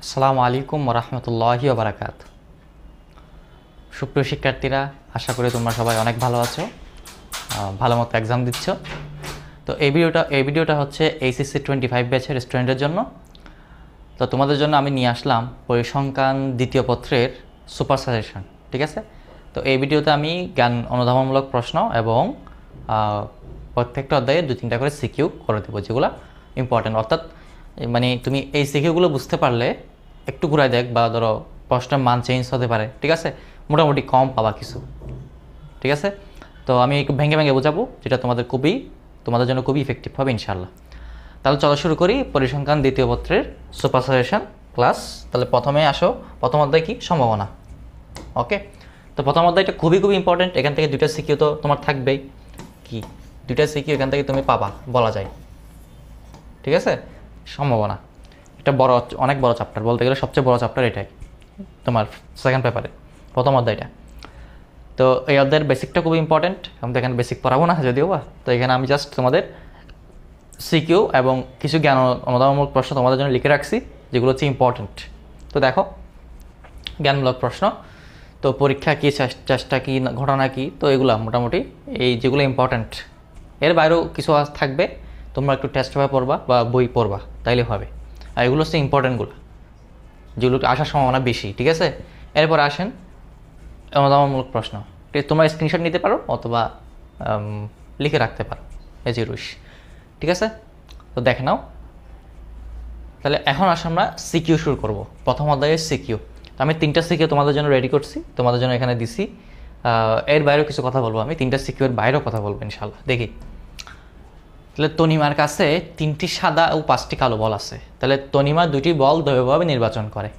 আসসালামু আলাইকুম ওরহমতুল্লাহি ওবারাকাত। সুপ্রিয় শিক্ষার্থীরা, আশা করি তোমরা সবাই অনেক ভালো আছো, ভালো মতো এক্সাম দিচ্ছ। তো এই ভিডিওটা হচ্ছে এইচএসসি 25 ব্যাচের স্টুডেন্টের জন্য। তো তোমাদের জন্য আমি নিয়ে আসলাম পরিসংখ্যান দ্বিতীয় পত্রের সুপার সাজেশন, ঠিক আছে। তো এই ভিডিওতে আমি জ্ঞান অনুধাবনমূলক প্রশ্ন এবং প্রত্যেকটা অধ্যায়ে 2-3টা করে সিকিউ করে দেবো, যেগুলো ইম্পর্টেন্ট। অর্থাৎ মানে তুমি এই সিকিউগুলো বুঝতে পারলে একটু ঘুরাই দেখ, বা ধরো প্রশ্নের মান চেঞ্জ হতে পারে, ঠিক আছে, মোটামুটি কম পাবা কিছু, ঠিক আছে। তো আমি একটু ভেঙে ভেঙে বোঝাবো, যেটা তোমাদের জন্য খুবই ইফেক্টিভ হবে ইনশাআল্লাহ। তাহলে চলো শুরু করি পরিসংখ্যান দ্বিতীয় পত্রের সুপার সাজেশন ক্লাস। তাহলে প্রথমে আসো, প্রথম অধ্যায় কি? সম্ভাবনা। ওকে, তো প্রথম অধ্যায়টা খুবই ইম্পর্টেন্ট। এখান থেকে 2টা সিকিউ তো তোমার থাকবেই। কি 2টা সিকিউ এখান থেকে তুমি পাবা বলা যায়, ঠিক আছে। সম্ভাবনা এটা অনেক বড় চ্যাপ্টার, বলতে গেলে সবচেয়ে বড় চ্যাপ্টার এটাই তোমার সেকেন্ড পেপারে, প্রথম অধ্যায়টা। তো এই অধ্যায়ের বেসিকটা খুব ইম্পর্টেন্ট। আমি তো এখানে বেসিক পড়াবো না যদিও বা, তো এখানে আমি জাস্ট তোমাদের সিকিউ এবং কিছু জ্ঞান অনুধাবনমূলক প্রশ্ন তোমাদের জন্য লিখে রাখছি, যেগুলো হচ্ছে ইম্পর্টেন্ট। তো দেখো, জ্ঞানমূলক প্রশ্ন। তো পরীক্ষা কী, চেষ্টা কী, ঘটনা কী, তো এগুলো মোটামুটি এই যেগুলো ইম্পর্টেন্ট। এর বাইরেও কিছু থাকবে, তোমরা একটু টেস্ট পেপার পড়বা বা বই পড়বা, তাইলে হবে। আর এগুলো হচ্ছে ইম্পর্টেন্টগুলো, যেগুলো আসার সম্ভাবনা বেশি, ঠিক আছে। এরপর আসেন অনুধাবনমূলক প্রশ্ন। তোমরা স্ক্রিনশট নিতে পারো অথবা লিখে রাখতে পারো, এজ ইউ উইশ, ঠিক আছে। তো দেখে নাও। তাহলে এখন আসলে আমরা সিকিউ শুরু করব। প্রথম অধ্যায়ের সিকিউ। তো আমি 3টা সিকিউ তোমাদের জন্য রেডি করছি, তোমাদের জন্য এখানে দিছি। এর বাইরেও কিছু কথা বলবো, আমি 3টা সিকিউর বাইরেও কথা বলবো ইনশাল্লাহ। দেখি, তাহলে তনিমার কাছে 3টি সাদা ও 5টি কালো বল আছে। তাহলে তনিমা 2টি বল দৈবভাবে নির্বাচন করে।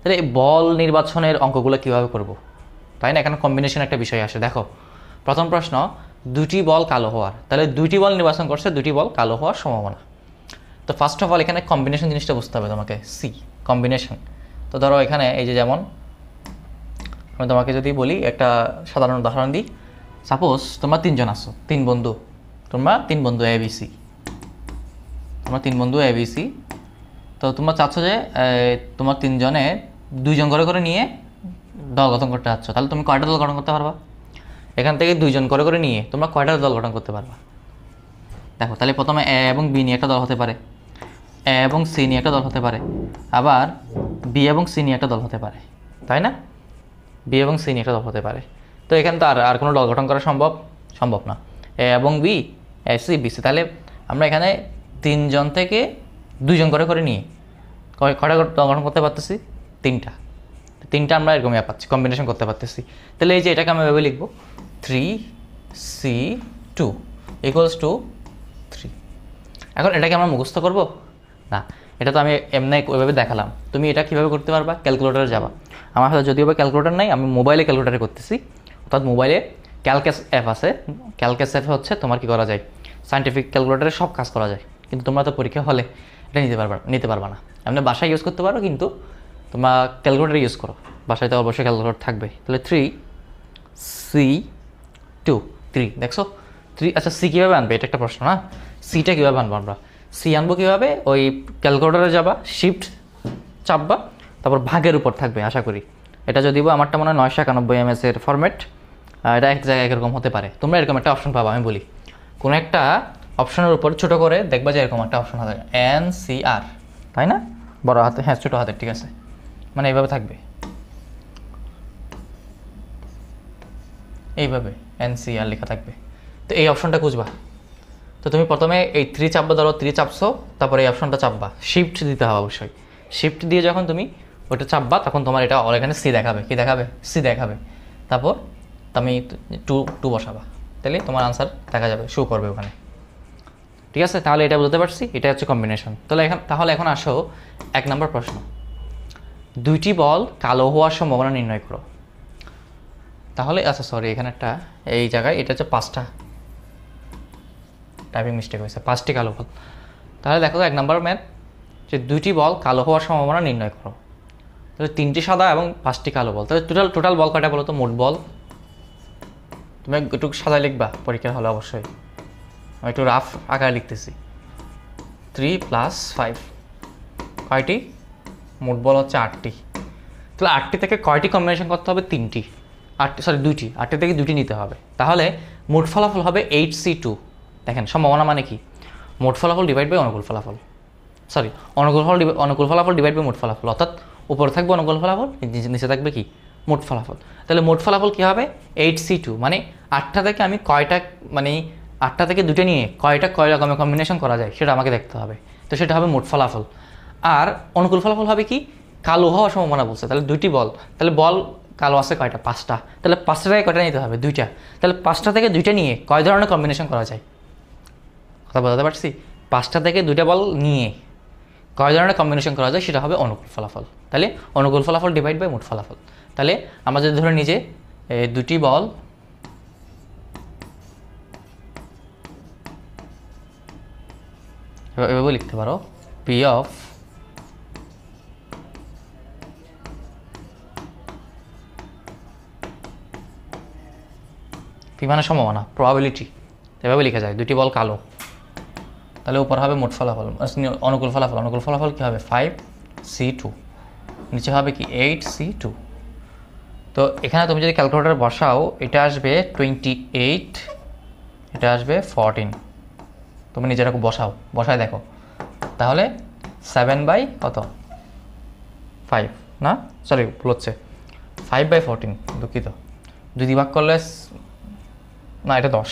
তাহলে এই বল নির্বাচনের অঙ্কগুলো কীভাবে করব, তাই না? এখানে কম্বিনেশন একটা বিষয় আসে। দেখো, প্রথম প্রশ্ন 2টি বল কালো হওয়ার। তাহলে 2টি বল নির্বাচন করছে, 2টি বল কালো হওয়ার সম্ভাবনা। তো ফার্স্ট অফ অল এখানে কম্বিনেশন জিনিসটা বুঝতে হবে তোমাকে, সি কম্বিনেশন। তো ধরো এখানে এই যে, যেমন আমি তোমাকে যদি বলি একটা সাধারণ উদাহরণ দিই। সাপোজ তোমরা 3জন আছো, 3 বন্ধু, তোমরা 3 বন্ধু এবিসি, তোমরা 3 বন্ধু এবিসি। তো তোমরা চাচ্ছ যে তোমার 3জনে 2জন করে নিয়ে দল গঠন করতে চাচ্ছ। তাহলে তুমি কয়টা দল গঠন করতে পারবা? এখান থেকে 2জন করে নিয়ে তোমরা কয়টা দল গঠন করতে পারবা? দেখো, তাহলে প্রথমে এ এবং বি নিয়ে একটা দল হতে পারে, এ এবং সি নিয়ে একটা দল হতে পারে, আবার বি এবং সি নিয়ে একটা দল হতে পারে, তাই না? বি এবং সি নিয়ে একটা দল হতে পারে। তো এখানে তো আর কোনো দল গঠন করা সম্ভব না। এ এবং B, A C B C. তাহলে আমরা এখানে 3জন থেকে 2জন করে নিয়ে কয়টা দল গঠন করতে পারতেছি? 3টা আমরা এরকম পাচ্ছি, কম্বিনেশন করতে পারতেছি। তাহলে এই যে এটাকে আমি এভাবে লিখবো, 3C2 = 3। এখন এটাকে আমরা মুখস্থ করব না, এটা তো আমি এমনি ওইভাবে দেখালাম। তুমি এটা কীভাবে করতে পারবা? ক্যালকুলেটরে যাবা। আমার হাতে যদিও বা ক্যালকুলেটর নাই, আমি মোবাইলে ক্যালকুলেটারে করতেছি। অর্থাৎ মোবাইলে ক্যালকেস অ্যাপ আছে। ক্যালকেস অ্যাপে হচ্ছে তোমার কী করা যায়, সায়েন্টিফিক ক্যালকুলেটারে সব কাজ করা যায়। কিন্তু তোমরা তো পরীক্ষা হলে এটা নিতে পারবা না। এমনি বাসায় ইউজ করতে পারো, কিন্তু তোমরা ক্যালকুলেটার ইউজ করো, বাসায় তো অবশ্যই ক্যালকুলেটর থাকবে। তাহলে 3C2 3, দেখছো 3। আচ্ছা, সি কীভাবে আনবে, এটা একটা প্রশ্ন না। সিটা কীভাবে আনবো আমরা? সি আনবো কীভাবে? ওই ক্যালকুলেটরে যাবা, শিফট চাপবা, তারপর ভাগের উপর থাকবে আশা করি। এটা যদি আমারটা মনে হয় 991 MS এর ফরম্যাট। এটা এক জায়গায় এরকম হতে পারে, তোমরা এরকম একটা অপশন পাবা। আমি বলি, কোনো একটা অপশনের উপর ছোটো করে দেখবা যে এরকম একটা অপশন হবে NCR, তাই না? বড় হাতে, হ্যাঁ ছোটো হাতের, ঠিক আছে, মানে এইভাবে থাকবে, এইভাবে NCR লেখা থাকবে। তো এই অপশনটা খুঁজবা। তো তুমি প্রথমে এই 3 চাপবা, ধরো 3 চাপছো, তারপরে এই অপশনটা চাপবা, শিফট দিতে হবে অবশ্যই। শিফট দিয়ে যখন তুমি ওইটা চাপবা, তখন তোমার এটা এখানে সি দেখাবে, কি দেখাবে? সি দেখাবে। তারপর তুমি 2 বসাবা, তাহলে তোমার আনসার দেখা যাবে, শো করবে ওখানে, ঠিক আছে। তাহলে এটা বুঝতে পারছি, এটা হচ্ছে কম্বিনেশন। তাহলে এখন আসো 1 নম্বর প্রশ্ন, 2টি বল কালো হওয়ার সম্ভাবনা নির্ণয় করো। তাহলে আচ্ছা সরি, এখানে একটা এই জায়গায় এটা হচ্ছে 5টা, টাইপিং মিস্টেক হয়েছে, 5টি কালো বল। তাহলে দেখো 1 নম্বর ম্যাথ, যে 2টি বল কালো হওয়ার সম্ভাবনা নির্ণয় করো। তাহলে 3টি সাদা এবং 5টি কালো বল। তাহলে টোটাল বল কয়টা বলো তো? মোট বল তুমি একটু সাদা লিখবা পরীক্ষার হলে অবশ্যই, আমি একটু রাফ আকারে লিখতেছি। 3 + 5 কয়টি? মোট বল হচ্ছে 8টি। তাহলে 8টি থেকে কয়টি কম্বিনেশন করতে হবে? 3টি। 2টি। 8টি থেকে 2টি নিতে হবে। তাহলে মোট ফলাফল হবে 8C2। দেখেন সম্ভাবনা মানে কি? মোট ফলাফল ডিভাইড বাই অনুকূল ফলাফল, সরি অনুকূল ফলাফল ডিভাইড বাই মোট ফলাফল, অর্থাৎ উপরে থাকবে অনুকূল ফলাফল, নিচে থাকবে কি? মোট ফলাফল। তাহলে মোট ফলাফল কী হবে? 8C2। মানে 8টা থেকে আমি কয়টা, মানে 8টা থেকে 2টা নিয়ে কয়টা রকমের কম্বিনেশন করা যায় সেটা আমাকে দেখতে হবে। তো সেটা হবে মোট ফলাফল। আর অনুকূল ফলাফল হবে কি? কালো হওয়ার সম্ভাবনা বলছে। তাহলে 2টি বল, তাহলে বল কালো আছে কয়টা? 5টা। তাহলে 5টা থেকে কয়টা নিতে হবে? 2টা। তাহলে 5টা থেকে 2টা নিয়ে কয় ধরনের কম্বিনেশন করা যায়? কথা বলতে পারছি? 5টা থেকে 2টা বল নিয়ে কয় ধরনের কম্বিনেশন করা যায় সেটা হবে অনুকূল ফলাফল। তাহলে অনুকূল ফলাফল ডিভাইড বাই মোট ফলাফল। তাহলে আমরা যদি ধরে নিই যে 2টি বল এভাবে লিখতে পারো, পি অফ পি মানে সম্ভাবনা, প্রবাবিলিটি, এভাবে লেখা যায়। 2টি বল কালো, তাহলে উপর হবে মোট ফলাফল, অনুকূল ফলাফল। অনুকূল ফলাফল কী হবে? 5C2। নিচে হবে কি? 8C2। তো এখানে তুমি যদি ক্যালকুলেটর বসাও, এটা আসবে 28, এটা আসবে 14। তুমি নিজেরা বসায় দেখো। তাহলে 7/, কত? 5 না, সরি ভুল হচ্ছে, 5/14, দুঃখিত। 2 দিয়ে ভাগ করলে না, এটা 10,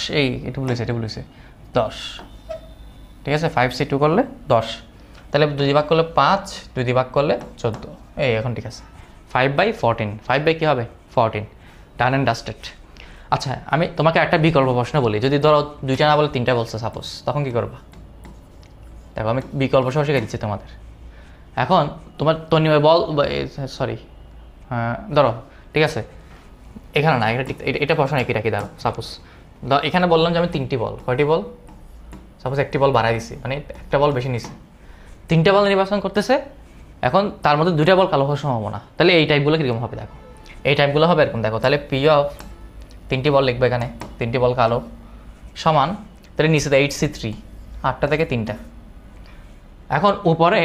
এটা ভুলেছে 10। ঠিক আছে, 5C2 করলে 10। তাহলে 2 দিয়ে ভাগ করলে 5, 2 দিয়ে ভাগ করলে 14। এখন ঠিক আছে, 5/14। 5 কী হবে? 14। Done and dusted. আচ্ছা, আমি তোমাকে একটা বিকল্প প্রশ্ন বলি। যদি ধরো 2টা না বলে 3টা বলছে সাপোজ, তখন কী করবা? দেখো আমি বিকল্প সহ শিখে দিচ্ছি তোমাদের। এখন তোমার তন্ময় বল, সরি ধরো, ঠিক আছে, এখানে না, এটা প্রশ্ন একই রাখি। ধরো সাপোজ এখানে বললাম যে আমি 3টি বল, কয়টি বল? সাপোজ 1টি বল বাড়াই দিছি, মানে একটা বল বেশি নিছে, 3টা বল নির্বাচন করতেছে। এখন তার মধ্যে 2টা বল কালো হওয়ার সম্ভাবনা। তাহলে এই টাইপগুলো কীরকম হবে? দেখো এই টাইপগুলো হবে এরকম। দেখো তাহলে পি অফ 3টি বল লিখবে এখানে, 3টি বল কালো সমান, তাহলে নিচে 8C3, 8টা থেকে 3টা। এখন উপরে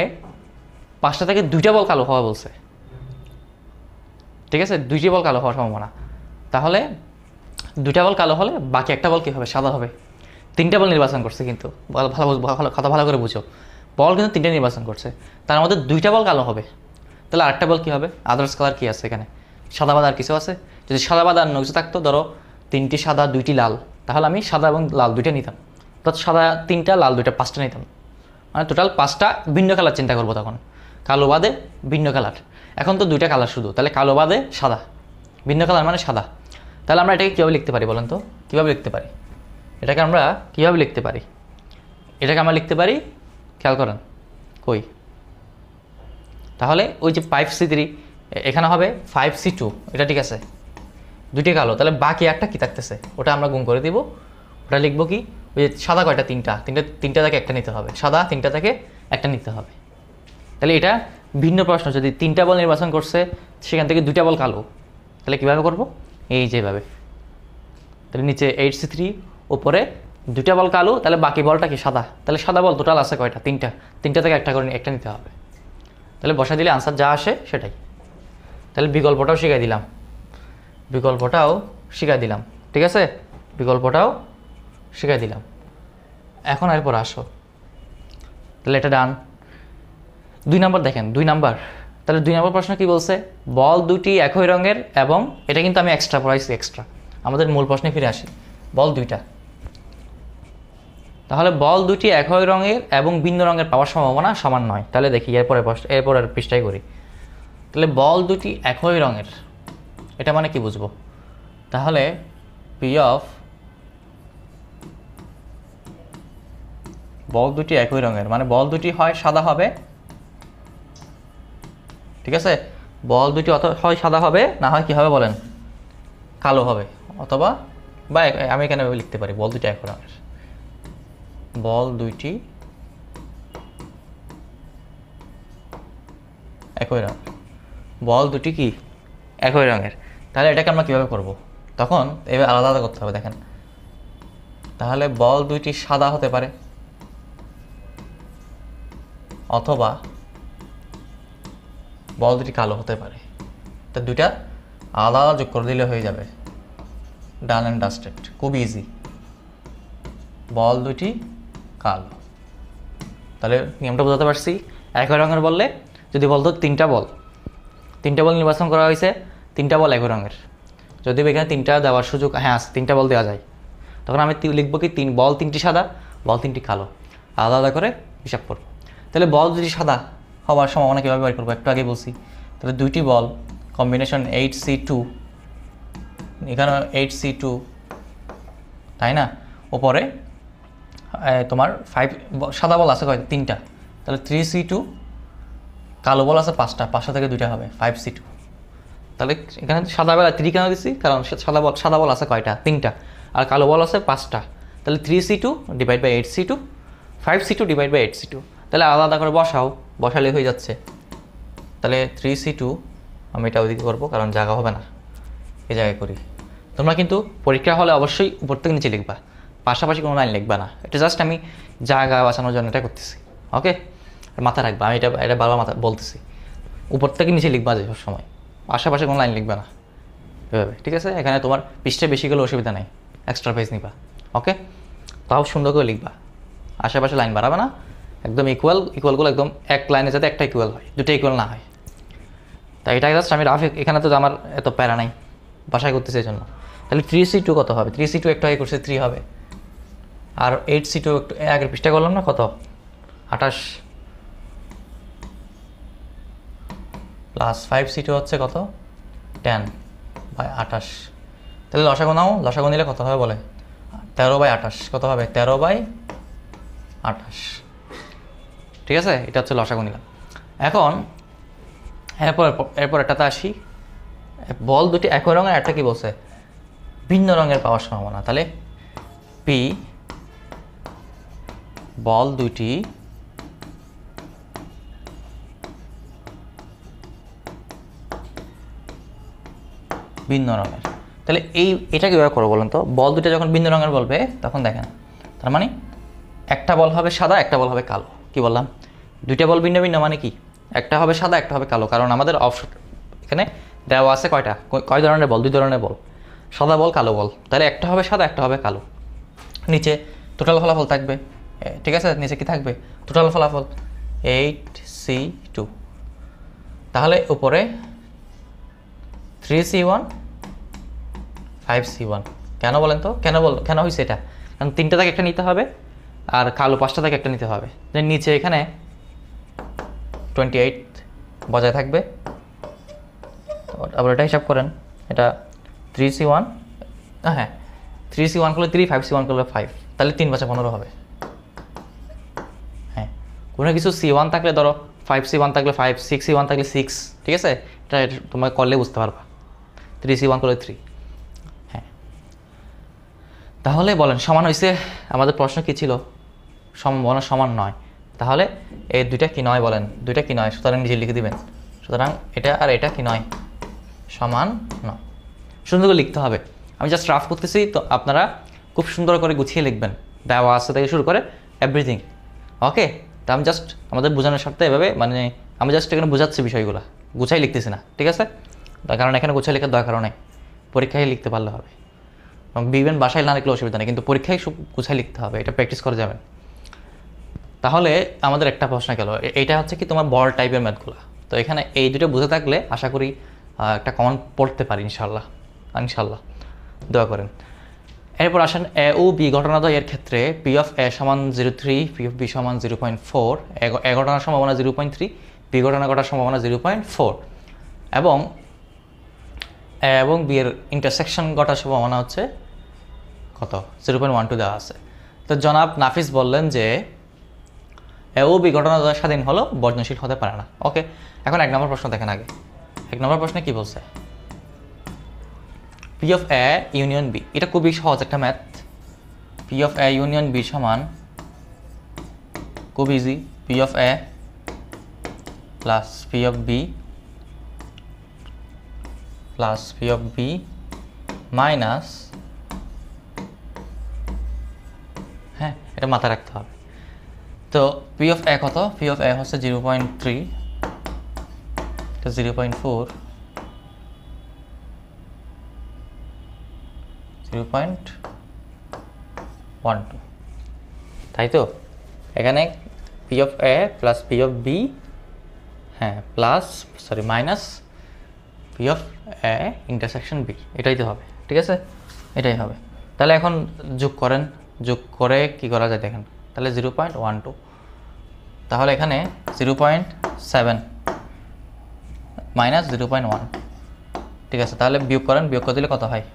5টা থেকে 2টা বল কালো হওয়া বলছে, ঠিক আছে, 2টি বল কালো হওয়ার সম্ভাবনা। তাহলে 2টা বল কালো হলে বাকি একটা বল কী হবে? সাদা হবে। 3টা বল নির্বাচন করছে, কিন্তু কথা ভালো করে বুঝো, বল কিন্তু 3টা নির্বাচন করছে, তার মধ্যে 2টা বল কালো হবে। তাহলে আরেকটা বল কী হবে? আদার্স কালার কী আছে এখানে? সাদা বাদা আর কিছু আছে? যদি সাদা বাদা আর কিছু থাকতো, ধরো 3টি সাদা 2টি লাল, তাহলে আমি সাদা এবং লাল 2টা নিতাম। অর্থাৎ সাদা 3টা, লাল 2টা, 5টা নিতাম। মানে টোটাল 5টা ভিন্ন কালার চিন্তা করবো তখন, কালো বাদে ভিন্ন কালার। এখন তো 2টা কালার শুধু, তাহলে কালো বাদে সাদা, ভিন্ন কালার মানে সাদা। তাহলে আমরা এটাকে কীভাবে লিখতে পারি বলেন তো? কীভাবে লিখতে পারি এটাকে? আমরা কীভাবে লিখতে পারি এটাকে? আমরা লিখতে পারি, খেয়াল করেন কই, তাহলে ওই যে 5C3 এখানে হবে 5C2, এটা ঠিক আছে, 2টি কালো, তাহলে বাকি একটা কী থাকতেছে ওটা আমরা গুণ করে দিব। ওটা লিখবো কি? ওই যে সাদা কয়টা? 3টা থেকে একটা নিতে হবে, সাদা 3টা থেকে একটা নিতে হবে। তাহলে এটা ভিন্ন প্রশ্ন, যদি 3টা বল নির্বাচন করছে সেখান থেকে 2টা বল কালো, তাহলে কীভাবে করবো? এই যেভাবে। তাহলে নিচে 8C3, উপরে 2টা বল কালো, তাহলে বাকি বলটা কি? সাদা। তাহলে সাদা বল টোটাল আছে কয়টা? 3টা থেকে একটা করে একটা নিতে হবে। তাহলে বসা দিলে আনসার যা আসে সেটাই। তাহলে বিকল্পটাও শিখাই দিলাম, ঠিক আছে, বিকল্পটাও শিখাই দিলাম। এখন এরপর আসো, তাহলে এটা ডান। 2 নম্বর দেখেন, 2 নম্বর, তাহলে 2 নম্বর প্রশ্ন কি বলছে? বল 2টি একই রঙের, এবং এটা কিন্তু আমি এক্সট্রা পড়াইছি, আমাদের মূল প্রশ্নে ফিরে আসি। বল 2টা, তাহলে বল 2টি একই রঙের এবং ভিন্ন রঙের পাওয়ার সম্ভাবনা সমান নয়। তাহলে দেখি এরপরের পৃষ্ঠায় করি। তাহলে বল 2টি একই রঙের, এটা মানে কি বুঝবো? তাহলে পি অফ বল 2টি একই রঙের, মানে বল 2টি হয় সাদা হবে, ঠিক আছে, বল 2টি হয় সাদা হবে, না হয় কি হবে বলেন? কালো হবে, অথবা বা আমি এখানে লিখতে পারি বল 2টি একই রঙের, বল 2টি একই রঙের, বল 2টি কি? একই রঙের। তাহলে এটাকে আমরা কীভাবে করব? তখন এবার আলাদা আলাদা করতে হবে। দেখেন, তাহলে বল 2টি সাদা হতে পারে, অথবা বল দুটি কালো হতে পারে। তো দুইটা আলাদা আলাদা যোগ করে দিলে হয়ে যাবে, ডান অ্যান্ড ডাস্টেড, খুব ইজি। বল দুটি কালো, তাহলে নিয়মটা বোঝাতে পারছি। একই রঙের বললে যদি বলতো তিনটা বল নির্বাচন করা হয়েছে, তিনটা বল একই রঙের, যদি এখানে তিনটা দেওয়ার সুযোগ হ্যাঁ আছে, তিনটা বল দেওয়া যায়, তখন আমি লিখবো কি বল তিনটি সাদা, বল তিনটি কালো, আলাদা আলাদা করে হিসাব করবো। তাহলে বল দুটি সাদা হওয়ার সম্ভাবনা কীভাবে বের করবো একটু আগে বলছি। তাহলে দুইটি বল কম্বিনেশন 8C2, এখানে 8C2 তাই না, ওপরে তোমার 5 সাদা বল আছে কয় তিনটা, তাহলে 3C2, কালো বল আছে 5টা থেকে 2টা হবে 5C2। তাহলে এখানে সাদা বেলা 3 কেন দিচ্ছি, কারণ সাদা বল আছে কয়টা, 3টা, আর কালো বল আছে 5টা। তাহলে 3C2 divide by 8C2, 5C2 divide by 8C2। তাহলে আলাদা করে বসালে হয়ে যাচ্ছে। তাহলে 3C2 আমি এটা ওইদিকে করবো, কারণ জায়গা হবে না, এই জায়গায় করি। তোমরা কিন্তু পরীক্ষা হলে অবশ্যই উপর থেকে নিচে লিখবা, পাশাপাশি কোনো লাইন লিখবা না। এটা জাস্ট আমি জায়গা বাঁচানোর জন্য এটা করতেছি, ওকে? মাথা রাখবা, আমি এটা বারবার মাথা বলতেছি, উপর থেকে নিচে লিখবা যে সব সময়, আশেপাশে কোনো লাইন লিখবা না এভাবে, ঠিক আছে? এখানে তোমার পৃষ্ঠে বেশি গেলে অসুবিধা নেই, এক্সট্রা পেজ নিবা, ওকে? তাও সুন্দর করে লিখবা, আশেপাশে লাইন বাড়াবে না, একদম ইকুয়ালগুলো একদম এক লাইনে যাতে একটা ইকুয়াল হয়, দুটো ইকুয়াল না হয়। তাই এটা জাস্ট আমি রাফ, এখানে তো আমার এত প্যারা নাই, বাসায় করতেছি এই জন্য। তাহলে 3C2 কত হবে? 3C2 একটু আগে করছে 3 হবে, আর 8C2 একটু আগের পৃষ্ঠা করলাম না, কত 28 প্লাস 5C2 হচ্ছে কত 10 বাই 28। তাহলে লসাগু নিলে কত হবে বলে, 13 বাই 28 কত হবে, 13 বাই 28, ঠিক আছে? এটা হচ্ছে লসাগু নিলাম। এখন এরপর এটাতে আসি, বল দুটি একই রঙের, একটা কি বলছে ভিন্ন রঙের পাওয়ার সম্ভাবনা। তাহলে পি বল দুটি ভিন্ন রঙের, তাহলে এটা কীভাবে করবো বলেন তো? বল দুটো যখন ভিন্ন রঙের বলবে তখন দেখেন, তার মানে একটা বল হবে সাদা, একটা বল হবে কালো। কি বললাম? দুইটা বল ভিন্ন ভিন্ন মানে কি, একটা হবে সাদা, একটা হবে কালো, কারণ আমাদের অপশন এখানে দেওয়া আছে কয় ধরনের বল, 2 ধরনের বল, সাদা বল কালো বল। তাহলে একটা হবে সাদা, একটা হবে কালো। নিচে টোটাল ফলাফল থাকবে, ঠিক আছে? নিচে কি থাকবে? টোটাল ফলাফল 8C2, তাহলে উপরে 3C1 5C1। কেন বলেন তো, কেন হয়েছে এটা? কারণ 3টা থেকে একটা নিতে হবে, আর কালো 5টা থেকে একটা নিতে হবে। নিচে এখানে 28 বজায় থাকবে। আবার এটা হিসাব করেন, এটা 3C1, হ্যাঁ 3C1 করলে 3, 5C1 করলে 5, তাহলে 3 5 15 হবে। হ্যাঁ, কোনো কিছু C1 থাকলে ধরো 5C1 থাকলে 5, 6C1 থাকলে 6, ঠিক আছে? এটা তোমাকে করলে বুঝতে পারবা, 3C1 করলে 3। হ্যাঁ, তাহলে বলেন সমান হয়েছে? আমাদের প্রশ্ন কি ছিল? সমান নয়। তাহলে এই দুইটা কি নয় বলেন? দুইটা কি নয়? সুতরাং নিজে লিখে দিবেন। সুতরাং এটা আর এটা কি নয়? সমান নয়। সুন্দর করে লিখতে হবে। আমি জাস্ট রাফ করতেছি, তো আপনারা খুব সুন্দর করে গুছিয়ে লিখবেন, দেওয়া আছে থেকে শুরু করে এভরিথিং, ওকে? তা আমি জাস্ট আমাদের বোঝানোর স্বার্থে এভাবে, মানে আমি জাস্ট এখানে বোঝাচ্ছি বিষয়গুলো, গুছাই লিখতেছি না, ঠিক আছে? তার কারণ এখানে গুছাই লেখার দরকারও নেই, পরীক্ষায় লিখতে পারলে হবে। বিবেন বাসায় না লিখলে অসুবিধা নেই, কিন্তু পরীক্ষায় সব গুছাই লিখতে হবে, এটা প্র্যাকটিস করে যাবেন। তাহলে আমাদের একটা প্রশ্ন গেল, এইটা হচ্ছে কি তোমার বড় টাইপের ম্যাথগুলো। তো এখানে এই দুটো বুঝে থাকলে আশা করি একটা কমন পড়তে পারি ইনশাল্লাহ, দোয়া করেন। এরপর আসেন এ ও বি ঘটনাদ্বয়ের ক্ষেত্রে পি অফ এ সমান 0.3, পি অফ বি সমান 0.4, এ ঘটনার সম্ভাবনা 0.3, বি ঘটনা ঘটার সম্ভাবনা 0.4, এবং বি এর ইন্টারসেকশন ঘটার সম্ভাবনা হচ্ছে কত? 0.12 দেওয়া আছে। তো জনাব নাফিস বললেন যে এ ও বি ঘটনাদ্বয় স্বাধীন হলো বর্জনশীল হতে পারে না, ওকে? এখন 1 নম্বর প্রশ্ন দেখেন আগে। 1 নম্বর প্রশ্নে কি বলছে? P of A union B, এটা খুবই সহজ একটা math. P of A union B সমান, খুব easy, P of A plus P of B plus P of B minus, হ্যাঁ এটা মাথায় রাখতে হবে। তো পি অফ এ কত? পি অফ এ হচ্ছে 0.3, তো 0.4 0.12, তাই তো? এখানে P of A plus P of B, হ্যাঁ plus sorry minus P of A intersection B, এটাই তো হবে, ঠিক আছে? এটাই হবে। তাহলে এখন যোগ করেন, যোগ করে কি করা যায় দেখেন। তাহলে 0.12, তাহলে এখানে 0.7 মাইনাস 0.1, ঠিক আছে? তাহলে বিয়োগ করেন, বিয়োগ করে দিলে কত হয়?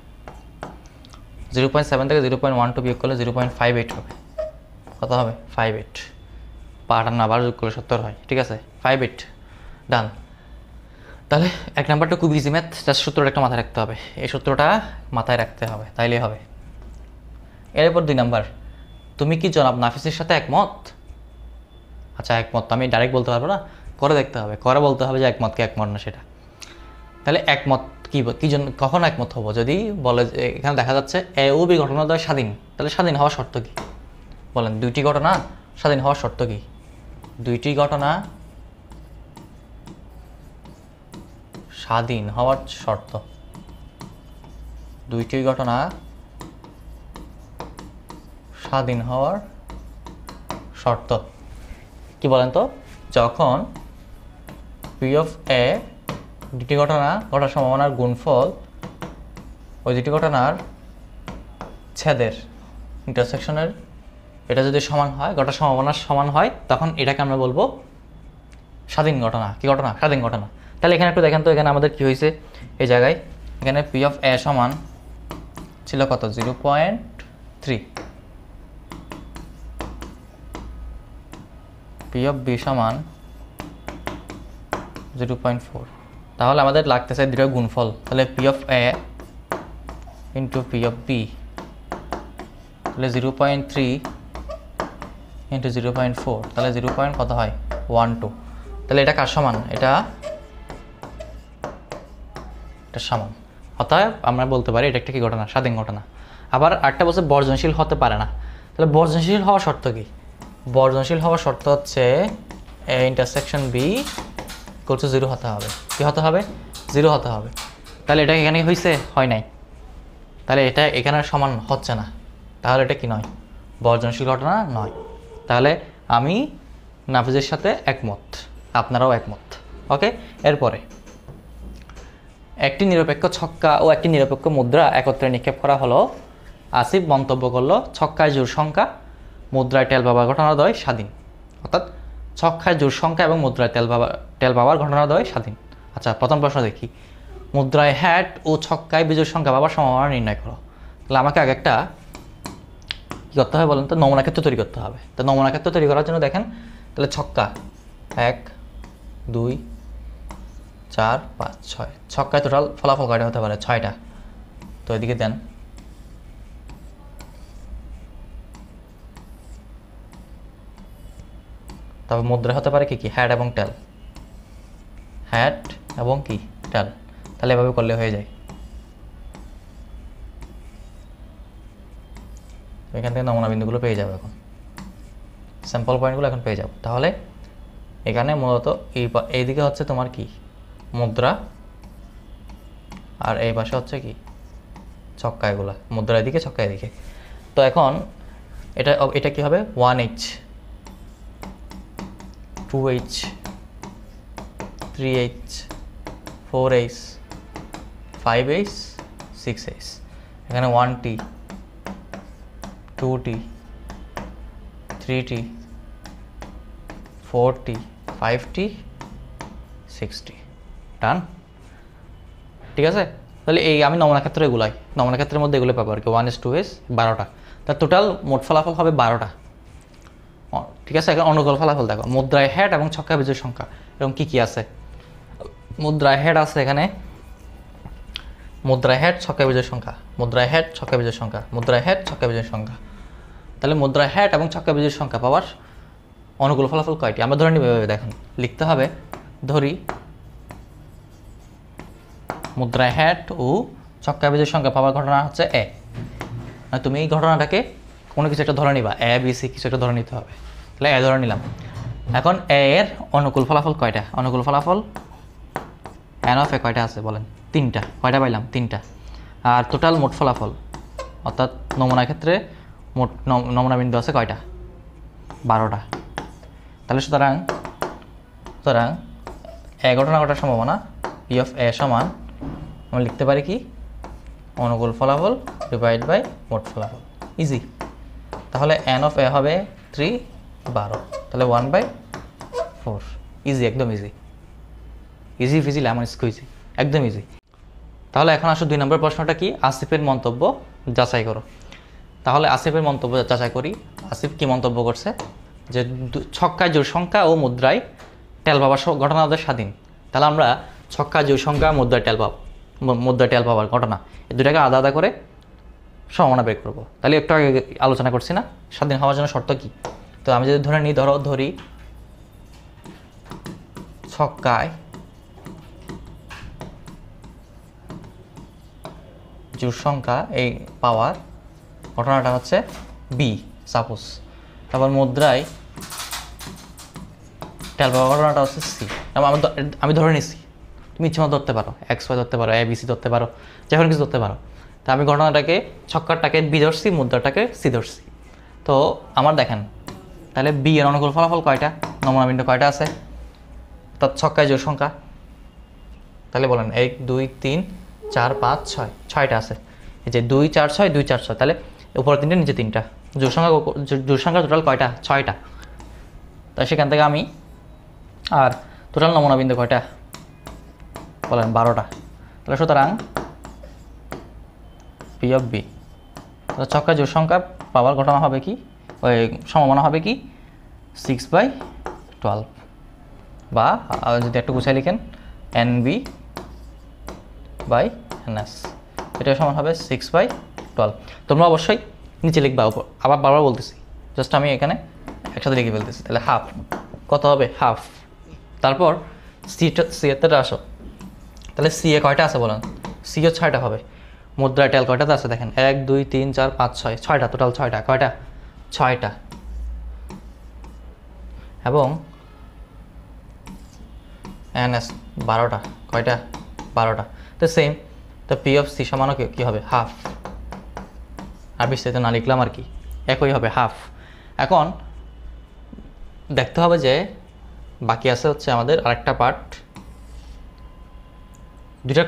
0.7 থেকে 0.12 বিয়োগ করলে 0.58 হবে। কত হবে? 58। 58 আবার যোগ করলে 70 হয়, ঠিক আছে? 58 ডান। তাহলে এক নাম্বারটা খুব ইজি ম্যাথ, জাস্ট সূত্রটা একটা মাথায় রাখতে হবে, এই সূত্রটা মাথায় রাখতে হবে, তাইলেই হবে। এরপর 2 নাম্বার, তুমি কি জনাব নাফিসের সাথে একমত? আচ্ছা একমত আমি ডাইরেক্ট বলতে পারবো না, করে দেখতে হবে, করে বলতে হবে যে একমত কি একমত না সেটা। তাহলে একমত কি জন্য, কখন একমত হবো? যদি বলে যে এখানে দেখা যাচ্ছে এ ও বি ঘটনাদ্বয় স্বাধীন, তাহলে স্বাধীন হওয়ার শর্ত কি বলেন? দুইটি ঘটনা স্বাধীন হওয়ার শর্ত কি? দুইটি ঘটনা স্বাধীন হওয়ার শর্ত, দুইটি ঘটনা স্বাধীন হওয়ার শর্ত কি বলেন তো? যখন পি অফ এ দুটি ঘটনা ঘটার সম্ভাবনার গুণফল ওই দুটি ঘটনার ছেদের ইন্টারসেকশনের এটা যদি সমান হয়, ঘটার সম্ভাবনার সমান হয়, তখন এটাকে আমরা বলবো স্বাধীন ঘটনা। কি ঘটনা? স্বাধীন ঘটনা। তাহলে এখানে একটু দেখেন তো, এখানে আমাদের কি হয়েছে এই জায়গায়, এখানে পি অফ এ সমান ছিল কত? 0.3, পি অফ বি সমান 0.4, তাহলে আমাদের লাগতেছে দুটো গুণফল, তাহলে P of A into P of B, তাহলে 0.3 ইন্টু 0.4, তাহলে 0. কত হয়? 12। তাহলে এটা কার সমান? এটা সমান। অতএব আমরা বলতে পারি এটা একটা কি ঘটনা? স্বাধীন ঘটনা। আবার আরেকটা বলছে বর্জনশীল হতে পারে না, তাহলে বর্জনশীল হওয়ার শর্ত কি? বর্জনশীল হওয়ার শর্ত হচ্ছে A intersection B equal to 0 হতে হবে। কি হতে হবে? 0 হতে হবে। তাহলে এটা এখানে হয়েছে? হয় নাই। তাহলে এটা এখানে সমান হচ্ছে না, তাহলে এটা কি নয়? বর্জনশীল ঘটনা নয়। তাহলে আমি নাফিজের সাথে একমত, আপনারাও একমত। ওকে, এরপরে একটি নিরপেক্ষ ছক্কা ও একটি নিরপেক্ষ মুদ্রা একত্রে নিক্ষেপ করা হলো। আসিফ মন্তব্য করলো ছক্কায় জোড় সংখ্যা, মুদ্রায় টেল বাবার ঘটনাদ্বয় স্বাধীন। অর্থাৎ ছক্কায় জোড় সংখ্যা এবং মুদ্রায় টেল বাবার ঘটনাদ্বয় স্বাধীন। আচ্ছা প্রথম প্রশ্ন দেখি, মুদ্রায় হ্যাট ও ছক্কায় বিজোড় সংখ্যা বাবার সম্ভাবনা নির্ণয় করো। তাহলে আমাকে আগে একটা কী করতে হবে বলেন তো? নমুনা ক্ষেত্র তৈরি করতে হবে। তো নমুনা ক্ষেত্র তৈরি করার জন্য দেখেন, তাহলে ছক্কা 1 2 4 5 6, ছক্কায় টোটাল ফলাফল কয়টা হতে পারে? 6টা। তো এদিকে দেন, তবে মুদ্রা হতে পারে কি কি? হ্যাট এবং টেল, হ্যাট এবং কি? টেল। তাহলে এভাবে করলে হয়ে যায়। এখান থেকে নমুনা বিন্দুগুলো পেয়ে যাবো, এখন স্যাম্পল পয়েন্টগুলো এখন পেয়ে যাবো। তাহলে এখানে মূলত এইদিকে হচ্ছে তোমার কি? মুদ্রা, আর এই পাশে হচ্ছে কি? ছক্কা। এগুলা মুদ্রা এদিকে, ছক্কা এদিকে। তো এখন এটা কি হবে? 1h 2h 3h 4h 5h 6h, এখানে 1t 2t 3t 4t 5t 6t। ডান, ঠিক আছে? তাহলে এই আমি নমুনা ক্ষেত্র এগুলাই, নমুনা ক্ষেত্রের মধ্যে এগুলো পাবো আর কি। 1s 2s 12টা, তার টোটাল মোট ফলাফল হবে 12টা। ঠিক আছে, এখন অনুকূল ফলাফল দেখো। মুদ্রায় হ্যাট এবং ছক্কা বিজোড় সংখ্যা এবং কি কি আছে? মুদ্রায় হ্যাট আছে এখানে, মুদ্রায় হ্যাট ছক্কা বিজোড় সংখ্যা, মুদ্রায় হ্যাট ছক্কা বিজোড় সংখ্যা, মুদ্রায় হ্যাট ছক্কা বিজোড় সংখ্যা। তাহলে মুদ্রায় হ্যাট এবং ছক্কা বিজোড় সংখ্যা পাওয়ার অনুকূল ফলাফল কয়টি? আমরা ধরে নিব, দেখেন লিখতে হবে, ধরি মুদ্রায় হ্যাট ও ছক্কা বিজোড় সংখ্যা পাওয়ার ঘটনা হচ্ছে এ। তুমি এই ঘটনাটাকে কোনো কিছু একটা ধরে নিবা, এ বি সি কিছু একটা ধরে নিতে হবে। তাহলে এ ধরে নিলাম। এখন এ এর অনুকূল ফলাফল কয়টা? অনুকূল ফলাফল এন অফ এ কয়টা আছে বলেন? 3টা। কয়টা পাইলাম? 3টা। আর টোটাল মোট ফলাফল অর্থাৎ নমুনার ক্ষেত্রে মোট নমুনা বিন্দু আছে কয়টা? 12টা। তাহলে সুতরাং এ ঘটনা ঘটার সম্ভাবনা পি অফ এ সমান আমরা লিখতে পারি কি? অনুকূল ফলাফল ডিভাইড বাই মোট ফলাফল। ইজি। তাহলে এন অফ এ হবে 3, 12, তাহলে 1/4। ইজি, একদম easy. Easy Fiji lemon squeegee, একদম ইজি। তাহলে এখন আসো 2 নম্বর প্রশ্নটা কি? আসিফের মন্তব্য যাচাই করো। তাহলে আসিফের মন্তব্য যাচাই করি। আসিফ কি মন্তব্য করছে? যে ছক্কায় জোড় সংখ্যা ও মুদ্রায় টেল পাবার ঘটনা ওদের স্বাধীন। তাহলে আমরা ছক্কায় জোড় সংখ্যা মুদ্রায় টেল পাবার ঘটনা এই দুটাকে আলাদা আলাদা করে সম্ভাবনা বের করবো। তাহলে একটু আগে আলোচনা করছি না স্বাধীন হওয়ার জন্য শর্ত কি? তো আমি যদি ধরে নিই, ধরি ছক্কায় জোড় সংখ্যা এই পাওয়ার ঘটনাটা হচ্ছে বি সাপোজ, তারপর মুদ্রায় টেল পাওয়ার ঘটনাটা হচ্ছে সি। আমি ধরে নিছি, তুমি ইচ্ছে মতো ধরতে পারো, XY ধরতে পারো, ABC ধরতে পারো, যখন কিছু ধরতে পারো। তা আমি ঘটনাটাকে ছক্কারটাকে বি ধরছি, মুদ্রাটাকে সি ধরছি। তো আমার দেখেন তাহলে বি এর অনুকূল ফলাফল কয়টা? নমুনা বিন্দু কয়টা আছে? অর্থাৎ ছক্কায় জোড় সংখ্যা। তাহলে বলেন 1, 2, 3, 4, 5, 6, 6টা আছে। এই যে 2, 4, 6, 2, 4, 6, তাহলে উপরে 3টে নিচে 3টা। জোড় সংখ্যা টোটাল কয়টা? 6টা। তাই সেখান থেকে আমি আর টোটাল নমুনা বিন্দু কয়টা বলেন? 12টা। তাহলে সুতরাং পি অফ বি ছক্কায় জোড় সংখ্যা পাওয়ার ঘটনা হবে কি? ওই সম্ভাবনা হবে কি? 6/12, বা যদি একটু গুছাই লিখেন NB/NS, এটা সমান হবে 6/12। তোমরা অবশ্যই নিচে লিখবা, আবার বারবার বলতেছি, জাস্ট আমি এখানে একসাথে লিখে ফেলতেছি। তাহলে হাফ কত হবে? হাফ। তারপর সি এতে আসো। তাহলে সি এ কয়টা আছে বলেন? সি ও 6টা হবে। মুদ্রা টেল কয়টাতে আছে দেখেন? 1, 2, 3, 4, 5, 6, 6টা, টোটাল 6টা। কয়টা? 6টা। এবং NS 12টা। কয়টা? 12টা। তো সেম, তো পি অফ সি সমানও কি হবে? হাফ। আর বিস্তারিত না লিখলাম আর কি, একই হবে, হাফ। এখন দেখতে হবে যে বাকি আছে হচ্ছে আমাদের আরেকটা পার্ট, দুইটা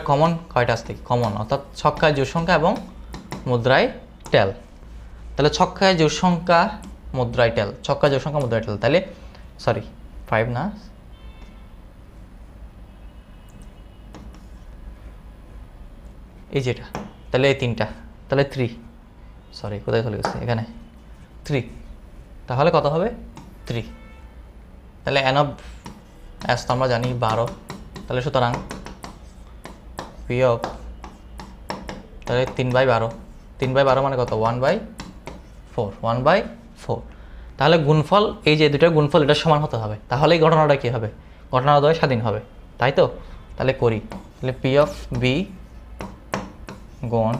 কমন কয়টা আসতে কমন, অর্থাৎ ছক্কায় জোড় সংখ্যা এবং মুদ্রায় টেল। তাহলে ছক্কায় জোড় সংখ্যা মুদ্রায় টেল, ছক্কায় জোড় সংখ্যা মুদ্রায় টেল, তাহলে সরি 5 না, এই যেটা, তাহলে এই 3টা, তাহলে 3, সরি কোথায় চলে গেছে? এখানে 3। তাহলে কত হবে? 3। তাহলে এন অফ এস তো আমরা জানি 12। তাহলে সুতরাং পি অফ, তাহলে 3/12, 3/12 মানে কত? 1/4, 1/4। তাহলে গুণফল, এই যে দুটার গুণফল এটা সমান হতে হবে, তাহলে এই ঘটনাটা কী হবে? ঘটনাটা স্বাধীন হবে, তাই তো? তাহলে করি, তাহলে পি অফ বি গুণ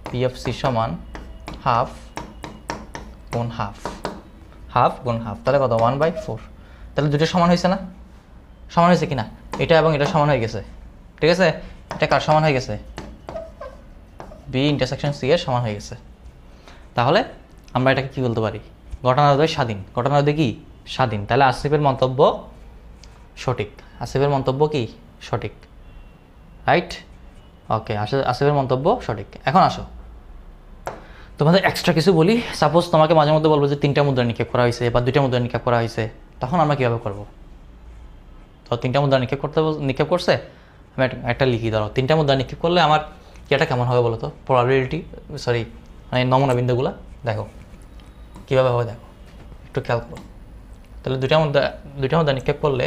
পি অফ সি সমান হাফ গুণ হাফ, হাফ গুণ হাফ, তাহলে কত? 1/4। তাহলে দুটো সমান হয়েছে না? সমান হয়েছে কি না? এটা এবং এটা সমান হয়ে গেছে, ঠিক আছে? এটা কার সমান হয়ে গেছে? বি ইন্টারসেকশন সি এর সমান হয়ে গেছে। তাহলে আমরা এটাকে কি বলতে পারি? ঘটনাদ্বয় স্বাধীন। ঘটনাদ্বয় কি? স্বাধীন। তাহলে আসিফের মন্তব্য সঠিক। আসিফের মন্তব্য কি? সঠিক, রাইট? ওকে, আসিফের মন্তব্য সঠিক। এখন আসো তোমাদের এক্সট্রা কিছু বলি। সাপোজ তোমাকে মাঝে মধ্যে বলবো যে 3টা মুদ্রা নিক্ষেপ করা হয়েছে বা 2টা মুদ্রা নিক্ষেপ করা হয়েছে, তখন আমরা কীভাবে করবো? তো 3টা মুদ্রা নিক্ষেপ করছে, আমি একটা লিখি। ধরো 3টা মুদ্রা নিক্ষেপ করলে আমার এটা কেমন হবে বলো তো? প্রবাবিলিটি, সরি মানে নমুনা বিন্দুগুলো দেখো কীভাবে হবে, দেখো একটু খেয়াল করো। তাহলে 2টা মুদ্রা নিক্ষেপ করলে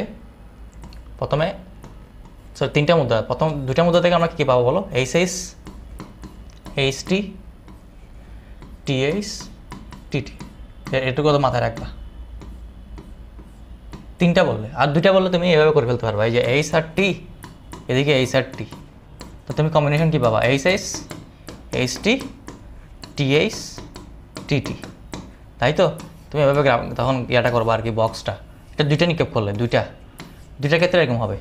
প্রথমে, সরি 3টা মুদ্রা, প্রথম 2টা মুদ্রা থেকে আমরা কী পাবো বলো? HH, HT, TH, TT, এটুকু তো মাথায় রাখবা। 3টা বললে, আর 2টা বললে তুমি এভাবে করে ফেলতে পারবা, এই যে H আর T, এদিকে H আর T, তো তুমি কম্বিনেশন কী পাবা? HH, HT, TH, TT, তাই তো? তুমি এভাবে তখন ইয়াটা করবা আর কি, বক্সটা। এটা 2টা নিক্ষেপ করলে, 2টা দুইটার ক্ষেত্রে এরকম হবে।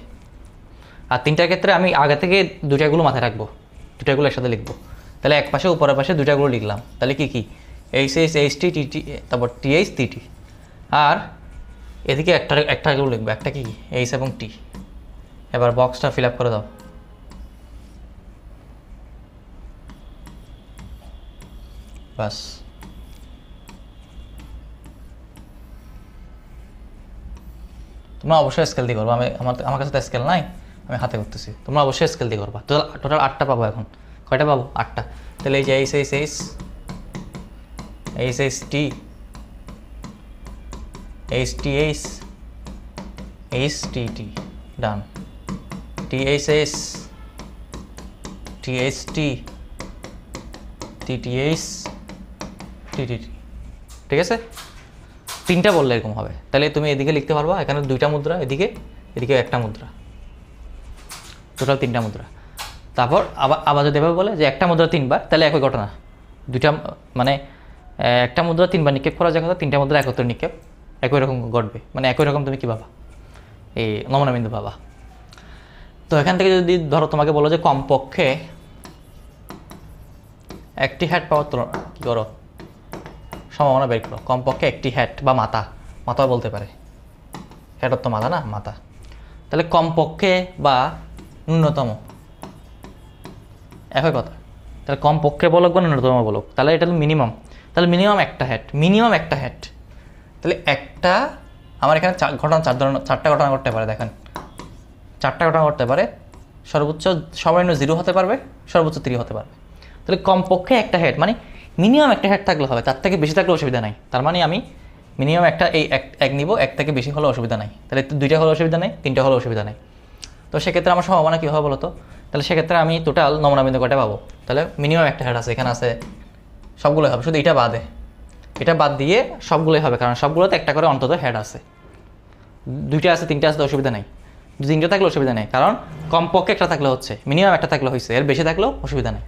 আর তিনটার ক্ষেত্রে আমি আগে থেকে দুইটাগুলো মাথায় রাখবো, দুইটাগুলো একসাথে লিখবো। তাহলে এক পাশে উপরের পাশে দুইটাগুলো লিখলাম, তাহলে কি কি এইচএস এইচটি টিটি, তারপর টিএইচ টিটি। আর এদিকে একটাগুলো লিখবো, একটা কি এইচ এবং টি। এবার বক্সটা ফিল আপ করে দাও। বাস, তোমরা অবশ্যই স্কেল দিয়ে করবো। আমার কাছে তো স্কেল নাই, আমি হাতে করতেছি। তোমরা অবশ্যই স্কেল দিয়ে করবা। টোটাল 8টা পাবো। এখন কয়টা পাবো? 8টা। তাহলে এই যে H H H, H H T, H T H, H T T, ডান। T H H, T H T, T T H, T T T. ঠিক আছে, তিনটা বললে এরকম হবে। তাহলে তুমি এদিকে লিখতে পারবা, এখানে দুইটা মুদ্রা, এদিকে এদিকে একটা মুদ্রা, টোটাল 3টা মুদ্রা। তারপর আবার যদি এভাবে বলে যে একটা মুদ্রা 3বার, তাহলে একই ঘটনা। দুইটা মানে একটা মুদ্রা 3বার নিক্ষেপ করা যায়, 3টা মুদ্রা একত্রে নিক্ষেপ একই রকম ঘটবে। মানে একই রকম তুমি কী পাবা? এই নমুনা বিন্দু পাবা। তো এখান থেকে যদি ধরো তোমাকে বলো যে কমপক্ষে একটি হ্যাট পাওয়ার কী করো, সম্ভাবনা বের করো। কমপক্ষে একটি হ্যাট বা মাথাও বলতে পারে, হ্যাটের তো মাথা না, মাথা। তাহলে কমপক্ষে বা ন্যূনতম একই কথা। তাহলে কমপক্ষে বলক বা ন্যূনতম বলক, তাহলে এটা তো মিনিমাম। তাহলে মিনিমাম একটা হ্যাট। তাহলে একটা আমার এখানে চারটা ঘটনা করতে পারে। দেখেন, 4টা ঘটনা করতে পারে। সর্বোচ্চ সর্বনিম্ন 0 হতে পারবে, সর্বোচ্চ 3 হতে পারবে। তাহলে কমপক্ষে একটা হ্যাট মানে মিনিমাম একটা হ্যাট থাকলে হবে, তার থেকে বেশি থাকলে অসুবিধা নাই। তার মানে আমি মিনিমাম একটা এক নিব, এক থেকে বেশি হলে অসুবিধা নাই। তাহলে 2টা হলে অসুবিধা নেই, 3টা হলে অসুবিধা নেই। তো সেক্ষেত্রে আমার সম্ভাবনা কী হবে বলো তো? তাহলে সেক্ষেত্রে আমি টোটাল নমুনা বিন্দু কয়টা পাবো? তাহলে মিনিমাম একটা হ্যাট আছে, এখানে আছে, সবগুলোই হবে, শুধু এটা বাদ দিয়ে সবগুলোই হবে, কারণ সবগুলোতে একটা করে অন্তত হেড আছে। 2টা আছে, 3টা আছে, তো অসুবিধা নেই। 3টা থাকলে অসুবিধা নেই, কারণ কমপক্ষে একটা থাকলে হচ্ছে, মিনিমাম একটা থাকলে হয়েছে, এর বেশি থাকলেও অসুবিধা নেই।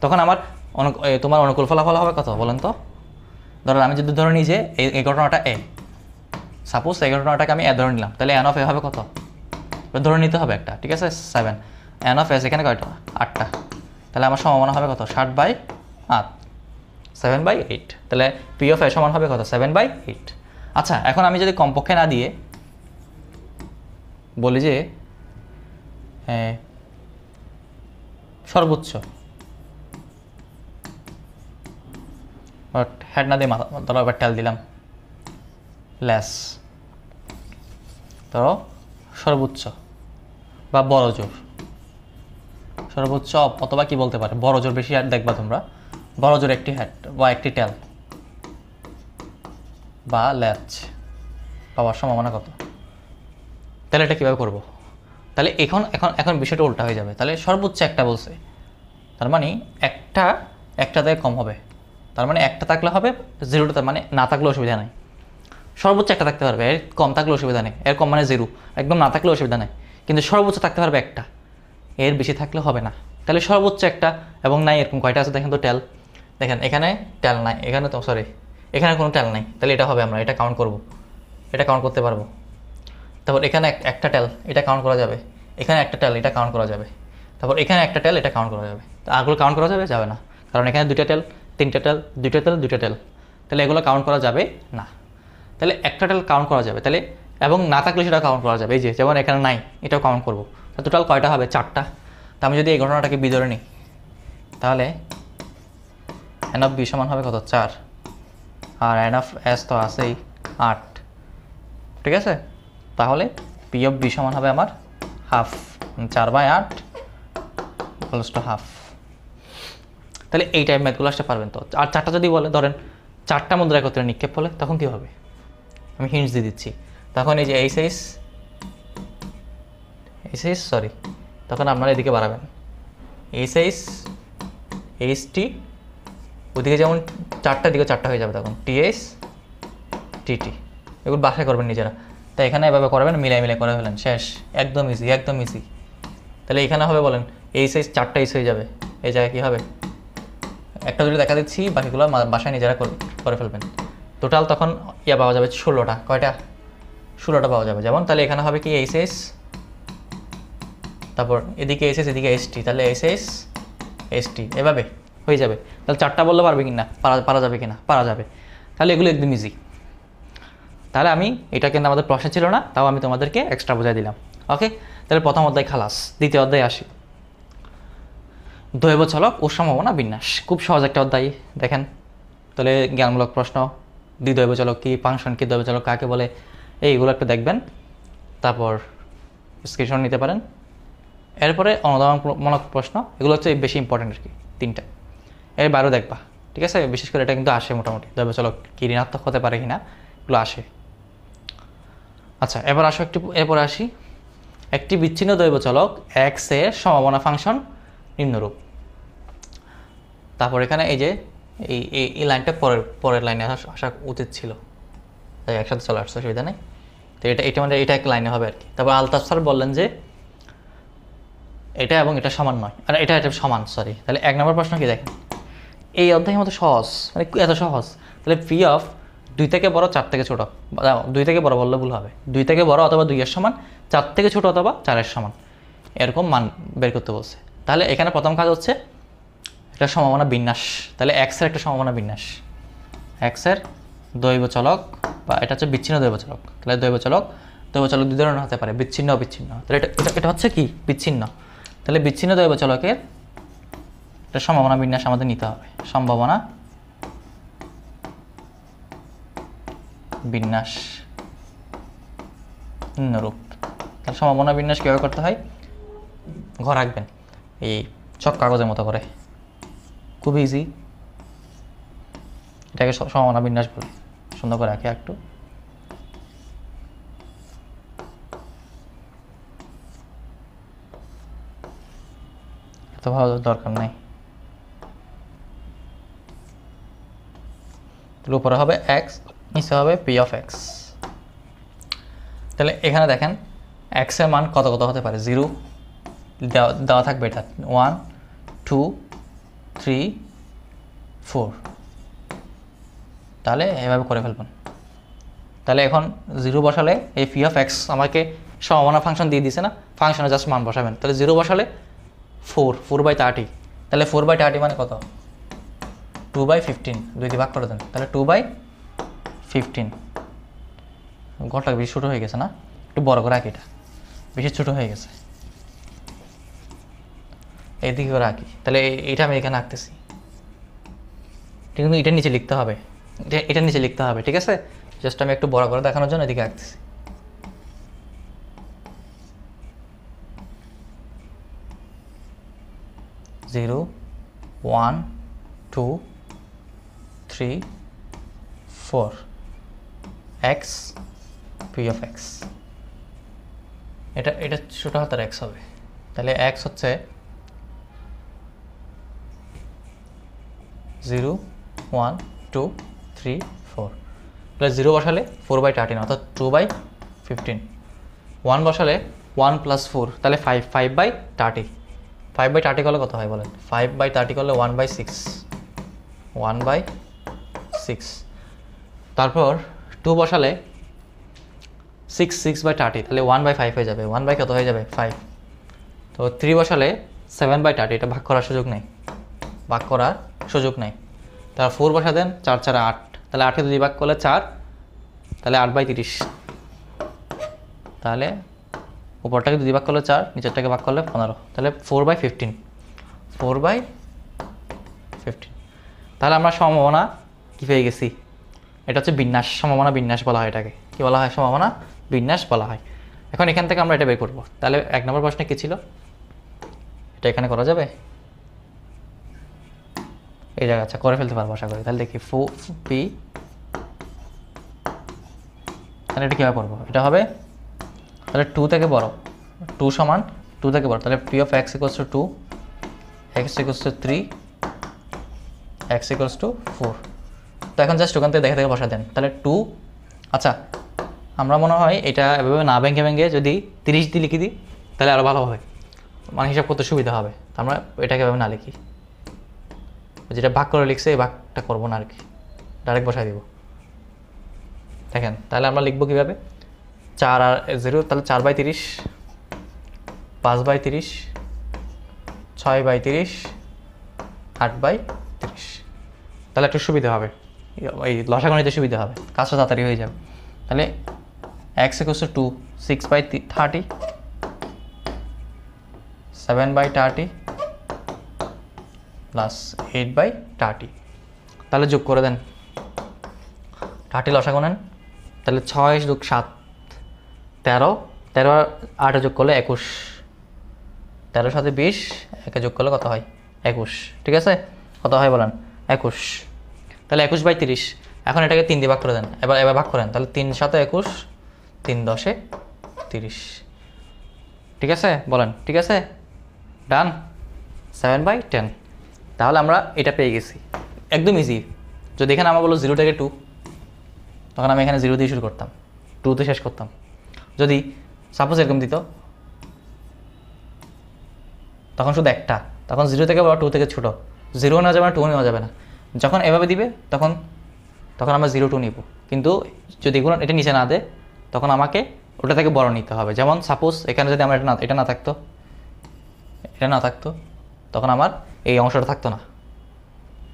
তখন আমার তোমার অনুকূল ফলাফল হবে কত বলেন তো? ধরো আমি যদি ধরে নিই যে এই ঘটনাটা এ, সাপোজ এই ঘটনাটাকে আমি এ ধরে নিলাম, তাহলে এন অফ এ হবে কত? ধরে নিতে হবে একটা, ঠিক আছে, 7। এন অফ এস এখানে কয়টা? 8টা। তাহলে আমার সম্ভাবনা হবে কত? 60/8, 7/8। তাহলে পি অফ এ সমান হবে কত? 7/8। আচ্ছা, এখন আমি যদি কমপক্ষে না দিয়ে বলি যে সর্বোচ্চ, বাট হেড না দিয়ে মাথা, ধরো এবার টেল দিলাম, লেস, ধরো সর্বোচ্চ বা বড় জোর, সর্বোচ্চ অথবা কি বলতে পারে বড় জোর। বেশি দেখবা তোমরা, বড় জোর একটি হেড বা একটি টেল বা ল্যাচ পাওয়ার সম্ভাবনা কত? তাহলে এটা কীভাবে করবো? তাহলে এখন বিষয়টা উল্টা হয়ে যাবে। তাহলে সর্বোচ্চ একটা বলছে, তার মানে একটা থেকে কম হবে, তার মানে একটা থাকলে হবে, 0টা মানে না থাকলে অসুবিধা নেই। সর্বোচ্চ একটা থাকতে পারবে, এর কম থাকলে অসুবিধা নেই, এর কম মানে 0, একদম না থাকলে অসুবিধা নেই। কিন্তু সর্বোচ্চ থাকতে পারবে একটা, এর বেশি থাকলে হবে না। তাহলে সর্বোচ্চ একটা এবং নাই এরকম কয়টা আছে দেখেন তো? টেল, দেখেন এখানে টেল নাই, এখানে তো সরি এখানে কোনো টেল নাই, তাহলে এটা হবে, আমরা এটা কাউন্ট করব, এটা কাউন্ট করতে পারবো। তারপর এখানে একটা টেল, এটা কাউন্ট করা যাবে, এখানে একটা টেল, এটা কাউন্ট করা যাবে, তারপর এখানে একটা টেল, এটা কাউন্ট করা যাবে। তো আগগুলো কাউন্ট করা যাবে? যাবে না, কারণ এখানে 2টা টেল, 3টা টেল, 2টা টেল, 2টা টেল, তাহলে এগুলো কাউন্ট করা যাবে না। তাহলে একটা টেল কাউন্ট করা যাবে, তাহলে এবং না থাকলে সেটা কাউন্ট করা যাবে। এই যে যেমন এখানে নাই, এটাও কাউন্ট করবো। টোটাল কয়টা হবে? 4টা। তা আমি যদি এই ঘটনাটাকে বি ধরে নিই, তাহলে এন অফ বি সমান হবে কত? 4, আর এন অফ এস তো আছেই 8, ঠিক আছে। তাহলে পি অফ বি সমান হবে আমার হাফ, 4/8 ইকুয়ালস টু হাফ। তাহলে এই টাইপ ম্যাথগুলো আসতে পারবেন তো। আর 4টা যদি বলে, ধরেন 4টা মুদ্রা একত্রে নিক্ষেপ হলে তখন কী হবে? আমি হিন্টস দিয়ে দিচ্ছি। তখন এই যে এইচ সরি, তখন আপনারা এদিকে বাড়াবেন, এইচটি, ওদিকে যেমন 4টা দিকে 4টা হয়ে যাবে, তখন টিএস টিটি, এগুলো বাসায় করবেন নিজেরা। তাই এখানে এভাবে করবেন, মিলাই করে ফেলেন, শেষ, একদম ইজি। তাহলে এখানে হবে বলেন এইচ 4টা এইচ হয়ে যাবে। এই জায়গায় কী হবে? একটা যদি দেখা দিচ্ছি, বাকিগুলো বাসায় নিজেরা করে ফেলবেন। টোটাল তখন পাওয়া যাবে 16টা। কয়টা? 16টা পাওয়া যাবে। যেমন তাহলে এখানে হবে কি এসএস, তারপর এদিকে এসএস এদিকে এসটি, তাহলে এসএস এসটি এভাবে হয়ে যাবে। তাহলে 4টা বললে পারবে কি না, পারা যাবে কি না, পারা যাবে। তাহলে এগুলো একদম ইজি। তাহলে আমি এটা কিন্তু আমাদের প্রশ্ন ছিল না, তাও আমি তোমাদেরকে এক্সট্রা বোঝাই দিলাম। ওকে, তাহলে প্রথম অধ্যায় খালাস, দ্বিতীয় অধ্যায় আসি। দৈব চলক ও সম্ভাবনা বিন্যাস, খুব সহজ একটা অধ্যায়। দেখেন তাহলে জ্ঞানমূলক প্রশ্ন, দ্বিদৈব চলক কী, ফাংশন কী, দৈব চলক কাকে বলে, এইগুলো একটু দেখবেন, তারপর স্ক্রিনশট নিতে পারেন। এরপরে অনুধাবনমূলক প্রশ্ন, এগুলো হচ্ছে বেশি ইম্পর্টেন্ট আর কি, 3টা। এর বাইরেও দেখবা, ঠিক আছে? বিশেষ করে এটা কিন্তু আসে মোটামুটি, দৈব চলক কি ঋণাত্মক হতে পারে কিনা, এগুলো আসে। আচ্ছা, এবার আসো এরপরে আসি। একটি বিচ্ছিন্ন দৈব চলক এক্স এর সম্ভাবনা ফাংশন নিম্নরূপ। তারপর এখানে এই যে এই লাইনটা পরের লাইনে আসা উচিত ছিল, তাই একসাথে চলে আসছে, অসুবিধা নেই। তো এটা মানে এটা এক লাইনে হবে আর কি। তারপর আলতাফ স্যার বললেন যে এটা এবং এটা সমান নয়, আর এটা সমান, সরি। তাহলে 1 নম্বর প্রশ্ন কি দেখেন, এই অধ্যায়ের মতো সহজ, মানে এত সহজ। তাহলে পি অফ 2 থেকে বড় 4 থেকে ছোট, 2 থেকে বড় বললে ভুল হবে, 2 থেকে বড় অথবা 2 এর সমান, 4 থেকে ছোট অথবা 4 এর সমান, এরকম মান বের করতে বলছে। তাহলে এখানে প্রথম কাজ হচ্ছে একটা সম্ভাবনা বিন্যাস। তাহলে এক্সের একটা সম্ভাবনা বিন্যাস, এক্সের দৈব চলক, বা এটা হচ্ছে বিচ্ছিন্ন দৈব চলক। তাহলে দৈব চলক 2 ধরনের হতে পারে, বিচ্ছিন্ন অবিচ্ছিন্ন। তাহলে এটা হচ্ছে কি বিচ্ছিন্ন। তাহলে বিচ্ছিন্ন দৈব চলকের একটা সম্ভাবনা বিন্যাস আমাদের নিতে হবে, সম্ভাবনা বিন্যাস নিম্নরূপ। তাহলে সম্ভাবনা বিন্যাস কীভাবে করতে হয়, ঘর রাখবেন এই চক কাগজের মতো করে, খুব ইজি। এটাকে সম্ভাবনা বিন্যাস বলে, সুন্দর করে রাখি একটু। এত ভালো দরকার নাই। তাহলে উপরে হবে এক্স, নিচে হবে পি অফ এক্স। তাহলে এখানে দেখেন এক্সের মান কত কত হতে পারে, 0 দেওয়া থাকবে, এটা 1 2 3 4। তাহলে এভাবে করে ফেলবেন। তাহলে এখন 0 বসালে এই পি অফ এক্স আমাকে সম্ভাবনা ফাংশন দিয়ে দিছে না, ফাংশনে জাস্ট মান বসাবেন। তাহলে 0 বসালে 4/30। তাহলে 4/30 মানে কত, 2/15, 2 দিয়ে ভাগ করে দেন, তাহলে 2/15। ঘরটা বেশি ছোটো হয়ে গেছে না, একটু বড় করে রাখি, এটা বেশি ছোটো হয়ে গেছে, এইদিকে করে রাখি। তাহলে এটা আমি এখানে আঁকতেছি, কিন্তু এটার নিচে লিখতে হবে, এটার নিচে লিখতে হবে, ঠিক আছে? জাস্ট আমি একটু বড় করে দেখানোর জন্য এদিকে আঁকতেছি। Zero 1 2 3 4 x p of x. এটা ছোটো হাতের এক্স হবে। তাহলে এক্স হচ্ছে 0 1 2 3 4। প্লাস 0 বসালে 4/13 অর্থাৎ 2/15। 1 বসালে 1 + 4, তাহলে 5/30। 5/30 করলে কত হয় বলেন, 5/30 করলে 1/6, 1/6। তারপর 2 বসালে 6/30, তাহলে 1/5 হয়ে যাবে, 1 কত হয়ে যাবে 5। তো 3 বসালে 7/30, এটা ভাগ করার সুযোগ নেই, ভাগ করার সুযোগ নেই। তার 4 বসা দেন, 4 4 8, তাহলে 8 2 ভাগ করলে 4, তাহলে 8/30। তাহলে উপরটাকে 2 ভাগ করলে 4, নিচেরটাকে ভাগ করলে 15, তাহলে 4/15, 4/15। তাহলে আমরা সম্ভাবনা কী পেয়ে গেছি, এটা হচ্ছে বিন্যাস, সম্ভাবনা বিন্যাস বলা হয় এটাকে। কী বলা হয়, সম্ভাবনা বিন্যাস বলা হয়। এখন এখান থেকে আমরা এটা বের করব। তাহলে 1 নম্বর প্রশ্নে কী ছিল, এটা এখানে করা যাবে, এই জায়গা, আচ্ছা করে ফেলতে পারবো আশা করি। তাহলে দেখি পি, তাহলে এটা কীভাবে করবো, এটা হবে তাহলে 2 থেকে বড়, 2 সমান 2 থেকে বড়, তাহলে P of x equals two 2, x equals two 3, x equals two 4। তো এখন জাস্ট ওখান থেকে দেখে বসা দেন, তাহলে 2। আচ্ছা আমরা মনে হয় এটা এভাবে না ভেঙে যদি 30 দিয়ে লিখে দিই তাহলে আরও ভালো হবে, মানে হিসাব করতে সুবিধা হবে। আমরা এটাকে এভাবে না লিখি, যেটা ভাগ করে লিখছে এই ভাগটা করবো না আর কি, ডাইরেক্ট বসাই দিব। দেখেন তাহলে আমরা লিখবো কীভাবে, 4 আর 0, তাহলে 4/30, 5/30, 6/30, 8/30। তাহলে একটু সুবিধা হবে, এই লসাগু নিতে সুবিধা হবে, কাজটা তাড়াতাড়ি হয়ে যাবে। তাহলে x = 2, 6/30, 7/30 প্লাস 8/30। তাহলে যোগ করে দেন, 30 লসাগু নেন, তাহলে 6 যোগ 7 13, 13 আর 8 যোগ করলে 21, 13 সাথে 20, একে যোগ করলে কত হয়? 21। ঠিক আছে, কত হয় বলেন? 21। তাহলে 21/30। এখন এটাকে 3 দিয়ে ভাগ করে দেন, এবার ভাগ করেন, তাহলে 3 7 21, 3 10 30। ঠিক আছে বলেন? ঠিক আছে, ডান। 7/10। তাহলে আমরা এটা পেয়ে গেছি, একদম ইজি। যদি এখানে আমার বলো 0 থেকে 2, তখন আমি এখানে 0 দিয়ে শুরু করতাম, 2তে শেষ করতাম। যদি সাপোজ এরকম দিত, তখন শুধু একটা, তখন 0 থেকে বড়, 2 থেকে ছোট, 0 নেওয়া যাবে না, 2 নেওয়া যাবে না। যখন এভাবে দিবে তখন আমরা 0 2 নিব। কিন্তু যদি এগুলো এটা নিচে না দেয়, তখন আমাকে ওটা থেকে বড় নিতে হবে। যেমন সাপোজ এখানে যদি আমার এটা না থাকতো, তখন আমার এই অংশটা থাকতো না,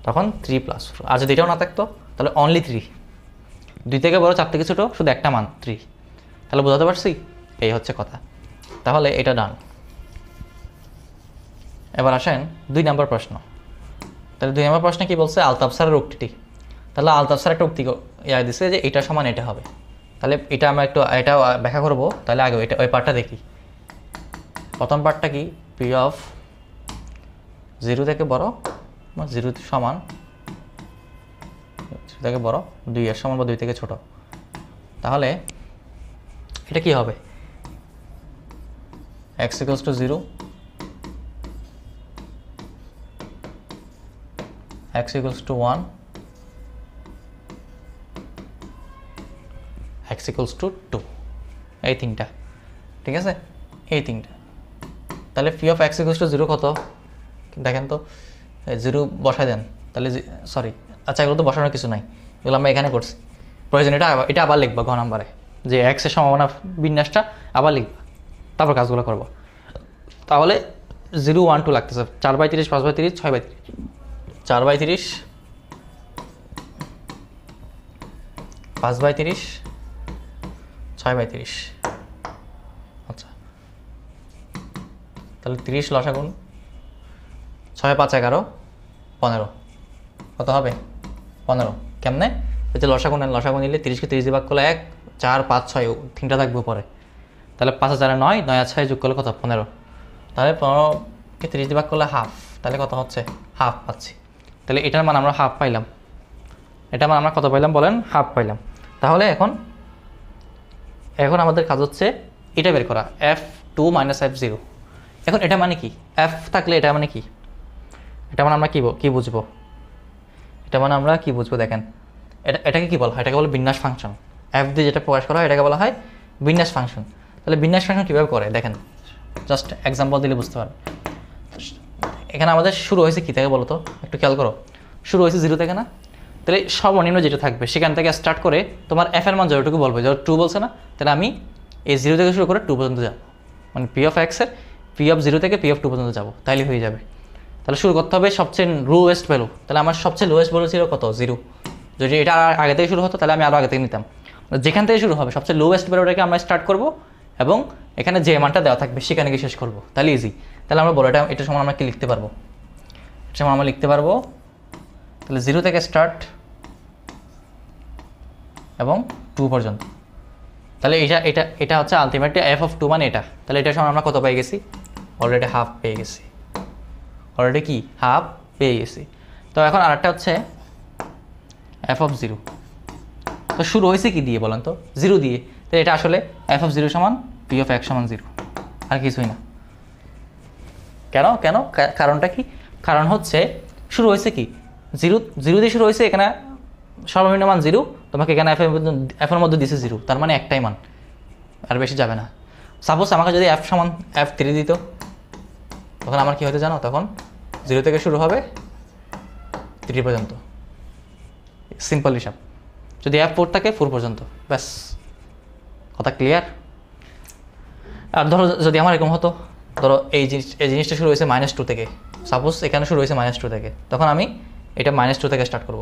তখন 3 + 4। আর যদি এটাও না থাকতো, তাহলে অনলি 3। 2 থেকে বড়, 4 থেকে ছোটো, শুধু একটা মান 3। তাহলে বোঝাতে পারছি? এই হচ্ছে কথা। তাহলে এটা ডান। এবার আসেন 2 নম্বর প্রশ্ন। তাহলে 2 নম্বর প্রশ্নে কি বলছে? আলতাফ স্যারের উক্তিটি। তাহলে আলতাফ স্যার একটা উক্তি দিচ্ছে যে এটা সমান এটা হবে। তাহলে এটা আমরা এটা ব্যাখ্যা করবো। তাহলে আগে ওই পার্টটা দেখি। প্রথম পার্টটা কি? পি অফ 0 থেকে বড়, 0 সমান 0 থেকে বড়, 2 এর সমান বা 2 থেকে ছোট। তাহলে এটা কি হবে? x = 0, x = 1, x = 2। এই তিনটা। ঠিক আছে, এই তিনটা। তাহলে পি অফ x = 0 কত? দেখেন তো, 0 বসায় দেন। তাহলে সরি, আচ্ছা এগুলো তো বসানোর কিছু নাই, এগুলো আমরা এখানে করছি। প্রয়োজন এটা আবার লিখবা ঘ নাম্বারে, যে x এর সম্ভাবনা বিন্যাসটা আবার লিখবা, তারপর কাজগুলো করবো। তাহলে 0 1 2 লাগতেছে। 4/30, 5/30, 6/30, 4/30, 5/30, 6/30। আচ্ছা, তাহলে 30 লসাগুন, 6 5 11 15, কত হবে? 15। কেমনে? এই যে লসাগু নেন, লসাগু নিলে 30কে 30 দিয়ে ভাগ করলে 1, 4 5 6, 3টা থাকবে পরে। তাহলে 5 আর 4 9, 9 আর 6 যোগ করলে কত? 15। তাহলে 15কে 30 দিয়ে ভাগ করলে হাফ, তাহলে কত হচ্ছে? হাফ পাচ্ছি। তাহলে এটার মান আমরা হাফ পাইলাম। এটার মান আমরা কত পাইলাম বলেন? হাফ পাইলাম। তাহলে এখন আমাদের কাজ হচ্ছে এটা বের করা, f2 - f0। এখন এটা মানে কি? f থাকলে এটা মানে কি? এটা মানে আমরা কি বুঝবো? এটা মানে আমরা কি বুঝবো? দেখেন, এটাকে কি বলা হয়? এটাকে বলে বিন্যাস ফাংশন। f দিয়ে যেটা প্রকাশ করা হয় এটাকে বলা হয় বিন্যাস ফাংশন। তাহলে বিন্যাস ফাংশন কীভাবে করে দেখেন, জাস্ট এক্সাম্পল দিলে বুঝতে পারবে। এখানে আমাদের শুরু হয়েছে কী থেকে বলো তো, একটু খেয়াল করো। শুরু হয়েছে 0 থেকে না? তাহলে সর্বনিম্ন যেটা থাকবে সেখান থেকে স্টার্ট করে তোমার f এর মান যতটুকু বলবে, যত 2 বলছে না, তাহলে আমি এই 0 থেকে শুরু করে 2 পর্যন্ত যাবো। মানে পি অফ x এর পি অফ 0 থেকে পি অফ 2 পর্যন্ত যাবো, তাইলে হয়ে যাবে। তাহলে শুরু করতে হবে সবচেয়ে লোয়েস্ট ভ্যালু। তাহলে আমার সবচেয়ে লোয়েস্ট ভ্যালু ছিল কত? 0। যদি এটা আগে থেকে শুরু হতো তাহলে আমি আরও আগে থেকে নিতাম। যেখান থেকে শুরু হবে সবচেয়ে লোয়েস্ট ভ্যালুটাকে আমরা স্টার্ট করব এবং এখানে যে মানটা দেওয়া থাকবে সেখানে গিয়ে শেষ করবো, তাহলে ইজি। তাহলে আমরা বলো এটা সময় আমরা কি লিখতে পারবো? এটা সময় আমরা লিখতে পারবো, তাহলে 0 থেকে স্টার্ট এবং 2 পর্যন্ত। তাহলে এটা হচ্ছে আলটিমেটলি f(2) মানে এটা। তাহলে এটার সময় আমরা কত পেয়ে গেছি? অলরেডি হাফ পেয়ে গেছি। অলরেডি কি? হাফ পেয়ে গেছি। তো এখন আরেকটা হচ্ছে f(0). তো শুরু হয়েছে কি দিয়ে বলেন তো? 0 দিয়ে। তো এটা আসলে f(0) সমান p(x) = 0, আর কিছুই না। কেন? কারণটা কি? কারণ হচ্ছে শুরু হয়েছে কি? 0 দিয়ে শুরু হয়েছে। এখানে সর্বনিম্ন মান 0, তোমাকে এখানে f এর মধ্যে দিছে 0, তার মানে একটাই মান, আর বেশি যাবে না। সাপোজ আমাকে যদি f সমান f3 দিত, তখন আমার কি হতে জানো? তখন 0 থেকে শুরু হবে 3 পর্যন্ত, সিম্পল হিসাব। যদি f4 থাকে 4 পর্যন্ত, ব্যাস কথা ক্লিয়ার? আর ধরো যদি আমার এরকম হতো, ধরো এই জিনিসটা শুরু হয়েছে -2 থেকে, সাপোজ এখানে শুরু হয়েছে -2 থেকে, তখন আমি এটা -2 থেকে স্টার্ট করব,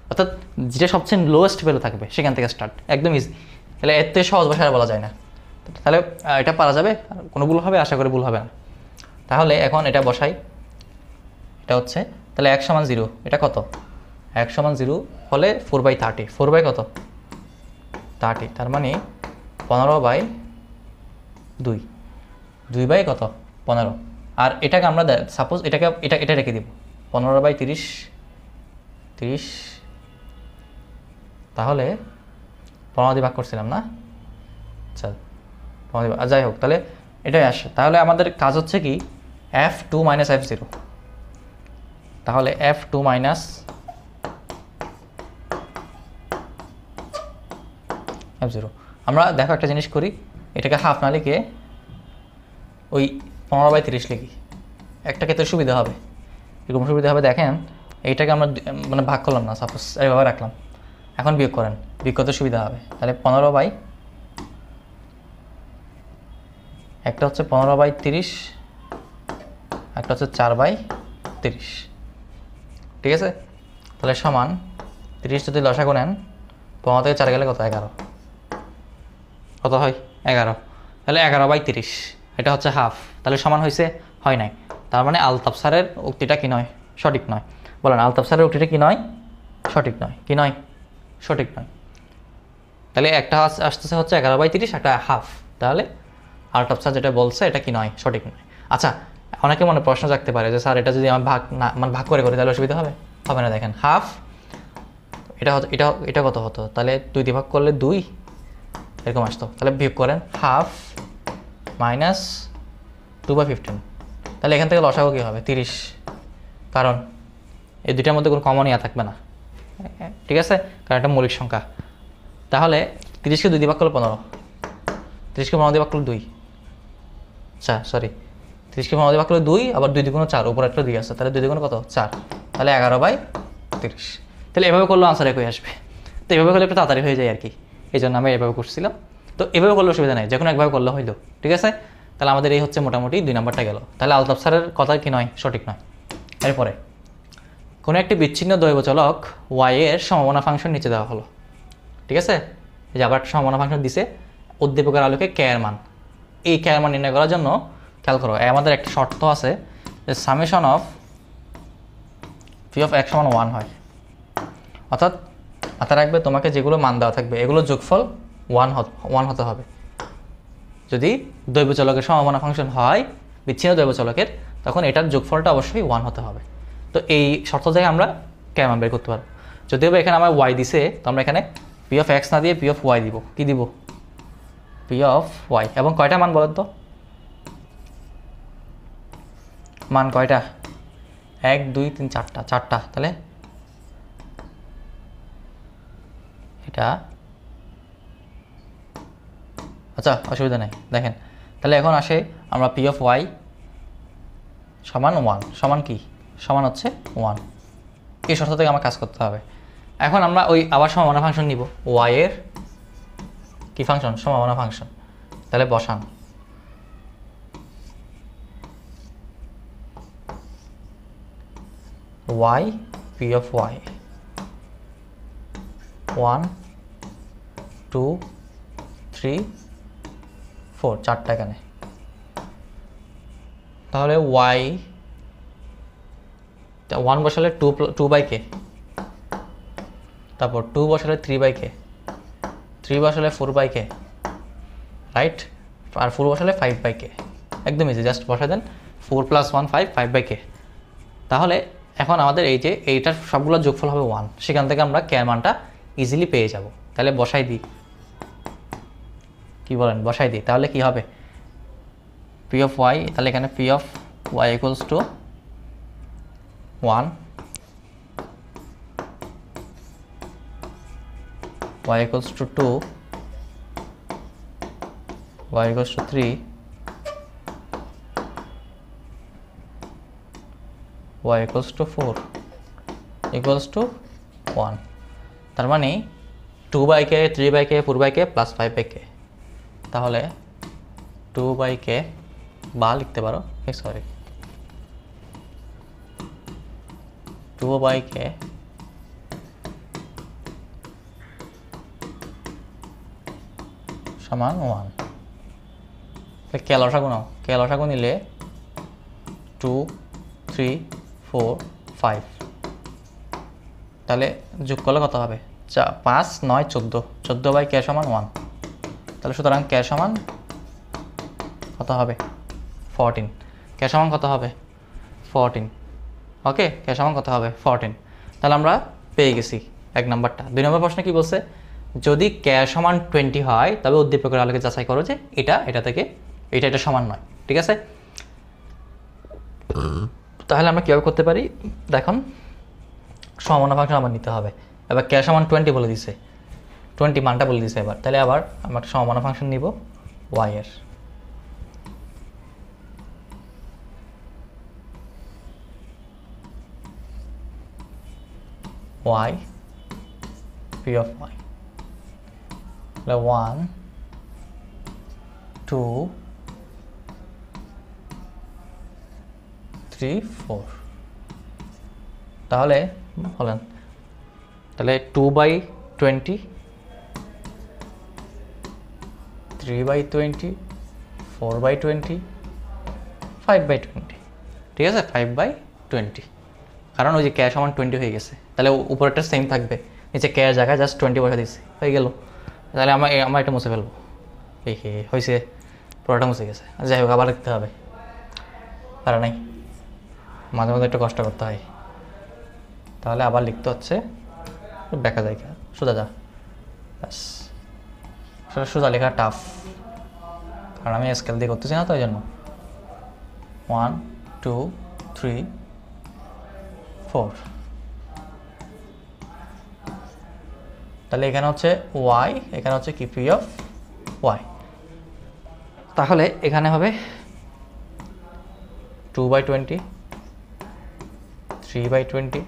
অর্থাৎ যেটা সবচেয়ে লোয়েস্ট ভ্যালু থাকবে সেখান থেকে স্টার্ট, একদম ইজি। তাহলে এর থেকে সহজ ভাষায় বলা যায় না। তাহলে এটা পারা যাবে, কোনো ভুল হবে? আশা করি ভুল হবে না। তাহলে এখন এটা বসাই, এটা হচ্ছে তাহলে 1 = 0, এটা কত? 1 = 0 হলে 4/30, 4 বাই কত? 30, তার মানে 15/2, 2 বাই কত? 15। আর এটাকে আমরা সাপোজ এটা রেখে দিব 15/30, 30, তাহলে 15 দিয়ে ভাগ করছিলাম না? আচ্ছা 15 দিয়ে যাই হোক, তাহলে এটাই আসে। তাহলে আমাদের কাজ হচ্ছে কি f2 - f0, তাহলে f2 - f0। আমরা দেখো একটা জিনিস করি, এটাকে হাফ না লিখে ওই 15/30 লিখি, একটা ক্ষেত্রে সুবিধা হবে। এরকম সুবিধা হবে, দেখেন এইটাকে আমরা মানে ভাগ করলাম না, সাপোজ এইভাবে রাখলাম, এখন বিয়োগ করেন, বিয়োগ করতে সুবিধা হবে। তাহলে 15 একটা হচ্ছে 15/30, একটা হচ্ছে 4/30, ঠিক আছে? তাহলে সমান 30 যদি লসাগু নেন, 15 থেকে 4 গেলে কত? 11, কত হয়? 11। তাহলে 11/30, এটা হচ্ছে হাফ, তাহলে সমান হয়েছে? হয় নাই। তার মানে আলতাফ স্যারের উক্তিটা কি নয়? সঠিক নয়। বলেন আলতাফ স্যারের উক্তিটা কি নয়? সঠিক নয়। কি নয়? সঠিক নয়। তাহলে একটা আসতেছে হচ্ছে 11/30, একটা হাফ, তাহলে আলতাফ স্যার যেটা বলছে এটা কি নয়? সঠিক নয়। আচ্ছা, অনেকে মনে প্রশ্ন জাগতে পারে যে স্যার এটা যদি আমি ভাগ করে করি তাহলে অসুবিধা হবে? হবে না। দেখেন হাফ, এটা কত হতো? তাহলে 2 দিয়ে ভাগ করলে 2 এরকম আসতো। তাহলে বিয়োগ করেন, হাফ মাইনাস 2/15, তাহলে এখান থেকে লসাগু কী হবে? 30, কারণ এই দুইটার মধ্যে কোনো কমন ইয়া থাকবে না, ঠিক আছে? কারণ এটা মৌলিক সংখ্যা। তাহলে 30কে 2 দিয়ে ভাগ করলে 15, 30কে 15 দিয়ে ভাগ করলে 2, আচ্ছা সরি 30কে 15 দিয়ে ভাগ করলে 2, আবার 2 2 4, উপরে একটা 2 আছে, তাহলে 2 2 কত? 4, তাহলে 11/30। তাহলে এভাবে করলেও আনসার একই আসবে। তো এভাবে করলে একটু তাড়াতাড়ি হয়ে যায় আর কি, এই জন্য আমি এভাবে করছিলাম। তো এভাবে করলে অসুবিধা নেই, যে কোনো একভাবে করলে হইলো, ঠিক আছে? তাহলে আমাদের এই হচ্ছে মোটামুটি 2 নাম্বারটা গেল। তাহলে আলতাফ স্যারের কথা কি নয়? সঠিক নয়। এরপরে কোনো একটি বিচ্ছিন্ন দৈবচলক y এর সম্ভাবনা ফাংশন নিচে দেওয়া হলো, ঠিক আছে? এই যে আবার একটা সম্ভাবনা ফাংশন দিছে উদ্দীপকের আলোকে k এর মান। এই k এর মান নির্ণয় করার জন্য খেয়াল করো, আমাদের একটা শর্ত আছে যে summation of p of x = 1 হয়, অর্থাৎ মাথায় রাখবে তোমাকে যেগুলো মান দেওয়া থাকবে এগুলো যোগফল 1 হতে হবে। যদি দৈবচলকের সম্ভাবনা ফাংশন হয় বিচ্ছিন্ন দৈবচলকের, তখন এটার যোগফলটা অবশ্যই 1 হতে হবে। তো এই শর্ত থেকে আমরা k মান বের করতে পারবো। যদিও এখানে আমার y দিছে, তো আমরা এখানে p of x না দিয়ে p of y দিব। কি দিব? p of y। এবং কয়টা মান বলেন তো? মান কয়টা? 1 2 3 4টা, 4টা। তাহলে এটা আচ্ছা অসুবিধা নেই। দেখেন তাহলে এখন আসে আমরা p of y সমান 1, সমান কি? সমান হচ্ছে 1। এই শর্ত থেকে আমার কাজ করতে হবে। এখন আমরা ওই আবার সম্ভাবনা ফাংশন নিব, y এর কি ফাংশন? সম্ভাবনা ফাংশন। তাহলে বসান y p of y 1 2 3 4, 4টা এখানে। তাহলে y 1 বসালে 2/k, তারপর 2 বসালে 3/k, 3 বসালে 4/k, রাইট? আর 4 বসালে 5/k। একদম ইজি, জাস্ট বসা দেন 4 + 1 5, 5/k। তাহলে এখন আমাদের এই যে এইটার সবগুলো যোগফল হবে 1, সেখান থেকে আমরা k এর মানটা ইজিলি পেয়ে যাব। তাহলে বসাই দিই, কি বলেন? বসাই দিই। তাহলে কি হবে? p of y, তাহলে এখানে p of y equals to 1, y equals to 2, y equals to 3, y equals to 4 equals to 1। তার মানে 2/k 3/k 4/k plus 5/k। তাহলে 2/k বা লিখতে পারো, সরি 2/k সমান 1। কে লসাগু নাও, কে লসাগু নিলে 2 3 4 5, তাহলে যোগ করলে কত হবে? 5 9 14, 14/k সমান 1। তাহলে সুতরাং কে সমান কত হবে? 14। কে সমান কত হবে? 14। ওকে, কে সমান কত হবে? 14। তাহলে আমরা পেয়ে গেছি 1 নম্বরটা। 2 নম্বর প্রশ্ন কি বলছে? যদি কে সমান 20 হয় তবে উদ্দীপকের আলোকে যাচাই করো যে এটা থেকে এটা সমান নয়। ঠিক আছে, তাহলে আমরা কীভাবে করতে পারি দেখুন, সমমানা ফাংশন আবার নিতে হবে। এবার কে সমান 20 বলে দিছে, 20 মানটা বলে দিছে এবার, তাহলে আবার আমরা সমমানা ফাংশন নিব y এর। y p of y 1 2 3 4। তাহলে বলেন, তাহলে 2/20 3/20 4/20 5/20। ঠিক আছে, 5/20, কারণ ওই যে কে সমান 20 হয়ে গেছে, তাহলে উপরেরটা সেম থাকবে, নিচে কে জায়গায় জাস্ট 20 বসা দিচ্ছি, হয়ে গেল। তাহলে আমরা এটা মুছে ফেলবো। এই হয়েছে, পুরোটা মুছে গেছে। যাই হোক, আবার লিখতে হবে, পারা নাই, মাঝে মাঝে একটু কষ্ট করতে হয়। তাহলে আবার লিখতে হচ্ছে, দেখা যায় কি সোজা যা, ব্যাস। সোজা লেখা টাফ, কারণ আমি স্কেল দিয়ে করতেছি না, তো এই জন্য 1 2 3 4। তাহলে এখানে হচ্ছে y, এখানে হচ্ছে কি p of y। তাহলে এখানে হবে 2/20 3/20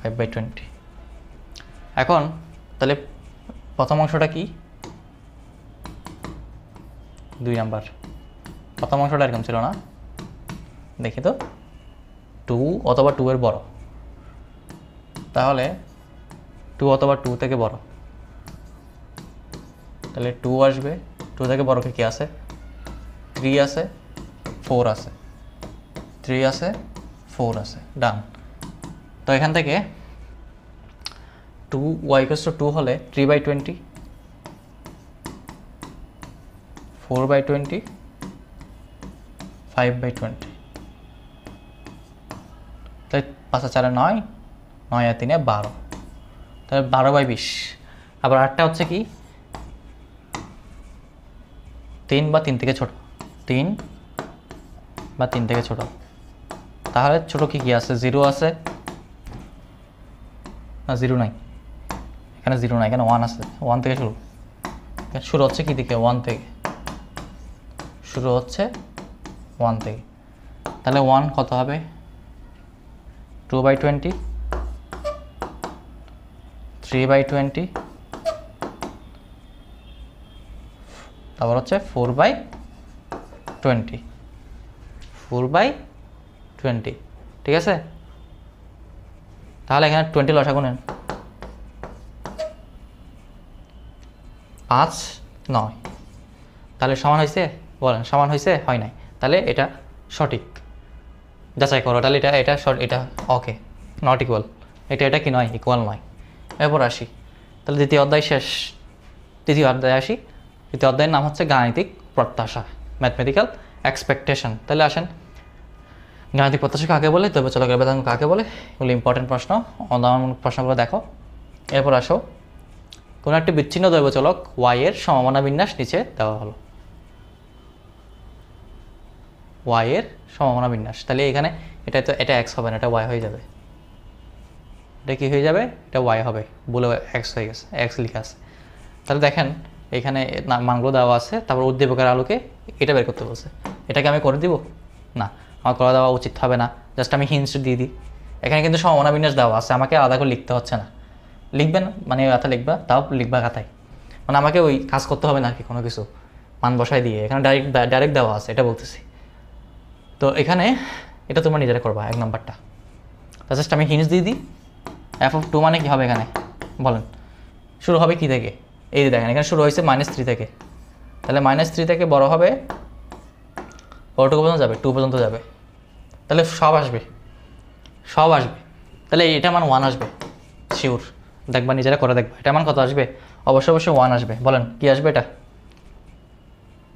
5/20। এখন তাহলে প্রথম অংশটা কি? 2 নাম্বার। প্রথম অংশটা এরকম ছিল না, দেখি তো, 2 অথবা 2 এর বড়, তাহলে 2 অথবা 2 থেকে বড়, তাহলে 2 আসবে। 2 থেকে বড় কি আছে? 3 আছে, 4 আছে, 3 আছে, 4 আছে, ডান। তো এখান থেকে 2y = 2 হলে 3/20 4/20 5/20, তাই 5 আর 4 9, 9 আর 3 12, তাহলে 12/20। আবার আটটা হচ্ছে কি 3 বা 3 থেকে ছোট, 3 বা 3 থেকে ছোট। তাহলে ছোট কি কি আছে? 0 আছে না, 0 নাই, এখানে 0 নাই, এখানে 1 আছে। 1 থেকে শুরু হচ্ছে কি দিকে? 1 থেকে শুরু হচ্ছে, 1 থেকে। তাহলে 1 কত হবে? 2/20 3/20, তারপর হচ্ছে 4/20 4/20। ঠিক আছে, তাহলে এখানে 20 লসাগু নেন, 5 9, তাহলে সমান হয়েছে? বলেন সমান হয়েছে? হয় নাই। তাহলে এটা সঠিক, যাচাই করো। তাহলে এটা ওকে, নট ইকুয়াল, এটা কি নয়? ইকুয়াল নয়। এরপর আসি, তাহলে দ্বিতীয় অধ্যায় শেষ। তৃতীয় অধ্যায় আসি। তৃতীয় অধ্যায়ের নাম হচ্ছে গাণিতিক প্রত্যাশা, ম্যাথমেটিক্যাল এক্সপেকটেশন। তাহলে আসেন, গাণিতিক প্রত্যাশা কাকে বলে, দৈব চলকের বেদাঙ্গ কাকে বলে, এগুলো ইম্পর্টেন্ট প্রশ্ন, অনুধাবনমূলক প্রশ্নগুলো দেখো। এরপর আসো, কোনো একটি বিচ্ছিন্ন দৈব চলক y এর সমমানা বিন্যাস নিচে দেওয়া হলো। y এর সমমানা বিন্যাস, তাহলে এখানে এটা x হবে না, এটা y হয়ে যাবে। এটা কি হয়ে যাবে? এটা y হবে, বলে x হয়ে গেছে, x লেখা আছে। তাহলে দেখেন এখানে মানগুলো দেওয়া আছে, তারপর উদ্দীপকের আলোকে এটা বের করতে বলছে। এটাকে আমি করে দিব না, আমার দেওয়া উচিত হবে না, জাস্ট আমি হিন্টস দিয়ে দিই। এখানে কিন্তু সমমানা বিন্যাস দেওয়া আছে, আমাকে আলাদা করে লিখতে হচ্ছে না। লিখবে না, মানে খাতা লিখবা, তাও লিখবা খাতায়, মানে আমাকে ওই কাজ করতে হবে না আর কি কোনো কিছু মান বসায় দিয়ে, এখানে ডাইরেক্ট দেওয়া আছে, এটা বলতেছি। তো এখানে এটা তোমরা নিজেরা করবা 1 নম্বরটা। জাস্ট আমি হিন্টস দিয়ে দিই। f(2) মানে কী হবে এখানে বলেন? শুরু হবে কি থেকে? এই যে দেখেন এখানে শুরু হয়েছে -3 থেকে, তাহলে -3 থেকে বড় হবে কতটুকু পর্যন্ত যাবে? 2 পর্যন্ত যাবে, তাহলে সব আসবে, তাহলে এটা মান 1 আসবে শিওর। দেখবা নিজেরা করে দেখবা, এটা মান কত আসবে? অবশ্যই 1 আসবে। বলেন কি আসবে এটা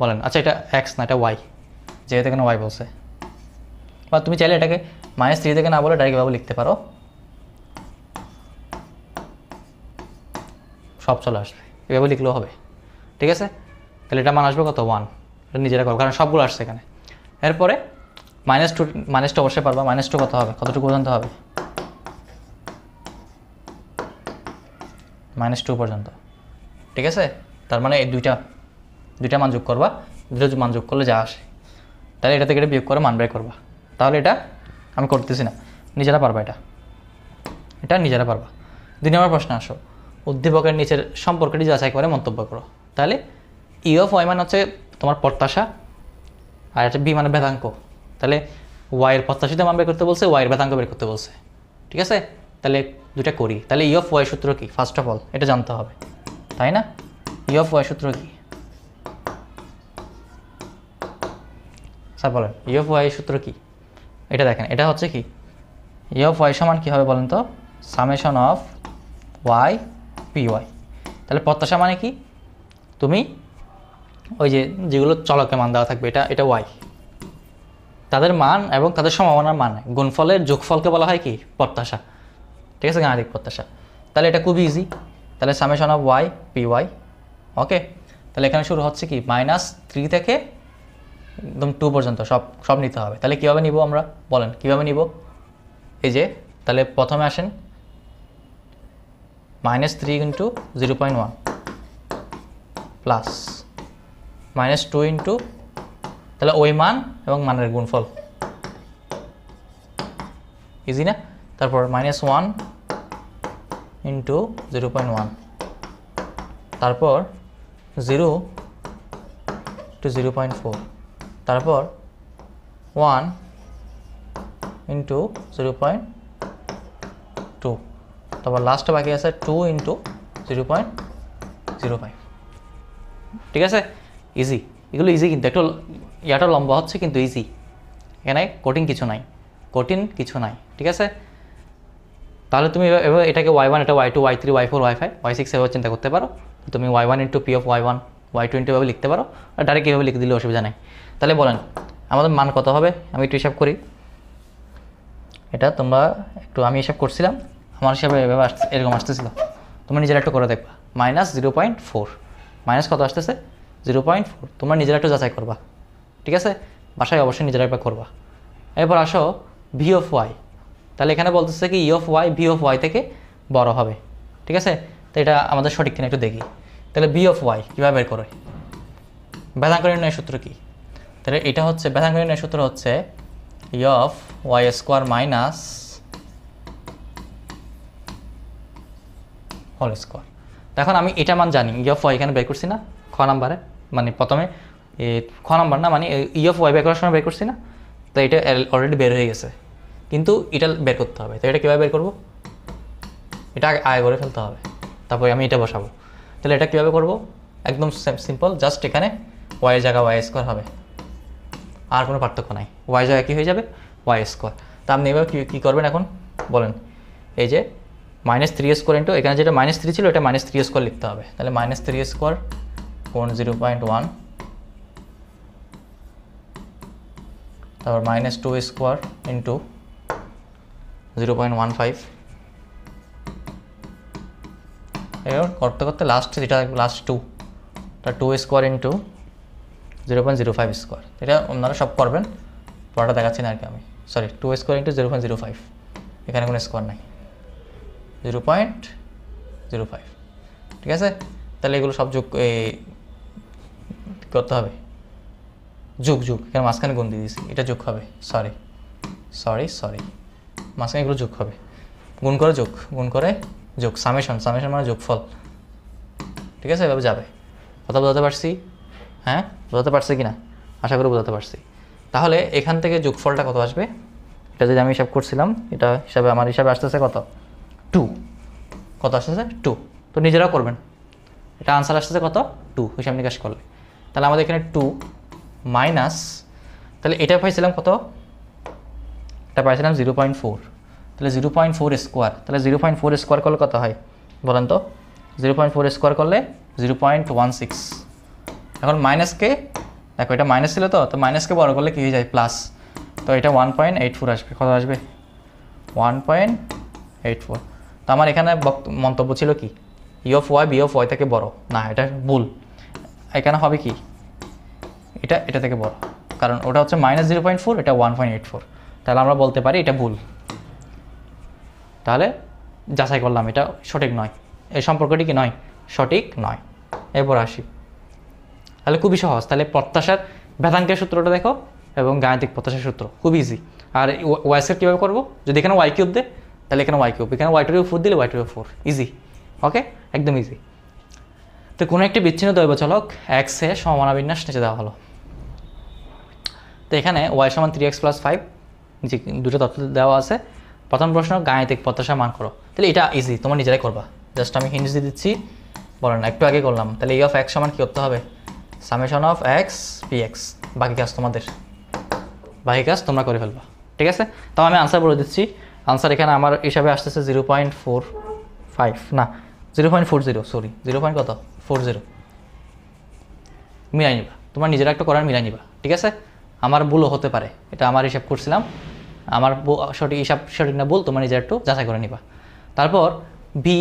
বলেন। আচ্ছা এটা x না, এটা y, যেহেতু এখানে y বলছে। বা তুমি চাইলে এটাকে -3 থেকে না বলে ডাইরেক্ট এভাবে লিখতে পারো, সব চলে আসবে, এভাবে লিখলেও হবে। ঠিক আছে, তাহলে এটা মান আসবে কত? 1। এটা নিজেরা করো, কারণ সবগুলো আসছে এখানে। এরপরে -2 অবশ্যই পারবা। -2 কত হবে? কতটুকু পর্যন্ত হবে? -2 পর্যন্ত। ঠিক আছে, তার মানে এই দুইটা মান যোগ করবা, দুটো মান যোগ করলে যা আসে, তাহলে এটা থেকে এটা বিয়োগ করে মান বের করবা। তাহলে এটা আমি করতেছি না, নিজেরা পারবা, এটা নিজেরা পারবা। 2 নম্বর প্রশ্ন আসো, উদ্দীপকের নিচের সম্পর্কটি যাচাই করে মন্তব্য করো। তাহলে E(y) মানে হচ্ছে তোমার প্রত্যাশা, আর এটা B মানে ভেদাঙ্ক। তাহলে y এর প্রত্যাশিত মান বের করতে বলছে, y এর ভেদাঙ্ক বের করতে বলছে। ঠিক আছে, তাহলে দুটা করি। তাহলে E(y) সূত্র কি? ফার্স্ট অফ অল এটা জানতে হবে, তাই না? E(y) সূত্র কি স্যার বলেন? E(y) সূত্র কি? এটা দেখেন, এটা হচ্ছে কি E(y) সমান কী হবে বলেন তো? Summation of y py। তাহলে প্রত্যাশা মানে কি? তুমি ওই যেগুলো চলকের মান দেওয়া থাকবে, এটা y, তাদের মান এবং তাদের সম্ভাবনার মান, গুণফলের যোগফলকে বলা হয় কি? প্রত্যাশা। ঠিক আছে, গাণিতিক প্রত্যাশা। তাহলে এটা খুবই ইজি। তাহলে সামেশন অফ y py। ওকে, তাহলে এখানে শুরু হচ্ছে কি? -3 থেকে একদম 2 পর্যন্ত সব নিতে হবে। তাহলে কীভাবে নিব আমরা বলেন? কীভাবে নিব? এই যে তাহলে প্রথমে আসেন -3 × 0.1 প্লাস -2 × তাহলে ওই মান এবং মানের গুণফল, ইজি না? তারপর -1 × 0.1, তারপর 0 to 0.4, তারপর 1 × 0.2, তারপর লাস্টে বাকি আছে 2 × 0.05। ঠিক আছে, ইজি। এগুলো ইজি, কিন্তু একটু ইয়াটা লম্বা হচ্ছে, কিন্তু ইজি। এখানে কঠিন কিছু নাই। ঠিক আছে, তাহলে তুমি এবার এটাকে y1, এটা y2, y3, y4, y5, y6 এভাবে চিন্তা করতে পারো। তুমি y1 × p(y1), y2 এভাবে লিখতে পারো, আর ডাইরেক্ট এভাবে লিখে দিলে অসুবিধা নেই। তাহলে বলেন আমাদের মান কত হবে? আমি একটু হিসাব করি। এটা তোমরা আমি হিসাব করছিলাম, আমার হিসাবে এভাবে এরকম আসতেছিল, তোমরা নিজেরা একটু করে দেখবা। -0.4 মাইনাস কত আসতেছে? 0.4। তোমরা নিজেরা একটু যাচাই করবা। ঠিক আছে, বাসায় অবশ্যই নিজেরা একবার করবা। এরপর আসো v(y). তাহলে এখানে বলতেছে কি E(y) v(y) থেকে বড় হবে। ঠিক আছে, তো এটা আমাদের সঠিক কিনা একটু দেখি। তাহলে v(y) কীভাবে বের করে? ভেদাঙ্ক নির্ণয়ের সূত্র কি? তাহলে এটা হচ্ছে ভেদাঙ্ক নির্ণয়ের সূত্র হচ্ছে E(y² মাইনাস হোল স্কোয়ার। এখন আমি এটা মান জানি, E(y) এখানে বের করছি না খ নাম্বারে, মানে প্রথমে খ নাম্বার না, মানে E(y) বের করার সময় বের করছি না, তো এটা অলরেডি বের হয়ে গেছে, কিন্তু এটা বের করতে হবে। তো এটা কীভাবে বের করবো? এটা আগে করে ফেলতে হবে, তারপরে আমি এটা বসাবো। তাহলে এটা কীভাবে করবো? একদম সিম্পল, জাস্ট এখানে y এর জায়গায় y² হবে, আর কোনো পার্থক্য নাই। y জায়গায় কী হয়ে যাবে? y²। তা আপনি এবার কী করবেন এখন বলেন? এই যে -3² ইন্টু এখানে যেটা -3 ছিল, এটা -3² লিখতে হবে। তাহলে -3² কোণ 0.1, তারপর -2² ইন্টু 0.15। এবার করতে করতে যেটা লাস্ট 2, তার 2² ইন্টু 0.05²। এটা আপনারা সব করবেন, পড়াটা দেখাচ্ছি না আর কি আমি, সরি 2² ইন্টু 0.05, এখানে কোনো স্কোয়ার নাই, 0.05। ঠিক আছে, তাহলে এগুলো সব যোগ করতে হবে, যোগ এখানে মাঝখানে গুণ দিয়ে দিয়েছি, এটা যোগ হবে, সরি মাঝখানে এগুলো যোগ হবে, গুণ করে যোগ, সামেশন মানে যোগফল, ঠিক আছে, এভাবে যাবে। কথা বোঝাতে পারছি? হ্যাঁ, বোঝাতে পারছি কি না? আশা করি বোঝাতে পারছি। তাহলে এখান থেকে যোগফলটা কত আসবে, এটা যদি আমি হিসাব করছিলাম, এটা হিসাবে আমার হিসাবে আসতেছে কত, 2। কত আসতেছে? 2। তো নিজেরাও করবেন, এটা আনসার আসতেছে কত, 2 হিসাব নিকাশ করলে। তাহলে আমাদের এখানে 2 মাইনাস, তাহলে এটা পাইছিলাম কত, এটা পাইছিলাম 0.4। তাহলে 0.4 স্কোয়ার, তাহলে 0.4 স্কোয়ার করলে কত হয় বলেন তো? 0.4 স্কোয়ার করলে 0.16। এখন মাইনাসকে দেখো, এটা মাইনাস ছিল, তো মাইনাসকে বড় করলে কী হয়ে যায়, প্লাস। তো এটা 1.84 আসবে। কত আসবে? 1.84। তো আমার এখানে মন্তব্য ছিল কি, E of Y V of Y থেকে বড় না, এটা ভুল। এখানে হবে কি, এটা থেকে বড়, কারণ ওটা হচ্ছে -0.4, এটা 1.84। তাহলে আমরা বলতে পারি এটা ভুল। তাহলে যাচাই করলাম এটা সঠিক নয়, এই সম্পর্কটি কি নয়, সঠিক নয়। এরপর আসি, তাহলে খুবই সহজ। তাহলে প্রত্যাশার ভেদাঙ্কের সূত্রটা দেখো এবং গাণিতিক প্রত্যাশার সূত্র, খুব ইজি। আর ওয়াই স্কয়ার কীভাবে করবো, যদি এখানে ওয়াই কিউব দেয় তাহলে এখানে ওয়াই কিউব, এখানে ওয়াই টু 4 দিলে ওয়াই টু 4, ইজি। ওকে, একদম ইজি। তো কোনো একটি বিচ্ছিন্ন দৈবচলক এক্সে সমানাবিন্যাস নিচে দেওয়া হলো। তো এখানে ওয়াই সমান 3x + 5, যে দুটো তথ্য দেওয়া আছে। প্রথম প্রশ্ন, গাণিতিক প্রত্যাশা মান করো। তাহলে এটা ইজি, তোমার নিজেরাই করবা, জাস্ট আমি হিন্টস দিয়ে দিচ্ছি, বলেন না, একটু আগে করলাম। তাহলে ই অফ এক্স সমান কী করতে হবে, summation of x P x. বাকি কাজ তোমাদের, বাকি কাজ তোমরা করে ফেলবা, ঠিক আছে। তাও আমি আনসার বলে দিচ্ছি। আনসার এখানে আমার হিসাবে আসতেছে 0.45, না 0.40, সরি 0.40 মিলাই নিবা, তোমার নিজেরা একটা করার মিলাই নিবা, ঠিক আছে। আমার ভুলও হতে পারে, এটা আমার হিসাব করছিলাম, আমার সঠিক হিসাব সঠিক না ভুল, তোমার নিজের একটু যাচাই করে নিবা। তারপর B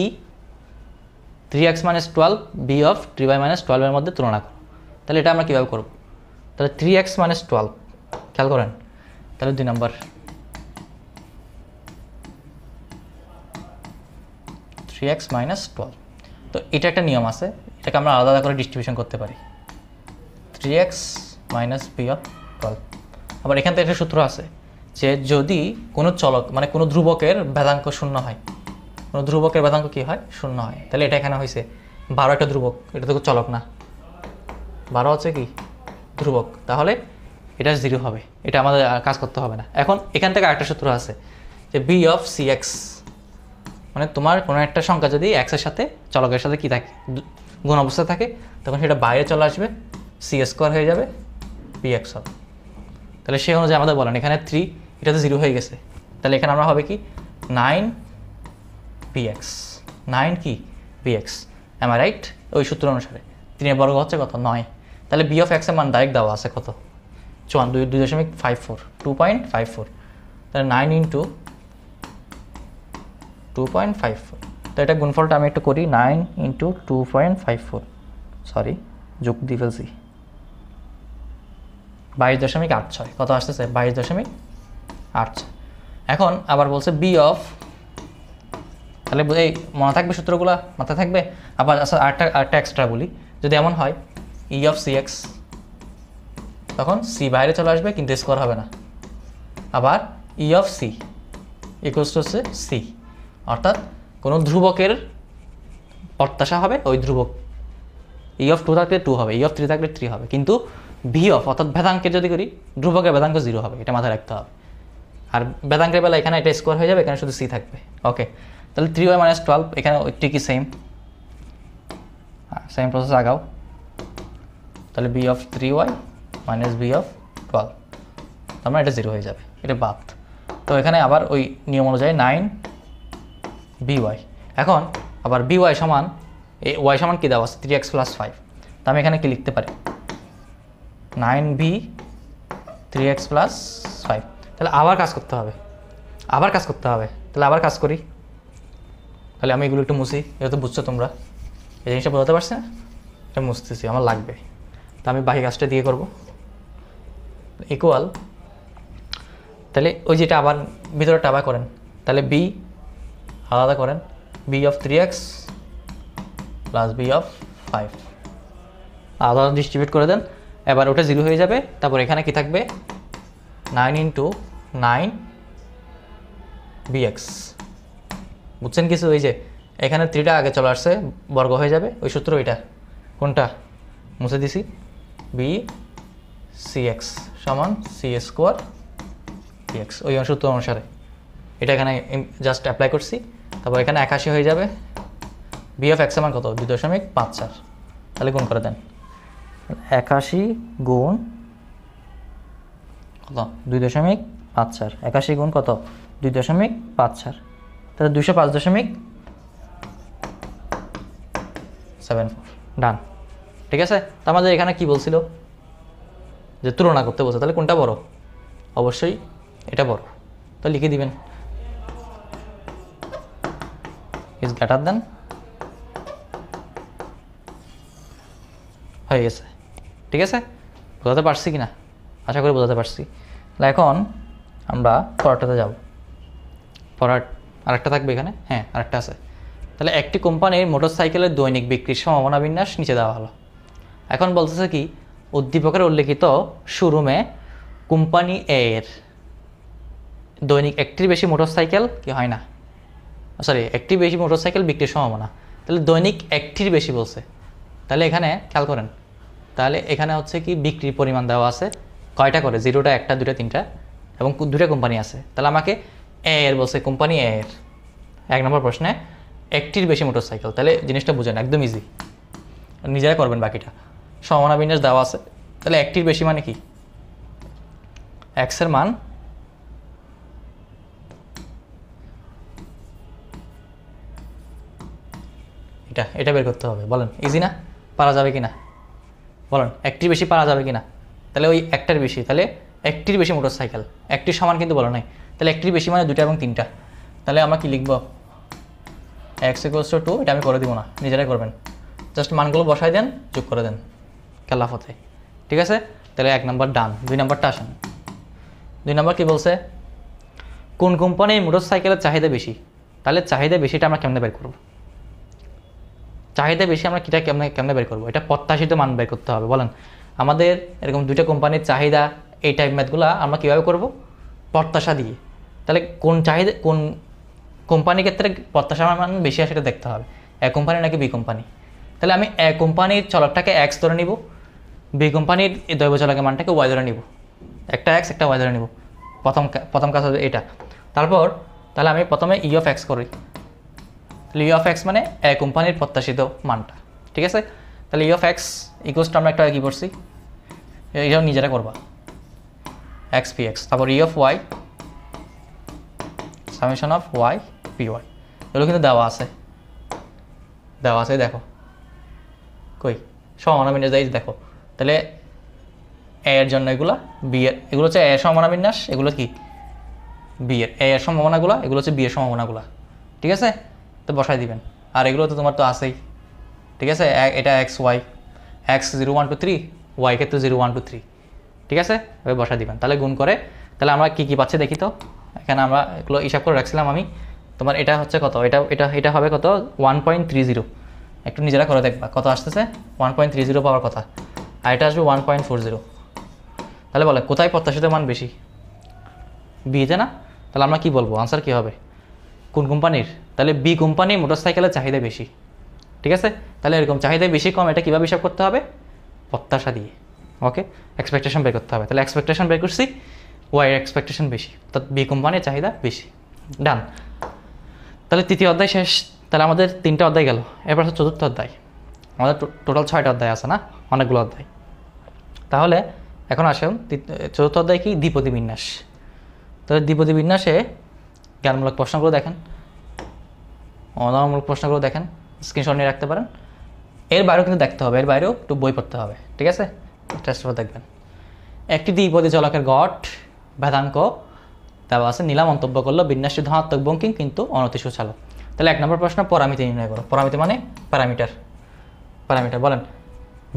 3x - 12 B of 3y - 12 এর মধ্যে তুলনা করো। তাহলে এটা আমরা কীভাবে করব, তাহলে 3x - 12, খেয়াল করেন, তাহলে 2 নম্বর 3x - 12। তো এটা একটা নিয়ম আছে, এটাকে আমরা আলাদা করে ডিস্ট্রিবিউশন করতে পারি, 3x - b of 12। আবার এখান থেকে একটা সূত্র আছে যে যদি কোনো চলক মানে কোনো ধ্রুবকের ভেদাঙ্ক শূন্য হয়, কোনো ধ্রুবকের ভেদাঙ্ক কী হয়, শূন্য হয়, তাহলে এটা এখানে হয়েছে 12 একটা ধ্রুবক, এটা তো চলক না, 12 হচ্ছে কি ধ্রুবক, তাহলে এটা 0 হবে, এটা আমাদের কাজ করতে হবে না। এখন এখান থেকে আরেকটা সূত্র আছে যে বি অফ সি এক্স, মানে তোমার কোনো একটা সংখ্যা যদি এক্সের সাথে চলকের সাথে কী থাকে, গুণ অবস্থা থাকে, তখন সেটা বাইরে চলে আসবে, সি স্কোয়ার হয়ে যাবে, পি এক্স হবে। তাহলে সেই অনুযায়ী আমাদের বলেন এখানে 3, এটা তো 0 হয়ে গেছে, তাহলে এখানে আমরা হবে কি 9 px, 9 কি px, এম আই রাইট? ওই সূত্র অনুসারে 3 বর্গ হচ্ছে কত, 9। তাহলে বি অফ এক্স এর মান ডাইরেক্ট দেওয়া আছে কত, 2.54, 2.54। তাহলে 9 × 2.54। তো এটা গুণফলটা আমি একটু করি, 9 × 2.54, সরি যোগ দিয়ে ফেলছি, 22.86। কত আসতেছে, 22.86। এখন আবার বলছে বি অফ, তাহলে এই মনে থাকবে সূত্রগুলো, মাথায় থাকবে। আবার আচ্ছা আরেকটা এক্সট্রা বলি, যদি এমন হয় ই অফ সি এক্স, তখন সি বাইরে চলে আসবে কিন্তু স্কোয়ার হবে না। আবার E of C equals to হচ্ছে সি, অর্থাৎ কোনো ধ্রুবকের প্রত্যাশা হবে ওই ধ্রুবক, ই অফ 2 থাকলে 2 হবে, ই অফ 3 থাকলে 3 হবে, কিন্তু ভি অফ অর্থাৎ ভেদাঙ্কের যদি করি, ধ্রুবকের ভেদাঙ্ক 0 হবে, এটা মাথায় রাখতে হবে। আর ভেদাঙ্কের বেলা এখানে এটা স্কোয়ার হয়ে যাবে, এখানে শুধু সি থাকবে। ওকে, তাহলে 3y - 12, এখানে ঠিকই সেম প্রসেস আগাও। তাহলে B of 3y - B of 12, তার মানে এটা 0 হয়ে যাবে, এটা বাদ। তো এখানে আবার ওই নিয়ম অনুযায়ী 9 by। এখন আবার by সমান, এই y সমান কী দেওয়া আছে, 3x + 5। তো আমি এখানে কি লিখতে পারি, 9b 3x + 5। তাহলে আবার কাজ করতে হবে, তাহলে আবার কাজ করি। তাহলে আমি এগুলো একটু মুছি, এটা তো বুঝছো তোমরা, এই জিনিসটা বোঝাতে পারছি না, এটা মুছতেছি, আমার লাগবে। তা আমি বাকি কাজটা দিয়ে করব, ইকুয়াল। তাহলে ওই যেটা আবার ভিতরটা আবার করেন, তাহলে বি আলাদা করেন, B of 3x + B of 5 আলাদা ডিস্ট্রিবিউট করে দেন। এবার ওটা 0 হয়ে যাবে, তারপর এখানে কি থাকবে, 9 × 9 bx। বুঝছেন কিছু, এই যে এখানে 3টা আগে চলে আসছে, বর্গ হয়ে যাবে। ওই সূত্র এটা কোনটা মুছে দিছি, বি সি এক্স সমান সি স্কোয়ার ডিএক্স, ওই সূত্র অনুসারে এটা এখানে জাস্ট অ্যাপ্লাই করছি। তারপর এখানে 81 হয়ে যাবে, বি অফ এক্স সমান কত 2.54, তাহলে গুণ করে দেন। 81 গুণ কত 2.54, 81 গুণ কত 2.54, তাহলে 205.74 ডান। ঠিক আছে, তো আমাদের এখানে কি বলছিল যে তুলনা করতে বলছে, তাহলে কোনটা বড়, অবশ্যই এটা বড়, তো লিখে দিবেন ইজ গ্রেটার দেন, হয়ে গেছে। ঠিক আছে, বোঝাতে পারছি কি না, আশা করি বোঝাতে পারছি। তাহলে এখন আমরা পরেরটাতে যাব। পরের আরেকটা থাকবে এখানে, হ্যাঁ আরেকটা আছে। তাহলে একটি কোম্পানির মোটরসাইকেলের দৈনিক বিক্রির সম্ভাবনা বিন্যাস নিচে দেওয়া হলো। এখন বলতেছে কি, উদ্দীপকের উল্লেখিত শোরুমে কোম্পানি এর দৈনিক একটির বেশি মোটরসাইকেল কি হয় না, সরি একটির বেশি মোটরসাইকেল বিক্রির সম্ভাবনা। তাহলে দৈনিক একটির বেশি বলছে, তাহলে এখানে খেয়াল করেন, তাহলে এখানে হচ্ছে কি বিক্রির পরিমাণ দেওয়া আছে কয়টা করে, 0টা 1টা 2টা 3টা এবং 2টা কোম্পানি আছে। তাহলে আমাকে এর বলছে কোম্পানি এর 1 নম্বর প্রশ্নে একটির বেশি মোটরসাইকেল, তাহলে জিনিসটা বুঝেন একদম ইজি, নিজেরা করবেন বাকিটা। সম্ভাবনা বিন্যাস দেওয়া আছে, তাহলে একটির বেশি মানে কি, এক্সের মান এটা বের করতে হবে। বলেন ইজি না, পারা যাবে কি না বলেন, একটির বেশি পারা যাবে কি না। তাহলে ওই একটার বেশি, তাহলে একটির বেশি মোটরসাইকেল, একটির সমান কিন্তু বলা নাই, তাহলে একটির বেশি মানে 2টা এবং 3টা। তাহলে আমরা কি লিখব, x = 2, এটা আমি করে দিব না, নিজেরাই করবেন, জাস্ট মানগুলো বসাই দেন, যোগ করে দেন খেলাফতে। ঠিক আছে, তাহলে 1 নম্বর ডান। 2 নম্বরটা আসেন। 2 নম্বর কি বলছে, কোন কোম্পানির মোটরসাইকেলের চাহিদা বেশি। তাহলে চাহিদা বেশিটা আমরা কেমনে বের করব, চাহিদা বেশি আমরা কিটা কেমনে বের করবো, এটা প্রত্যাশিত মান বের করতে হবে। বলেন আমাদের এরকম 2টা কোম্পানির চাহিদা, এই টাইপ ম্যাথগুলো আমরা কীভাবে করব, প্রত্যাশা দিয়ে। তাহলে কোন চাহিদা, কোন কোম্পানির ক্ষেত্রে প্রত্যাশা মান বেশি আসে সেটা দেখতে হবে, এ কোম্পানি নাকি বি কোম্পানি। তাহলে আমি এ কোম্পানির চলকটাকে এক্স ধরে নিব, বি কোম্পানির এই দৈব চলকের মানটাকে ওয়াই ধরে নিব, একটা এক্স একটা ওয়াই ধরে নিব। প্রথম কাজ হবে এটা। তারপর তাহলে আমি প্রথমে ই অফ এক্স করি, তাহলে ই অফ এক্স মানে এ কোম্পানির প্রত্যাশিত মানটা। ঠিক আছে, তাহলে ই অফ এক্স ইকুয়ালস টু আমরা একটা কী করছি, এটাও নিজেরা করবা, এক্স পি এক্স, তারপর E of Y summation of Y P Y, এগুলো কিন্তু দেওয়া আছে দেখো কই সম্ভাবনা বিন্যাস দেয় দেখো। তাহলে এ এর জন্য এগুলো, বি এর এগুলো হচ্ছে এ সম্ভাবনা বিন্যাস, এগুলো কি বি এর, এ এর সম্ভাবনাগুলো, এগুলো হচ্ছে বি এর সম্ভাবনাগুলো। ঠিক আছে, তো বসাই দিবেন। আর এগুলো তো তোমার তো আছেই। ঠিক আছে, এটা এক্স ওয়াই, এক্স 0 1 2 3, ওয়াই ক্ষেত্রে 0 1 2 3। ঠিক আছে, ওই বসাই দিবেন। তাহলে গুণ করে তাহলে আমরা কী কী পাচ্ছি দেখি তো। এখানে আমরা এগুলো হিসাব করে রাখছিলাম আমি, তোমার এটা হচ্ছে কত, এটা হবে কত 1.30, একটু নিজেরা করে দেখবা কত আসতেছে, 1.30 পাওয়ার কথা, আর এটা আসবে 1.40। তাহলে বলে কোথায় প্রত্যাশিত মান বেশি, বিতে না। তাহলে আমরা কি বলবো, আনসার কী হবে, কোন কোম্পানির, তাহলে বি কোম্পানির মোটরসাইকেলের চাহিদা বেশি। ঠিক আছে, তাহলে এরকম চাহিদা বেশি কম এটা কীভাবে হিসাব করতে হবে, প্রত্যাশা দিয়ে। ওকে, এক্সপেকটেশন বের করতে হবে। তাহলে এক্সপেকটেশন বের করছি, ওয়াই এক্সপেকটেশন বেশি, তো বি কোম্পানির চাহিদা বেশি। ডান। তাহলে তৃতীয় অধ্যায় শেষ। তাহলে আমাদের 3টা অধ্যায় গেল, এরপর হচ্ছে 4র্থ অধ্যায়। আমাদের টোটাল 6টা অধ্যায় আছে না, অনেকগুলো অধ্যায়। তাহলে এখন আসুন 4র্থ অধ্যায় কি, দ্বিপদী বিন্যাস। তাহলে দ্বিপদী বিন্যাসে জ্ঞানমূলক প্রশ্নগুলো দেখেন, অনুমানমূলক প্রশ্নগুলো দেখেন, স্ক্রিনশট নিয়ে রাখতে পারেন। এর বাইরেও কিন্তু দেখতে হবে, এর বাইরেও একটু বই পড়তে হবে। ঠিক আছে, টেস্ট করে দেখবেন। একটি দ্বিপদী চলকের গড় ভেদাঙ্ক দেওয়া আছে, নীলা মন্তব্য করলো বিন্যাসটি ধনাত্মক বঙ্কিম কিন্তু অনতি সুচালো। তাহলে 1 নম্বর প্রশ্ন, পরামিতি নির্ণয় করো। পরামিতি মানে প্যারামিটার। বলেন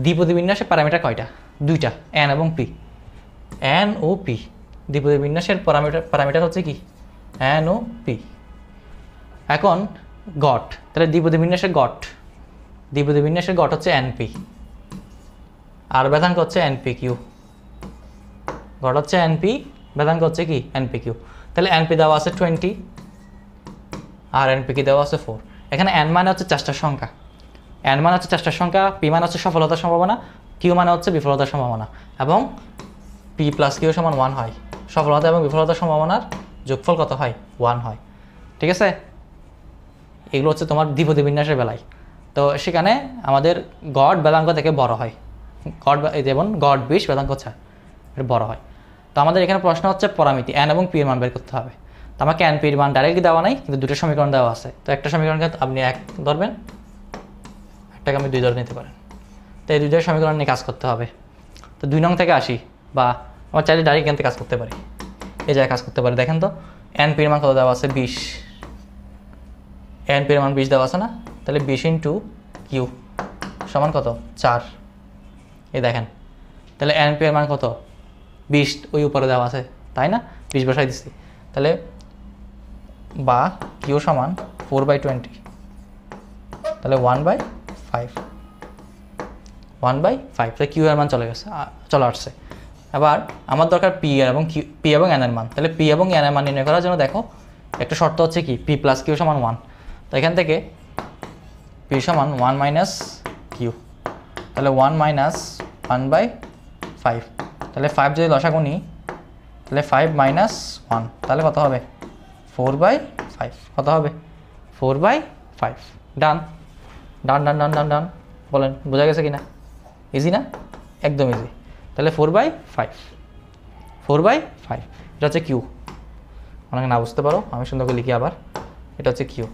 দ্বিপদী বিন্যাসে প্যারামিটার কয়টা, 2টা, এন এবং পি। এন ও পি, দ্বিপদী বিন্যাসের প্যারামিটার হচ্ছে কি, এন ও পি। এখন গট, তাহলে দ্বিপদী বিন্যাসের গট হচ্ছে এনপি, আর বেদাঙ্ক হচ্ছে এনপি কিউ। গট হচ্ছে এনপি, বেদাঙ্ক হচ্ছে কি এনপি কিউ। তাহলে এনপি দেওয়া আছে 20 আর এনপি কি দেওয়া আছে 4। এখানে n মানে হচ্ছে চেষ্টার সংখ্যা, n মানে হচ্ছে চেষ্টার সংখ্যা, p মানে হচ্ছে সফলতার সম্ভাবনা, q মানে হচ্ছে বিফলতার সম্ভাবনা, এবং p প্লাস q সমান 1 হয়। সফলতা এবং বিফলতার সম্ভাবনার যোগফল কত হয়? 1 হয়। ঠিক আছে, এগুলো হচ্ছে তোমার দ্বিপদী বিন্যাসের বেলায়। তো সেখানে আমাদের গড় বেদাঙ্ক থেকে বড় হয়, গড় যেমন গড় 20 বেদাঙ্ক 4 এটা বড় হয়। তো আমাদের এখানে প্রশ্ন হচ্ছে পরামিতি n এবং p এর মান বের করতে হবে। তো আমাকে n p এর মান ডাইরেক্টলি দেওয়া নাই, কিন্তু দুটো সমীকরণ দেওয়া আছে। তো একটা সমীকরণকে আপনি 1 ধরবেন, একটাকে আমি 2 ধরে নিতে পারেন। তো এই দুইটার সমীকরণ নিয়ে কাজ করতে হবে। তো 2 নং থেকে আসি, বা আমার চাইলে ডাইরেক্ট এখান থেকে কাজ করতে পারি, এই জায়গায় কাজ করতে পারি। দেখেন তো n p এর মান কত দেওয়া আছে? 20। n p এর মান 20 দেওয়া আছে না? তাহলে 20 ইন্টু কিউ সমান কত? 4। এই দেখেন, তাহলে n p এর মান কত? 20 ওই উপরে দেওয়া আছে, তাই না? 20 বসাই দিচ্ছি। তাহলে বা কিউ সমান 4/20, তাহলে 1/5, 1/5। তাহলে কিউ এর মান চলে আসছে। এবার আমার দরকার পি এবং এন এর মান। তাহলে পি এবং এন এর মান নির্ণয় করার জন্য দেখো একটা শর্ত হচ্ছে কি, পি প্লাস কিউ সমান 1। তো এখান থেকে পি সমান 1 মাইনাস কিউ, তাহলে 1 মাইনাস 1/5। তাহলে 5 যদি লসাগু নিই, তাহলে 5 মাইনাস 1, তাহলে কত হবে? 4/5। কত হবে? 4/5। ডান ডান ডান ডান ডান ডান বলেন, বোঝা গেছে কি না? ইজি না? একদম ইজি। তাহলে 4/5, 4/5 এটা হচ্ছে কিউ। অনেকে না বুঝতে পারো, আমি সুন্দর করে লিখি আবার, এটা হচ্ছে কিউ।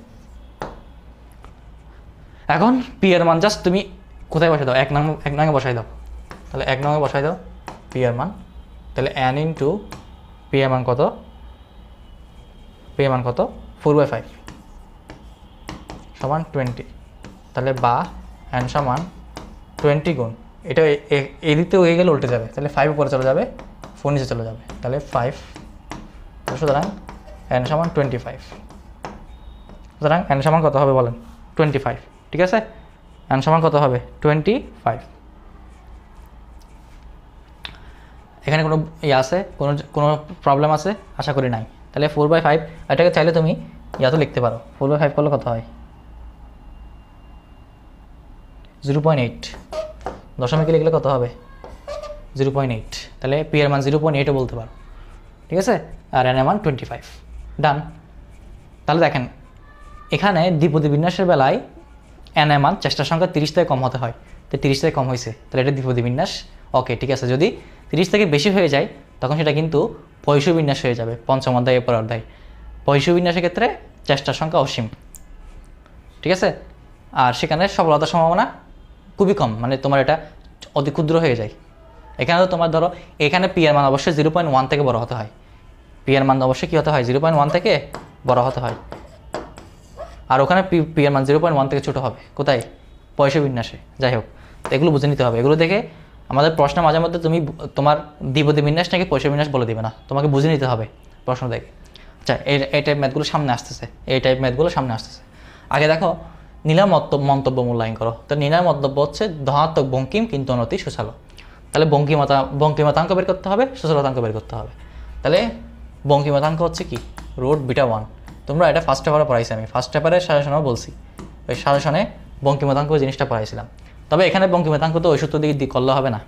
এখন পি এর মান জাস্ট তুমি কোথায় বসাই দাও? এক নঙে বসাই দাও। তাহলে 1 নঙে বসাই দাও পি এর মান। তাহলে n ইন্টু পি এর মান কত? পি এর মান কত? 4/5 সমান 20। তাহলে বা n সমান 20 গুণ, এটা এই দিকতে হয়ে গেলে উল্টে যাবে, তাহলে 5 উপরে চলে যাবে, 4 নিচে চলে যাবে, তাহলে 5। সুতরাং n সমান 25। সুতরাং n সমান কত হবে বলেন? 25। ঠিক আছে, n সমান কত হবে? 25। এখানে কোনো আছে, কোনো প্রবলেম আছে? আশা করি নাই। তাহলে 4/5 এটাকে চাইলে তুমি তো লিখতে পারো। 4/5 করলে কত হয়? 0.8। দশমিকে লিখলে কত হবে? 0.8। তাহলে পি এর মান 0.8ও বলতে পারো। ঠিক আছে, আর এন এর মান 25। ডান। তাহলে দেখেন এখানে দ্বিপদী বিন্যাসের বেলায় এন এর মান চেষ্টার সংখ্যা 30 থেকে কম হতে হয়, তো 30 থেকে কম হয়েছে, তাহলে এটা দ্বিপদী বিন্যাস। ওকে, ঠিক আছে। যদি 30 থেকে বেশি হয়ে যায় তখন সেটা কিন্তু পয়সু বিন্যাস হয়ে যাবে, পঞ্চম অধ্যায় এরপর অধ্যায়। পয়সু বিন্যাসের ক্ষেত্রে চেষ্টার সংখ্যা অসীম। ঠিক আছে, আর সেখানে সফলতার সম্ভাবনা খুবই কম, মানে তোমার এটা অতি ক্ষুদ্র হয়ে যায়। এখানে তো তোমার ধরো এখানে পি এর মান অবশ্যই 0.1 থেকে বড় হতে হয়। পি এর মান অবশ্যই কী হতে হয়? 0.1 থেকে বড় হতে হয়। আর ওখানে পি এর মান 0.1 থেকে ছোটো হবে। কোথায়? পয়সা বিন্যাসে। যাই হোক, এগুলো বুঝে নিতে হবে। এগুলো দেখে আমাদের প্রশ্ন মাঝে মধ্যে তুমি তোমার দ্বিপদী বিন্যাস নাকি পয়সা বিন্যাস বলে দিবে না, তোমাকে বুঝে নিতে হবে প্রশ্ন দেখে। আচ্ছা, এই টাইপ ম্যাথগুলো সামনে আসতেছে, সামনে আসতেছে। আগে দেখো নীলার মন্তব্য মূল্যায়ন করো। তো নীলার মন্তব্য হচ্ছে ধনাত্মক বঙ্কিম কিন্তু অনতি সুচালো। তাহলে বঙ্কিমতাঙ্ক বের করতে হবে, সুচলতাঙ্ক বের করতে হবে। তাহলে বঙ্কিমতাঙ্ক হচ্ছে কি? √β1। তোমরা এটা ফার্স্ট পেপারে পড়াইছি, আমি ফার্স্ট পেপারের সাজেশনেও বলছি, ওই সাজেশনে বঙ্কিমতাঙ্ক জিনিসটা পড়াইছিলাম। তবে এখানে বঙ্কিমতাঙ্ক তো ওই সূত্র দিয়ে করলে হবে না,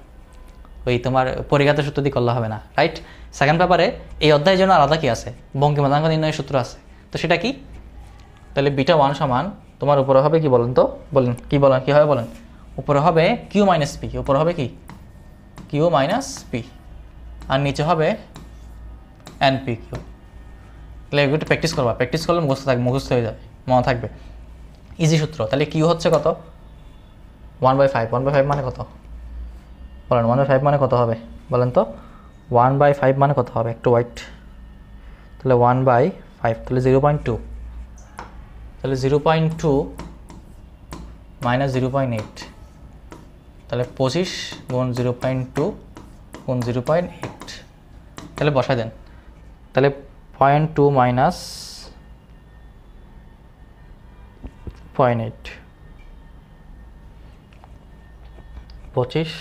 ওই তোমার পরিঘাত সূত্র দিয়ে করলে হবে না, রাইট? সেকেন্ড পেপারে এই অধ্যায়ের জন্য আলাদা কি আছে? বঙ্কিমতাঙ্ক নির্ণয়ের সূত্র আছে। তো সেটা কি? তাহলে β1 সমান তোমার উপরে হবে কি বলেন তো? বলেন কি হবে বলেন? উপরে হবে কিউ মাইনাস পি। উপরে হবে কি? কিউ মাইনাস পি, আর নিচে হবে এন পি কিউ। তাহলে এগুলো একটু প্র্যাকটিস করবা, প্র্যাকটিস করলে মুখস্থ হয়ে যাবে, মনে থাকবে। ইজি সূত্র। তাহলে কিউ হচ্ছে কত? 1/5। 1/5 মানে কত বলেন? 1/5 মানে কত হবে বলেন তো? 1/5 মানে কত হবে? একটু ওয়াইট। তাহলে 1/5, তাহলে 0.2। তাহলে 0.2 মাইনাস 0.8, তাহলে 25 গুণ 0.2 গুণ 0.8। তাহলে বসাই দেন। তাহলে 0.2 মাইনাস 0.8, 25।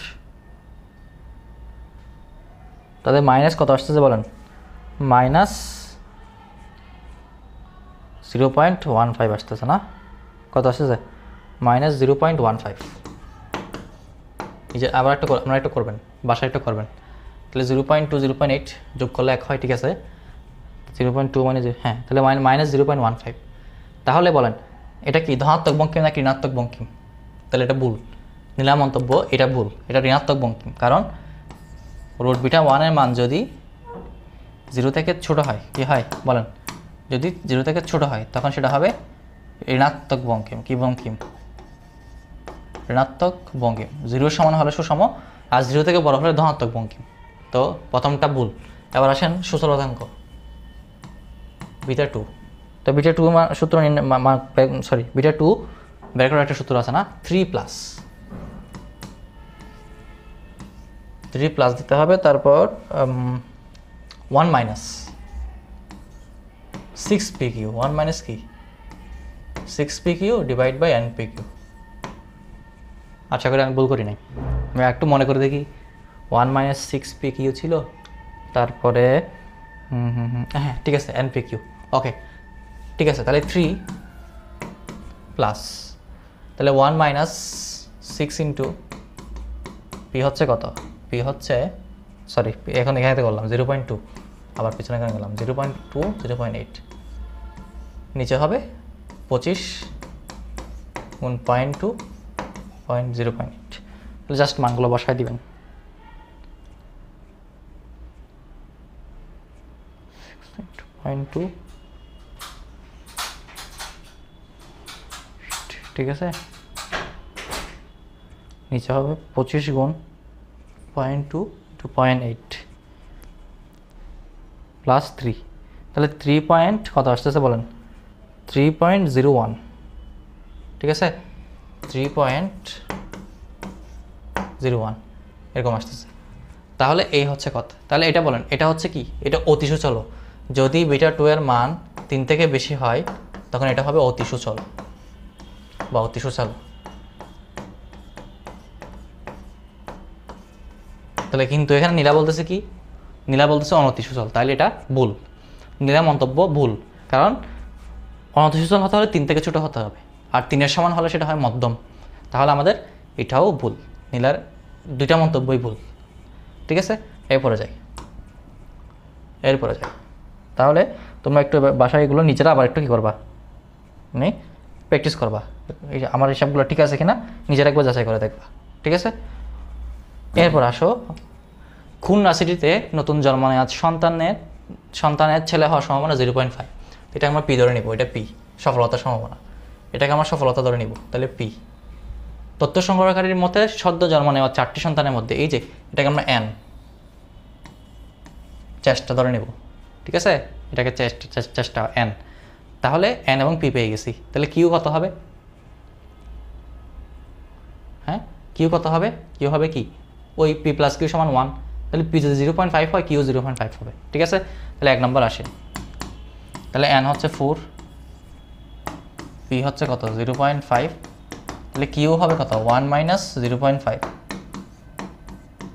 তাদের মাইনাস কত আসতেছে বলেন? মাইনাস 0.15 আসতেছে না? কত আসতেছে -0.15। এই যে আবার আপনারা একটা করবেন, বাসায় একটা করবেন। তাহলে 0.2 0.8 যোগ করলে 1 হয়, ঠিক আছে। 0.2 মানে হ্যাঁ, তাহলে -0.15। তাহলে বলেন এটা কি ধনাত্মক বঙ্কিম নাকি ঋণাত্মক বঙ্কিম? তাহলে এটা ভুল। নিলাম মন্তব্য, এটা ভুল, এটা ঋণাত্মক বঙ্কিম। কারণ √β1 এর মান যদি 0 থেকে ছোট হয়, কি হয় বলেন? যদি 0 থেকে ছোট হয় তখন সেটা হবে ঋণাত্মক বঙ্কিম। কি বঙ্কিম? ঋণাত্মক বঙ্কিম। 0 সমান হলে সুষম, আর 0 থেকে বড় হলে ধনাত্মক বঙ্কিম। তো প্রথমটা ভুল। এবার আসেন সূচলতাঙ্ক β2। তো β2 সূত্র β2 বের করার একটা সূত্র আছে না, 3 প্লাস দিতে হবে, তারপর 1 মাইনাস 6pq, 1 মাইনাস কি 6pq ডিভাইড বাই npq। আশা করি আমি ভুল করি নাই। আমি একটু মনে করে দেখি, 1 মাইনাস 6pq ছিল, তারপরে হ্যাঁ ঠিক আছে npq। ওকে ঠিক আছে, তাহলে 3 প্লাস, তাহলে 1 মাইনাস 6 ইন্টু পি হচ্ছে কত? পি হচ্ছে এখন এখানে করলাম 0.2, আবার পিছনে এখানে করলাম 0.2 0.8, নিচে হবে 25 গুণ 0.2 0.8। তাহলে জাস্ট মানগুলো বসায় দিবেন। ঠিক আছে, নিচে হবে 25 গুণ 0.2 to 0.8 প্লাস 3। তাহলে 3 পয়েন্ট কত আসতেছে বলেন? 3.01। ঠিক আছে, 3.01 এরকম আসতেছে। তাহলে এই হচ্ছে কথা। তাহলে এটা বলেন, এটা হচ্ছে কি? এটা অতিসূচল। যদি β2 এর মান 3 থেকে বেশি হয় তখন এটা হবে অতিসূচল বা অতিসূচল। তাহলে কিন্তু এখানে নীলা বলতেছে কি? নীলা বলতেছে অনতিসূচল, তাহলে এটা ভুল। নীলা মন্তব্য ভুল, কারণ অনতিসূচল হতে হলে 3 থেকে ছোট হতে হবে, আর 3 এর সমান হলে সেটা হয় মধ্যম। তাহলে আমাদের এটাও ভুল, নীলার দুইটা মন্তব্যই ভুল। ঠিক আছে, এরপরে যাই। তাহলে তোমরা একটু বাসায় এগুলো নিজেরা আবার একটু কী করবা, মানে প্র্যাকটিস করবা। এই যে আমার হিসাবগুলো ঠিক আছে কিনা নিজেরা একবার যাচাই করে দেখবা। ঠিক আছে, এরপর আসো, খুন রাশিটিতে নতুন জন্ম নেওয়া সন্তানের ছেলে হওয়ার সম্ভাবনা 0.5। এটা আমরা পি ধরে নিব, এটা পি সফলতার সম্ভাবনা, এটাকে আমরা সফলতা ধরে নিব। তাহলে পি। তথ্য সংগ্রহকারীর মতে সদ্য জন্ম নেওয়া 4টি সন্তানের মধ্যে এই যে এটাকে আমরা এন চেষ্টা ধরে নেব। ঠিক আছে, এটাকে চেষ্টা এন। তাহলে এন এবং পি পেয়ে গেছি। তাহলে কিউ কত হবে? হ্যাঁ, কিউ কত হবে? কিউ হবে কি ওই পি প্লাস কিউ সমান 1। তাহলে পি যদি 0.5 হয় কিউ 0.5 হবে। ঠিক আছে, তাহলে 1 নম্বর আসে। তাহলে এন হচ্ছে 4, পি হচ্ছে কত 0.5, তাহলে কিউ হবে কত 1 মাইনাস 0.5,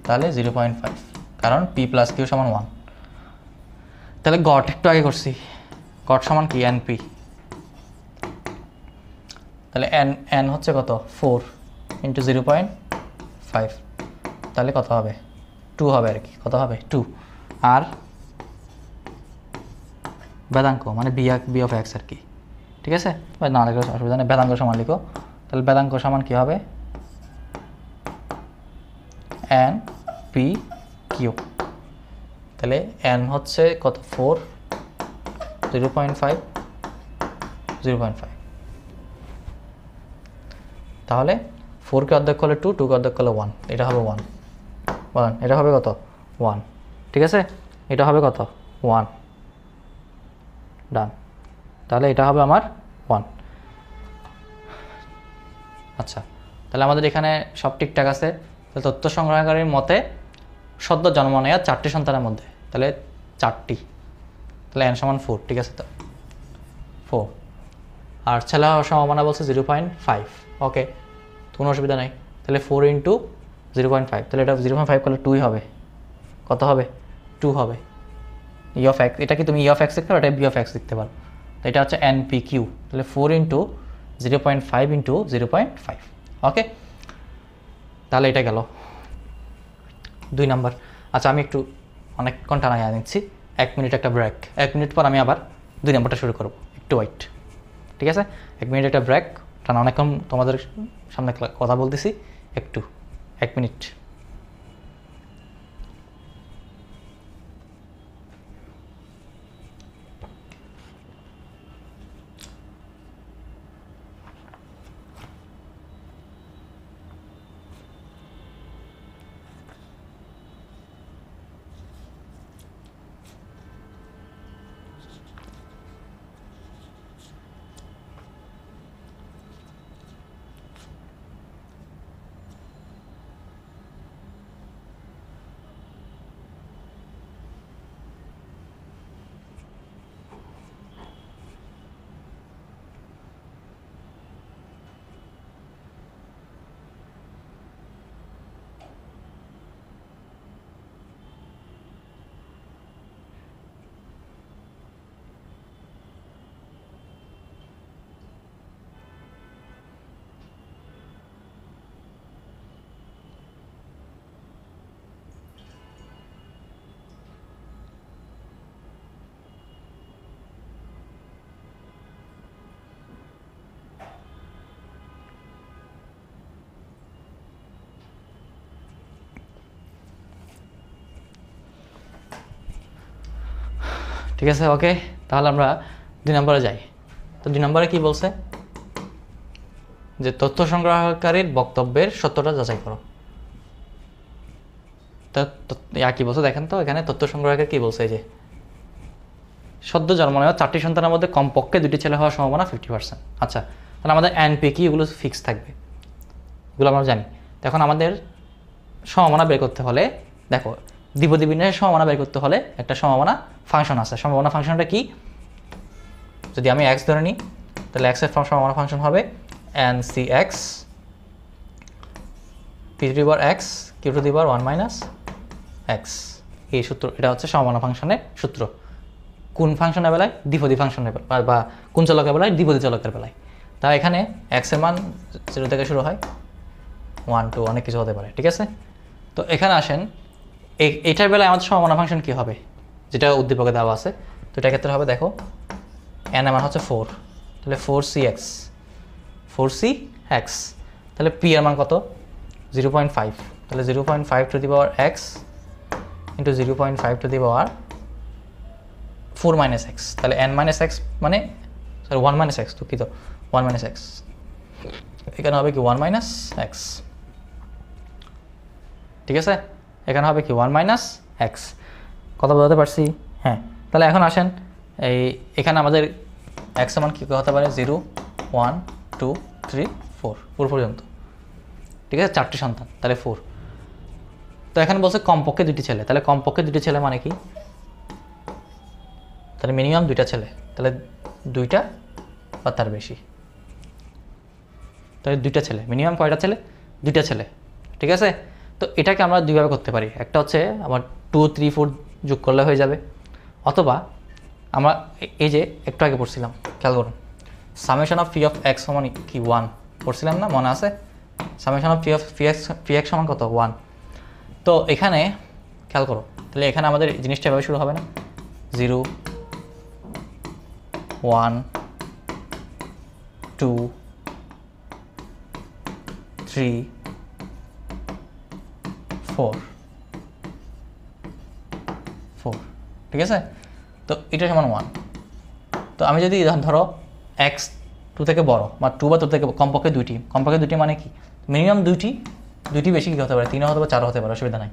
তাহলে 0.5, কারণ পি প্লাস কিউ সমান 1। তাহলে গট একটু আগে করছি, গট সমান কি এন পি। তাহলে এন হচ্ছে কত 4 ইন্টু 0.5, তাহলে কত হবে 2 হবে আর কি। কত হবে 2। আর বেদাঙ্ক মানে বি অফ এক্স আর কি। ঠিক আছে, না লিখো অসুবিধা নেই, বেদাঙ্ক সমান লিখো। তাহলে বেদাঙ্ক সমান কি হবে এন পি কিউ। তাহলে এন হচ্ছে কত 4 0.5 0.5। তাহলে 4কে অর্ধেক করলে 2, 2কে অর্ধেক করলে 1, এটা হবে 1। বলেন এটা হবে কত 1। ঠিক আছে, এটা হবে কত 1। ডান, তাহলে এটা হবে আমার 1। আচ্ছা, তাহলে আমাদের এখানে সব ঠিকঠাক আছে। তাহলে তথ্য সংগ্রহকারীর মতে সদ্য জন্ম নেওয়া 4টি সন্তানের মধ্যে, তাহলে 4টি, তাহলে এন সমান 4। ঠিক আছে, তো 4। আর ছেলে হওয়ার সম্ভাবনা বলছে 0.5। ওকে, কোনো অসুবিধা নেই। তাহলে 4 ইন্টু 0.5, তাহলে এটা 0.5 করলে 2 হবে। কত হবে 2 হবে। ই অফ এক্স, এটা কি তুমি ই অফ এক্স লিখতে পারো, এটা বি অফ এক্স লিখতে পারো। এটা হচ্ছে এন পি কিউ। তাহলে 4 ইন্টু 0.5 ইন্টু 0.5। ওকে, তাহলে এটা গেল 2 নাম্বার। আচ্ছা, আমি একটু অনেকক্ষণ টানা নিচ্ছি, 1 মিনিট একটা ব্রেক, 1 মিনিট পর আমি আবার 2 নাম্বারটা শুরু করব, একটু ওয়েট। ঠিক আছে, 1 মিনিট একটা ব্রেক, টানা অনেকক্ষণ তোমাদের সামনে কথা বলতেছি, একটু 1 মিনিট। ঠিক আছে, ওকে, তাহলে আমরা 2 নম্বরে যাই। তো 2 নম্বরে কি বলছে, যে তথ্য সংগ্রহকারীর বক্তব্যের সত্যটা যাচাই করো। তা কি বলছে দেখেন তো, এখানে তথ্য সংগ্রহকারী কি বলছে, এই যে সদ্য জন্ম নেওয়া 4টি সন্তানের মধ্যে কমপক্ষে 2টি ছেলে হওয়ার সম্ভাবনা 50%। আচ্ছা, তাহলে আমাদের এনপি কি, এগুলো ফিক্স থাকবে, এগুলো আমরা জানি। এখন আমাদের সম্ভাবনা বের করতে হলে দেখো, দ্বিপদী বিন্যাসের সম্ভাবনা বের করতে হলে একটা সম্ভাবনা ফাংশন আছে। সম্ভাবনা ফাংশনটা কি, যদি আমি এক্স ধরে নিই, তাহলে এক্স এর সম্ভাবনা ফাংশন হবে NCX p two the power x q two the power 1 - x। এই সূত্র, এটা হচ্ছে সম্ভাবনা ফাংশনের সূত্র। কোন ফাংশনের বেলায়, দ্বিপদী ফাংশনের বেলায়, বা কোন চলকের বেলায়, দ্বিপদী চলকের বেলায়। তা এখানে x এর মান 0 থেকে শুরু হয়, 1 2 অনেক কিছু হতে পারে। ঠিক আছে, তো এখানে আসেন, এইটার বেলায় আমাদের সম্ভাবনা ফাংশন কী হবে, যেটা উদ্দীপকে দেওয়া আছে। তো এটার ক্ষেত্রে হবে, দেখো n এর মান হচ্ছে 4, তাহলে 4cx, তাহলে p এর মান কত, 0.5, তাহলে 0.5 two the power x into 0.5 two the power 4 - x, তাহলে n - x মানে, সরি 1 - x, দুঃখিত, 1 - x, এখানে হবে কি 1 - x। ঠিক আছে, এখানে হবে কি 1 - x। কথা বলতে পারছি? হ্যাঁ, তাহলে এখন আসেন, এখানে আমাদের x এর মান কী হতে পারে, 0 1 2 3 4 পর্যন্ত। ঠিক আছে, 4টি সন্তান, তাহলে 4। তো এখানে বলছে কমপক্ষে 2টি ছেলে, তাহলে কমপক্ষে 2টি ছেলে মানে কি, তাহলে মিনিমাম 2টা ছেলে, তাহলে 2টা বা তার বেশি, তাহলে 2টা ছেলে, মিনিমাম কয়টা ছেলে, 2টা ছেলে। ঠিক আছে, তো এটাকে আমরা দুইভাবে করতে পারি, একটা হচ্ছে আমার 2 3 4 যোগ করলে হয়ে যাবে, অথবা আমরা এই যে একটু আগে পড়ছিলাম, খেয়াল করুন, summation of P of x সমান কি 1 পড়ছিলাম না, মনে আছে? সামেশন অফ পি এক্স সমান কত, 1। তো এখানে খেয়াল করো, তাহলে এখানে আমাদের জিনিসটা এভাবে শুরু হবে না, 0 1 2 3 4 4। ঠিক আছে, তো এটা সমান 1। তো আমি যদি ধরো এক্স 2 থেকে বড়, বা 2 বা 2 থেকে কমপক্ষে 2টি, কমপক্ষে 2টি মানে কি, মিনিমাম 2টি বেশি কী হতে পারে, 3 হতে পারে, 4 হতে পারে, অসুবিধা নাই।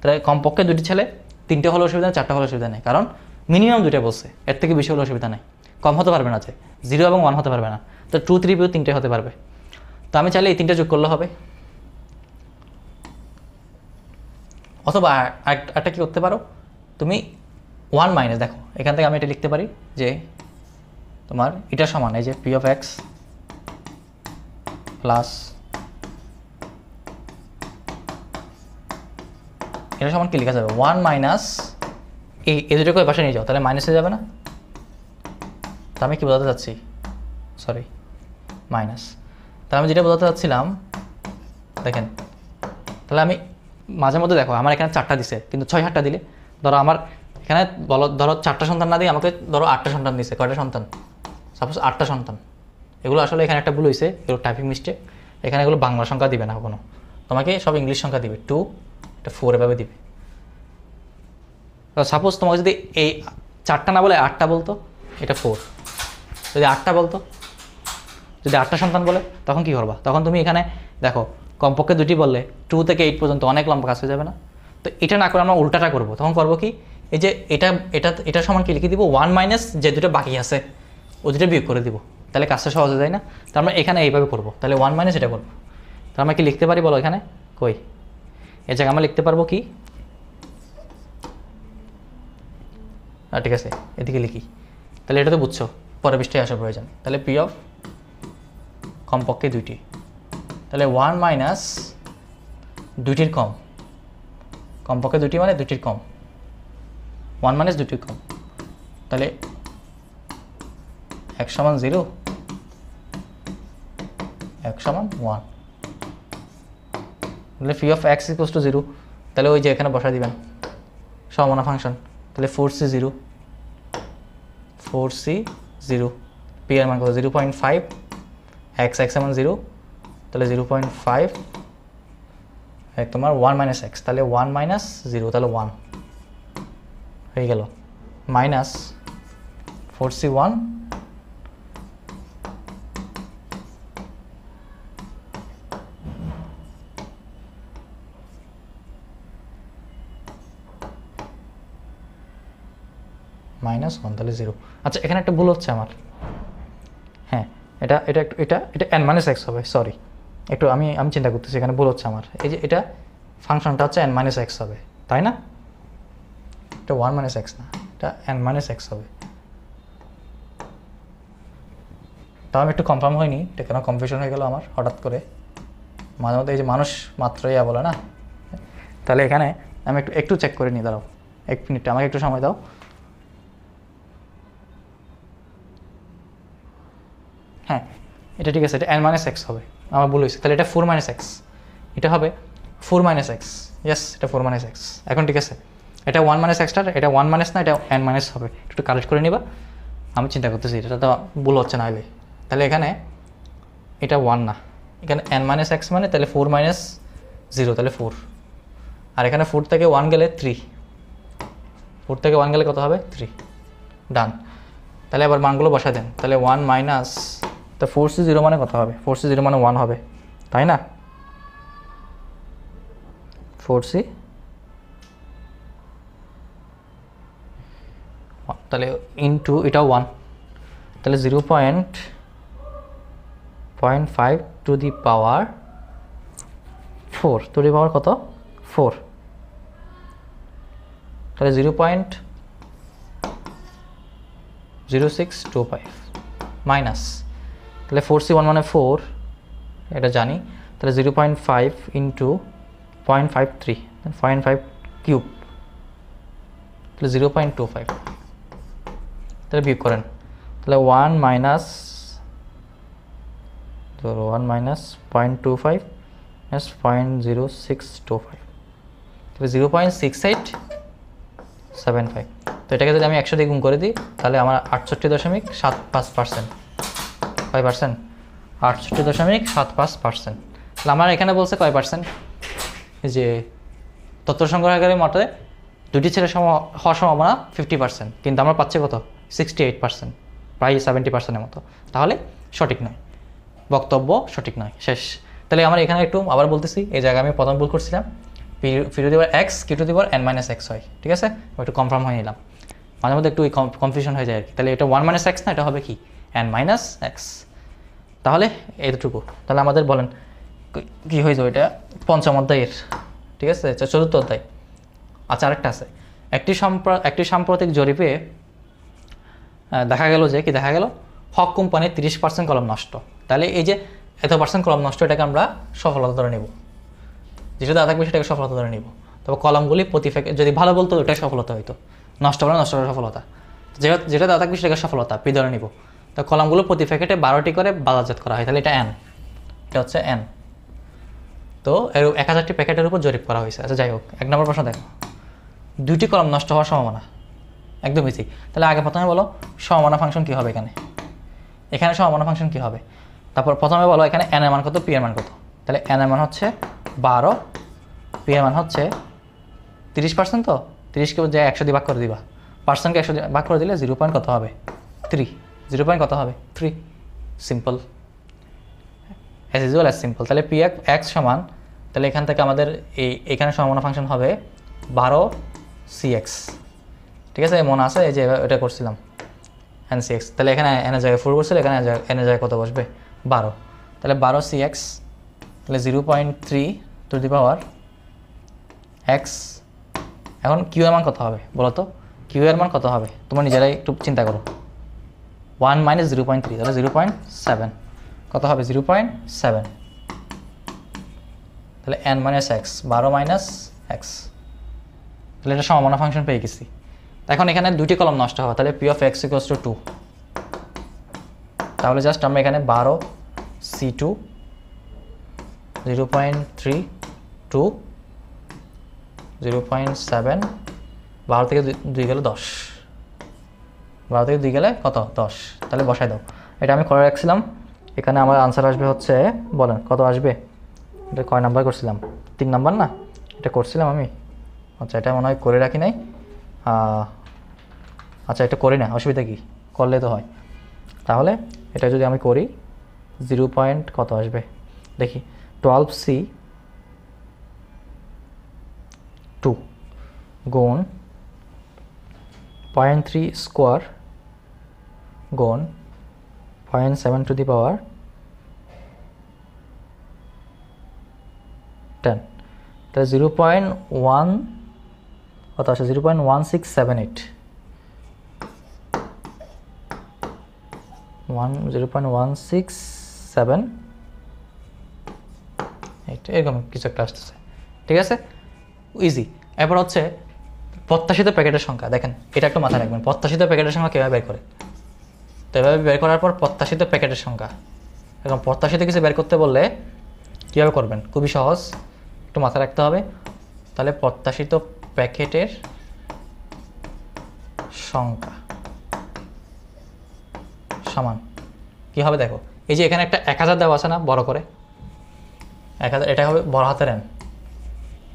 তাহলে কমপক্ষে 2টি ছেলে, 3টে হলে অসুবিধা নেই, 4টা হলে অসুবিধা নেই, কারণ মিনিমাম 2টা বলছে, এর থেকে বেশি হলে অসুবিধা নেই। কম হতে পারবে না, যে 0 এবং 1 হতে পারবে না, তো 2 3 3টে হতে পারবে। তো আমি চাইলে এই 3টে যোগ করলে হবে, অথবা একটা কী করতে পারো তুমি, 1 মাইনাস, দেখো এখান থেকে আমি এটা লিখতে পারি যে তোমার এটা সমান, এই যে পি অফ এক্স প্লাস এটা সমান কি লেখা যাবে, 1 মাইনাস এই দুটোকে পাশে নিয়ে যাও, তাহলে মাইনাসে যাবে না। তো আমি কি বোঝাতে চাচ্ছি, সরি, মাইনাস। তাহলে আমি যেটা বোঝাতে চাচ্ছিলাম, দেখেন তাহলে আমি মাঝে মধ্যে দেখো আমার এখানে 4টা দিছে, কিন্তু 6-7টা দিলে ধরো আমার এখানে ধরো 4টা সন্তান না দিয়ে আমাকে ধরো 8টা সন্তান দিছে। কয়টা সন্তান? সাপোজ 8টা সন্তান। এগুলো আসলে এখানে একটা ভুল হয়েছে, এগুলো টাইপিং মিস্টেক। এখানে এগুলো বাংলা সংখ্যা দিবে না কোনো, তোমাকে সব ইংলিশ সংখ্যা দিবে। 2, এটা 4 এভাবে দিবে। তো সাপোজ তোমাকে যদি এই 4টা না বলে 8টা বলতো, এটা 4। যদি 8টা বলতো, যদি 8টা সন্তান বলে, তখন কী করবা? তখন তুমি এখানে দেখো কমপক্ষে 2টি বললে 2 থেকে 8 পর্যন্ত অনেক লম্বা কাজ হয়ে যাবে না? তো এটা না করে আমরা উল্টাটা করবো। তখন করবো কি, এই যে এটা সমান কি লিখে দিব, 1 মাইনাস যে দুটো বাকি আছে ও দুটো বিয়োগ করে দিব। তাহলে কাজটা সহজ হয়ে যায় না? তার আমরা এখানে এইভাবে করবো। তাহলে 1 মাইনাস এটা করবো। তাহলে আমরা কি লিখতে পারি বলো এখানে? কই এই জায়গায় আমরা লিখতে পারবো কি? ঠিক আছে, এদিকে লিখি। তাহলে এটা তো বুঝছো, পরের পৃষ্ঠায় আসার প্রয়োজন। তাহলে পি অফ কমপক্ষে 2টি, তাহলে 1 মাইনাস 2টির কম, কমপক্ষে 2টি মানে 2টির কম, 1 মাইনাস 2টির কম। তাহলে 1 সমান 0, 1 সমান 1। তাহলে P of x equals two 0। তাহলে ওই যে এখানে বসা দিবেন সমানা ফাংশন। তাহলে 4c 0, 4c 0, পি এর মান কত? 0.5, x সমান 0, তাহলে 0.5 তোমার 1 মাইনাস এক্স, তাহলে 1 মাইনাস 0, তাহলে 1 হয়ে গেল। মাইনাস 4c 1 মাইনাস 1, তাহলে 0। আচ্ছা এখানে একটা ভুল হচ্ছে আমার। হ্যাঁ, এটা এটা এটা এটা n মাইনাস এক্স হবে। সরি, একটু আমি চিন্তা করতেছি, এখানে ভুল হচ্ছে আমার। এই যে এটা ফাংশনটা হচ্ছে n মাইনাস এক্স হবে, তাই না? এটা 1 মাইনাস এক্স না, এটা n মাইনাস এক্স হবে। তাও আমি একটু কনফার্ম হয়নি, এটা কেন কনফিউশন হয়ে গেল আমার হঠাৎ করে। মাঝে মধ্যে এই যে মানুষ মাত্রই বলে না। তাহলে এখানে আমি একটু চেক করে নিই, দাঁড়াও 1 মিনিট, আমাকে একটু সময় দাও। হ্যাঁ, এটা ঠিক আছে, এটা n মাইনাস এক্স হবে, আমার ভুল হয়েছে। তাহলে এটা 4 মাইনাস এক্স, এটা হবে 4 মাইনাস এক্স। ইয়েস, এটা 4 মাইনাস এক্স। এখন ঠিক আছে, এটা 1 মাইনাস এক্সটার, এটা 1 মাইনাস না, এটা n মাইনাস হবে। একটু কালেক্ট করে নিবা, আমি চিন্তা করতেছি এটা তো ভুল হচ্ছে না হলে। তাহলে এখানে এটা 1 না, এখানে n মাইনাস এক্স মানে তাহলে 4 মাইনাস 0, তাহলে 4। আর এখানে 4 থেকে 1 গেলে 3, 4 থেকে 1 গেলে কত হবে? 3। ডান। তাহলে আবার মানগুলো বসা দেন। তাহলে 1 মাইনাস, তো 4c 0 মানে কত হবে? 4c 0 মানে 1 হবে, তাই না? 4c 1, তাহলে ইন্টু এটাও 1, তাহলে 0.5 two the power 4, two the পাওয়ার কত? 4। তাহলে 0.0625 মাইনাস, তাহলে 4c 1 মানে 4, এটা জানি। তাহলে 0.5 ইন্টু 0.53, 0.5 কিউব, তাহলে 0.25। তাহলে বিয়োগ করেন, তাহলে 1 মাইনাস, ধরো 1 মাইনাস 0.25 মাইনাস 0.0625, তাহলে 0.6875। তো এটাকে যদি আমি 100 দিয়ে গুণ করে দিই, তাহলে আমার 68.75%। কয় পার্সেন্ট? 68.75%। তাহলে আমার এখানে বলছে কয় পার্সেন্ট? যে তথ্য সংগ্রহকারীর মতে 2টি ছেলে হওয়ার সম্ভাবনা 50%, কিন্তু আমরা পাচ্ছি কত? 68%, প্রায় 70%-এর মতো। তাহলে সঠিক নয়, বক্তব্য সঠিক নয়, শেষ। তাহলে আমার এখানে একটু আবার বলতেছি, এই জায়গায় আমি প্রথম ভুল করছিলাম, P to the power X, Q to the power n minus X হয়। ঠিক আছে, একটু কনফার্ম হয়ে নিলাম, মাঝে মধ্যে একটু কনফিউশন হয়ে যায় আর কি। তাহলে এটা 1 মাইনাস এক্স না, এটা হবে কি? n minus x. তাহলে এইটুকু। তাহলে আমাদের বলেন কী হয়ে যাবে? এটা 5ম অধ্যায়ের, ঠিক আছে, 4র্থ অধ্যায়। আচ্ছা, আরেকটা আছে। একটি সাম্প্রতিক জরিপে দেখা গেল যে কি দেখা গেল? হক কোম্পানির 30% কলম নষ্ট। তাহলে এই যে এত পার্সেন্ট কলম নষ্ট, এটাকে আমরা সফলতা ধরে নেব। যেটা দাদা থাকবে সেটাকে সফলতা ধরে নিব। তবে কলমগুলি যদি ভালো বলতো ওটাই সফলতা হইতো, নষ্ট হলে নষ্ট হওয়ার সফলতা। যেটা দাদা থাকবে সেটাকে সফলতা পি ধরে নিব। তো কলামগুলো প্রতি প্যাকেটে 12টি করে বাজারজাত করা হয়, তাহলে এটা n, এটা হচ্ছে n। তো এর 1000টি প্যাকেটের উপর জরিপ করা হয়েছে। আচ্ছা যাই হোক, 1 নম্বর প্রশ্ন দেখো, 2টি কলাম নষ্ট হওয়ার সম্ভাবনা, একদম ইজি। তাহলে আগে প্রথমে বলো সমমানা ফাংশন কী হবে, এখানে সমমানা ফাংশন কী হবে। তারপর প্রথমে বলো এখানে n এর মান কত, p এর মান কত। তাহলে n এর মান হচ্ছে 12, p এর মান হচ্ছে 30%। তো 30কে যে 100 দিয়ে ভাগ করে দিবা, পার্সেন্টকে 100 দিয়ে ভাগ করে দিলে 0 পয়েন্ট কত হবে, 3। 0 পয়েন্ট কত হবে, 3। Simple, as usual as simple. তাহলে পি এক্স সমান, তাহলে এখান থেকে আমাদের এখানে সমমানা ফাংশন হবে 12cx, ঠিক আছে, মনে আছে এই যে এটা করছিলাম ncx। তাহলে এখানে এনের জায়গায় 4 বসছিল, এখানে এনের জায়গায় কত বসবে, 12। তাহলে 12cx, তাহলে 0.3 টু দি পাওয়ার x। এখন কিউ এর মান কত হবে বলো তো, কিউ এর মান কত হবে তোমরা নিজেরাই একটু চিন্তা করো। 1 মাইনাস 0.3, তাহলে 0.7 কত হবে, 0.7। তাহলে n minus x, 12 minus x, তাহলে এটা সমমানা ফাংশন পেয়ে গেছি। এখন এখানে 2টি কলাম নষ্ট হবে, তাহলে P of x equals two 2। তাহলে জাস্ট আমরা এখানে 12c2 0.3 2 0.7, 12 থেকে 2 গেলে 10, 12 থেকে 2 গেলে কত, 10। তাহলে বসাই দাও, এটা আমি করে রাখছিলাম। এখানে আমার আনসার আসবে হচ্ছে, বলেন কত আসবে, এটা কয় নাম্বার করছিলাম, 3 নাম্বার না, এটা করছিলাম আমি। আচ্ছা এটা মনে হয় করে রাখি নাই, আচ্ছা এটা করি না, অসুবিধা কি, করলে তো হয়। তাহলে এটা যদি আমি করি 0 পয়েন্ট কত আসবে দেখি, 12c2 গুণ 0.3 স্কোয়ার গুণ 0.7 টু দি পাওয়ার 10, তাহলে 0.1 কত আসে, 0.1678, 0.167 এরকম কিছু একটা আসতেছে, ঠিক আছে, ইজি। এরপর হচ্ছে প্রত্যাশিত প্যাকেটের সংখ্যা। দেখেন এটা একটু মাথায় রাখবেন, প্রত্যাশিত প্যাকেটের সংখ্যা কীভাবে বের করে। তো এভাবে বের করার পর প্রত্যাশিত প্যাকেটের সংখ্যা, এখন প্রত্যাশিত কিছু বের করতে বললে কীভাবে করবেন, খুবই সহজ, একটু মাথায় রাখতে হবে। তাহলে প্রত্যাশিত প্যাকেটের সংখ্যা সমান কী হবে দেখো, এই যে এখানে একটা 1000 দেওয়া আছে না বড় করে, 1000, এটা হবে বড় হাতের n।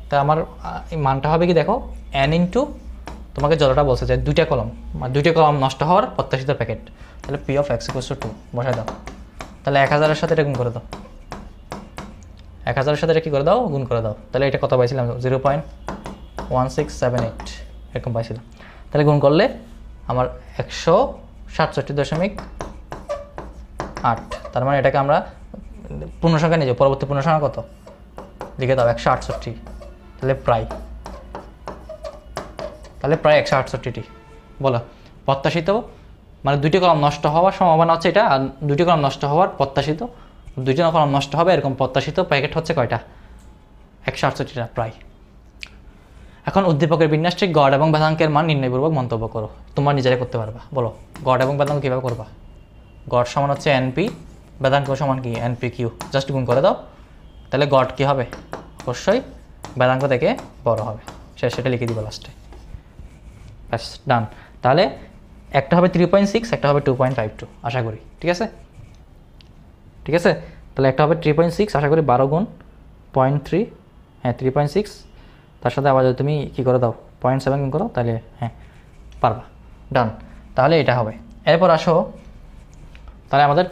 তা আমার মানটা হবে কি দেখো, n ইন্টু তোমাকে যতটা বলছে যে 2টা কলম, মানে 2টি কলম নষ্ট হওয়ার প্রত্যাশিত প্যাকেট। তাহলে P of x equals two 2 বসাই দাও। তাহলে 1000-এর সাথে এটা গুণ করে দাও, 1000-এর সাথে এটা কী করে দাও, গুণ করে দাও। তাহলে এটা কত পাইছিলাম, 0.1678 এরকম পাইছিলাম। তাহলে গুণ করলে আমার 167.8, তার মানে এটাকে আমরা পূর্ণসংখ্যা নিয়ে যাবো, পরবর্তী পূর্ণসংখ্যা কত লিখে দাও, 168। তাহলে প্রায় 168টি। বলো প্রত্যাশিত, মানে 2টি কলম নষ্ট হওয়ার সম্ভাবনা হচ্ছে এটা, আর 2টি কলম নষ্ট হওয়ার প্রত্যাশিত, 2টি কলম নষ্ট হবে এরকম প্রত্যাশিত প্যাকেট হচ্ছে কয়টা, 168টা প্রায়। এখন উদ্দীপকের বিন্যাসটি গড় এবং বেদাঙ্কের মান নির্ণয়পূর্বক মন্তব্য করো। তোমরা নিজেরাই করতে পারবা। বলো গড় এবং বেদাঙ্ক কীভাবে করবা। গড় সমান হচ্ছে এনপি, বেদাঙ্ক সমান কি এনপি কিউ, জাস্ট গুণ করে দাও। তাহলে গড় কী হবে, অবশ্যই বেদাঙ্ক থেকে বড় হবে, সেটা লিখে দিব লাস্টে, ব্যাস ডান। তাহলে একটা হবে 3.6, একটা হবে 2.52 আশা করি, ঠিক আছে, ঠিক আছে। তাহলে একটা হবে 3.6 আশা করি, 12 গুণ 0.3, হ্যাঁ 3.6, তার সাথে আবার যদি তুমি কী করে দাও 0.7 গুণ করো, তাহলে হ্যাঁ পারবা, ডান। তাহলে এটা হবে। এরপর আসো, তাহলে আমাদের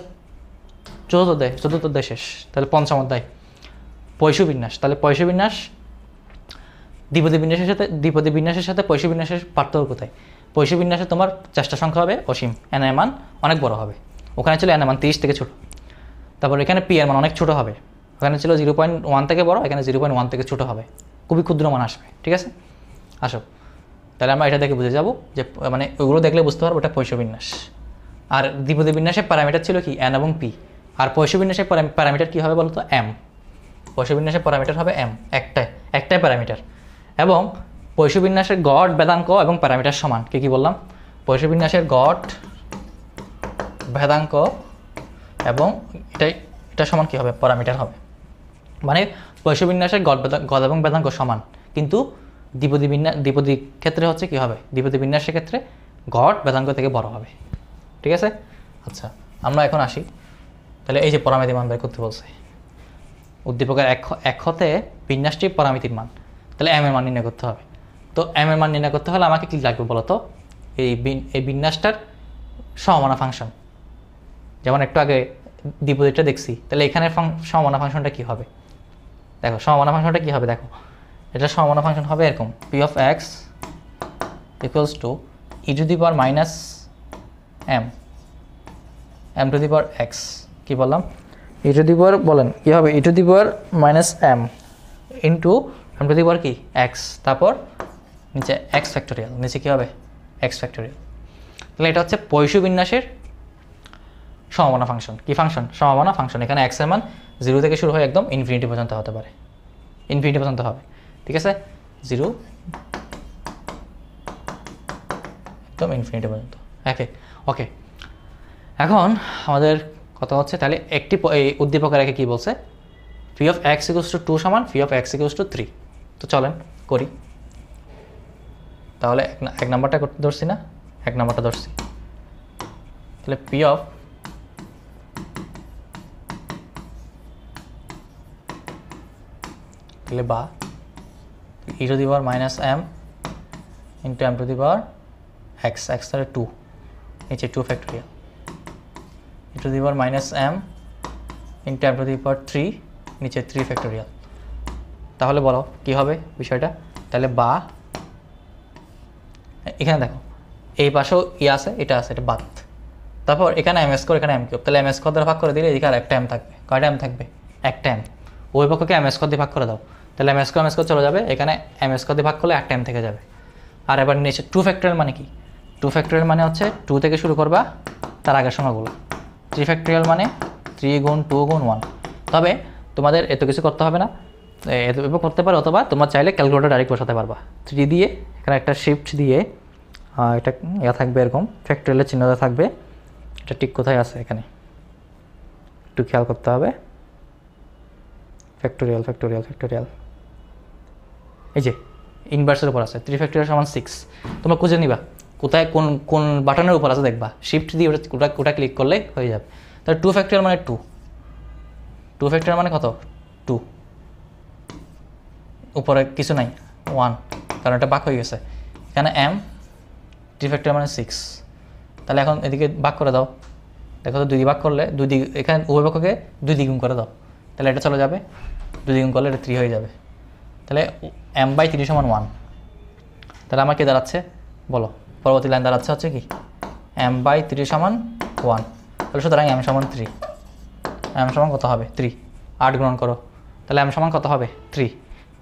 চতুর্থ অধ্যায় শেষ। তাহলে পঞ্চম অধ্যায় পয়সু বিন্যাস। তাহলে পয়সু বিন্যাস দ্বিপদী বিন্যাসের সাথে পয়সু বিন্যাসের পার্থক্য কোথায়। পয়সু বিন্যাসে তোমার চেষ্টা সংখ্যা হবে অসীম, এন এর মান অনেক বড় হবে, ওখানে ছিল এন এর মান 30 থেকে ছোটো। তারপর এখানে পি এর মান অনেক ছোটো হবে, ওখানে ছিল 0.1 থেকে বড়, এখানে 0.1 থেকে ছোটো হবে, খুবই ক্ষুদ্র মান আসবে, ঠিক আছে। আসো তাহলে আমরা এটা দেখে বুঝে যাব যে, মানে ওইগুলো দেখলে বুঝতে পারবো এটা পয়সু বিন্যাস। আর দ্বিপদী বিন্যাসের প্যারামিটার ছিল কি এন এবং পি, আর পয়সু বিন্যাসের প্যারামিটার কী হবে বলতো, এম। পয়সু বিন্যাসের প্যারামিটার হবে এম, একটাই প্যারামিটার। এবং পয়সু বিন্যাসের গড়, বেদাঙ্ক এবং প্যারামিটার সমান। কী বললাম, পয়সু বিন্যাসের গড়, ভেদাঙ্ক এবং এটা সমান কী হবে, প্যারামিটার হবে। মানে পয়সা বিন্যাসের গড় এবং ভেদাঙ্ক সমান, কিন্তু দ্বিপদী ক্ষেত্রে হচ্ছে কী হবে, দ্বিপদী বিন্যাসের ক্ষেত্রে গড় ভেদাঙ্ক থেকে বড় হবে। ঠিক আছে। আচ্ছা, আমরা এখন আসি। তাহলে এই যে পরামিতির মান বের করতে বলছে, উদ্দীপকের এক হতে বিন্যাসটি পরামিতির মান, তাহলে এম এর মান নির্ণয় করতে হবে। তো এম এর মান নির্ণয় করতে হলে আমাকে কী লাগবে বলো তো, এই বিন্যাসটার সমমানা ফাংশন। যেমন একটু আগে দ্বিপদীটা দেখছি, তাহলে এখানে সমমানা ফাংশনটা কী হবে, দেখো সমমানা ফাংশনটা কী হবে, দেখো এটা সমমানা ফাংশন হবে এরকম, p of x equals to e to the power minus m to the power x. কী বললাম, ই টু দি পাওয়ার, বলেন কী হবে, e to the power minus m into m to the power কি x, তারপর নিচে x factorial, নিচে কী হবে এক্স ফ্যাক্টোরিয়াল। তাহলে এটা হচ্ছে পয়সু বিন্যাসের সমমানা ফাংশন। কি ফাংশন, সমমানা ফাংশন। এখানে এক্স এর মান 0 থেকে শুরু হয়ে একদম ইনফিনিটি পর্যন্ত হতে পারে, ইনফিনিটি পর্যন্ত হবে। ঠিক আছে, 0 একদম ইনফিনিটি পর্যন্ত। ওকে, এখন আমাদের কথা হচ্ছে তাহলে একটি এই উদ্দীপকের রেখে কী বলছে, P of x equals two 2 সমান P of x equals two 3। তো চলেন করি। তাহলে এক নাম্বারটা করতে ধরছি না, এক নাম্বারটা ধরছি। তাহলে পি অফ তাহলে বা e to the power minus m into m to the power x, x তাহলে 2, নিচে 2 factorial, e to the power minus m into m to the power 3, নিচে 3 ফ্যাক্টোরিয়াল। তাহলে বলো কী হবে বিষয়টা, তাহলে বা এখানে দেখো এই পাশেও আছে, এটা আছে, এটা বাদ। তারপর এখানে এম স্কোয়ার, এখানে এম কিউব, তাহলে এম স্কোয়ার দ্বারা ভাগ করে দিলে এদিকে আর একটা এম থাকবে। কয়টা এম থাকবে, একটা এম। ওই পক্ষকে এম স্কোয়ার দিয়ে ভাগ করে দাও, তাহলে এম স্কোয়ার চলে যাবে, এখানে এম স্কোয়ার দিয়ে ভাগ করলে একটা এম থেকে যাবে। আর এবার নিচে 2 ফ্যাক্টোরিয়াল মানে কি, 2 ফ্যাক্টোরিয়াল মানে হচ্ছে 2 থেকে শুরু করবা তার আগের সংখ্যাগুলো। 3 ফ্যাক্টোরিয়াল মানে 3 গুণ 2 গুণ 1। তবে তোমাদের এত কিছু করতে হবে না, এভাবে করতে পারো, অথবা তোমরা চাইলে ক্যালকুলেটর ডাইরেক্ট বসাতে পারবা। 3 দিয়ে এখানে একটা শিফট দিয়ে এটা ইয়া থাকবে, এরকম ফ্যাক্টোরিয়ালের চিহ্নটা থাকবে। এটা ঠিক কোথায় আছে, এখানে একটু খেয়াল করতে হবে। ফ্যাক্টোরিয়াল ফ্যাক্টোরিয়াল ফ্যাক্টোরিয়াল, এই যে ইনভার্সের উপর আছে, 3 ফ্যাক্টোরিয়াল সমান 6। তোমরা খুঁজে নিবা কোথায় কোন বাটনের উপর আছে, দেখবা শিফট দিয়ে ওটা ক্লিক করলে হয়ে যাবে। তাহলে 2 ফ্যাক্টোরিয়াল মানে 2 ফ্যাক্টোরিয়াল মানে কত, 2, উপরে কিছু নাই 1, কারণ এটা ভাগ হয়ে গেছে। এখানে এম, 3 ফ্যাক্টোরিয়াল মানে 6। তাহলে এখন এদিকে ভাগ করে দাও, দেখো তো 2 দিয়ে ভাগ করলে 2 দিক, এখানে উভয় পক্ষকে 2 দ্বিগুণ করে দাও, তাহলে এটা চলে যাবে, 2 দ্বিগুণ করলে এটা 3 হয়ে যাবে। তাহলে m/3 সমান 1। তাহলে আমার কি দাঁড়াচ্ছে বলো, পরবর্তী লাইন দাঁড়াচ্ছে হচ্ছে কি m/3 সমান 1। তাহলে সুতরাং m সমান 3, m সমান কত হবে 3, 8 গ্রহণ করো, তাহলে m সমান কত হবে 3।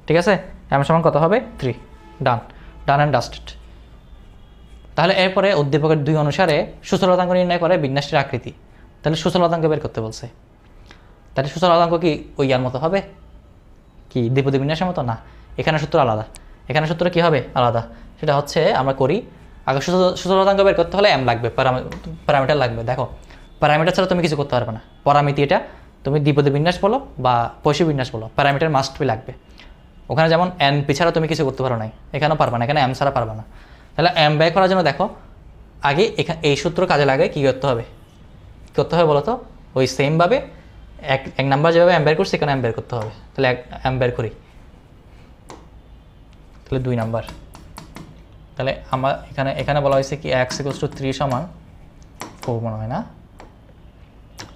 ঠিক আছে, m সমান কত হবে 3, ডান অ্যান্ড ডাস্টেড। তাহলে এরপরে উদ্দীপকের 2 অনুসারে সুচলতাঙ্ক নির্ণয় করে বিন্যাসটির আকৃতি। তাহলে সুচলতাঙ্ক বের করতে বলছে, তাহলে সুচলতাঙ্ক কি ওই ইয়ার মতো হবে, কি দ্বিপদী বিন্যাসের মতো না, এখানে সূত্র আলাদা। এখানে সূত্র কী হবে আলাদা, সেটা হচ্ছে আমরা করি আগে সুচলতাঙ্ক বের করতে হলে এম লাগবে, প্যারামিটার লাগবে। দেখো প্যারামিটার ছাড়া তুমি কিছু করতে পারবে না, পরামিতি এটা তুমি দ্বিপদী বিন্যাস বলো বা পয়সী বিন্যাস বলো, প্যারামিটার মাস্ট বি লাগবে। ওখানে যেমন এন পি ছাড়া তুমি কিছু করতে পারো নাই, এখানেও পারবে না, এখানে এম ছাড়া পারবে না। তাহলে এম ব্যয় করার জন্য দেখো আগে এই সূত্র কাজে লাগে, কী করতে হবে বলো তো, ওই সেমভাবে এক নাম্বার যেভাবে এম বের করছি এখানে এম বের করতে হবে। তাহলে এম বের করি, তাহলে 2 নাম্বার। তাহলে আমরা এখানে বলা হয়েছে কি x = 3 সমান 4, মনে হয় না,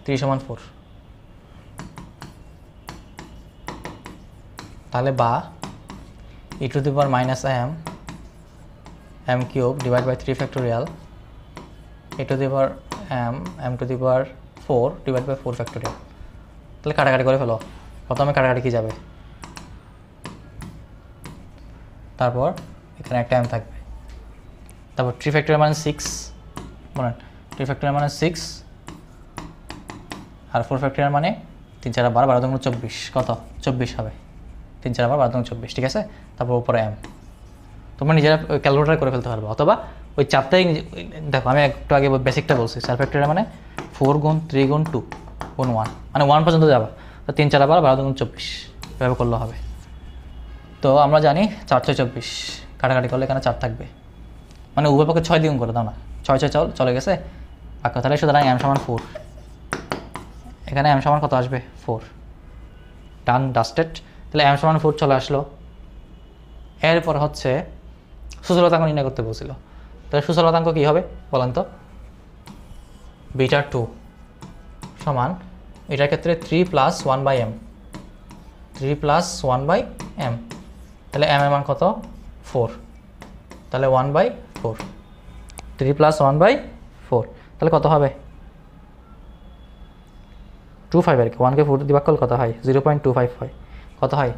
3 সমান 4। তাহলে বা e to the power minus m cube divide by 3 factorial e to the power m to the power 4 divide by 4 factorial. তাহলে কাটাকাটি করে ফেলো, প্রথমে কাটাকাটি কি যাবে, তারপর এখানে একটা m থাকবে, তারপর 3 ফ্যাক্টোরিয়াল মানে 6, বলেন 3 ফ্যাক্টোরিয়াল মানে 6 আর 4 ফ্যাক্টোরিয়াল মানে 3 4 12, 12 দুগুণ 24, কত 24 হবে, 3 4 12 দুগুণ 24। ঠিক আছে, তারপর উপরে m তোমরা নিজেরা ক্যালকুলেটার করে ফেলতে পারবে, অথবা ওই চারটাই দেখো, আমি একটু আগে বেসিকটা বলছি, 4 ফ্যাক্টোরিয়াল মানে 4 গুণ 3 গুণ 2 গুণ 1 মানে 1 পর্যন্ত যাবা, তো 3 4 12 12 গুণ 24 এভাবে করলে হবে। তো আমরা জানি 4 6 24, কাটাকাটি করলে এখানে 4 থাকবে, মানে উভয় পক্ষে 6 দ্বিগুণ করে দাও না, 6 6 চলে গেছে। আচ্ছা তাহলে সুতরাং m সমান 4, এখানে m সমান কত আসবে 4, ডান ডাস্টেড। তাহলে m সমান 4 চলে আসলো। এরপর হচ্ছে সুচলতাঙ্ক নির্ণয় করতে বলছিল, তাহলে সুচলতাঙ্ক কী হবে বলেন তো? বিটা 2 সমান এটার ক্ষেত্রে 3 প্লাস 1/m, 3 প্লাস 1/m, তাহলে m এর মান কত 4, তাহলে 1/4, 3 প্লাস 1/4, তাহলে কত হবে 25 আর কি, 1কে 4 দিয়ে ভাগ করলে কত হয় 0.25 হয়, কত হয়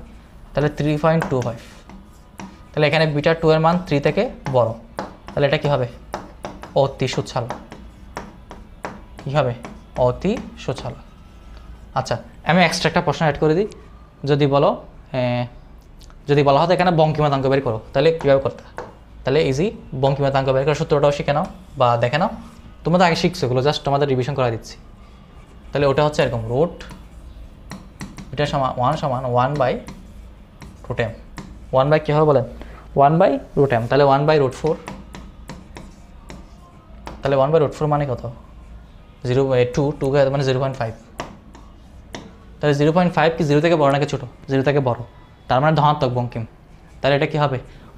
তাহলে 3.25। তাহলে এখানে বিটা 2 এর মান 3 থেকে বড়, তাহলে এটা কী হবে অতি সুছালো, কী হবে অতি সুছালো। আচ্ছা আমি এক্সট্রা একটা প্রশ্ন অ্যাড করে দিই, যদি বলা হতো এখানে বঙ্কিমাতাঙ্ক বের করো, তাহলে কীভাবে করতে? তাহলে ইজি, বঙ্কিমাতাঙ্ক বের করার সূত্রটাও শিখে নাও বা দেখে নাও, তোমরা তো আগে শিখছো, এগুলো জাস্ট তোমাদের রিভিশন করা দিচ্ছি। তাহলে ওটা হচ্ছে এরকম, রুট এটা সমান 1 সমান 1/√m, 1 কী হবে বলেন 1/√m, তাহলে 1/√4, তাহলে 1/√4 মানে কত 2 মানে 0.5, তাহলে 0.5 কি 0 থেকে বড় নাকি ছোটো? 0 থেকে বড়, তার মানে ধনাত্মক বঙ্কিম। তাহলে এটা কী হবে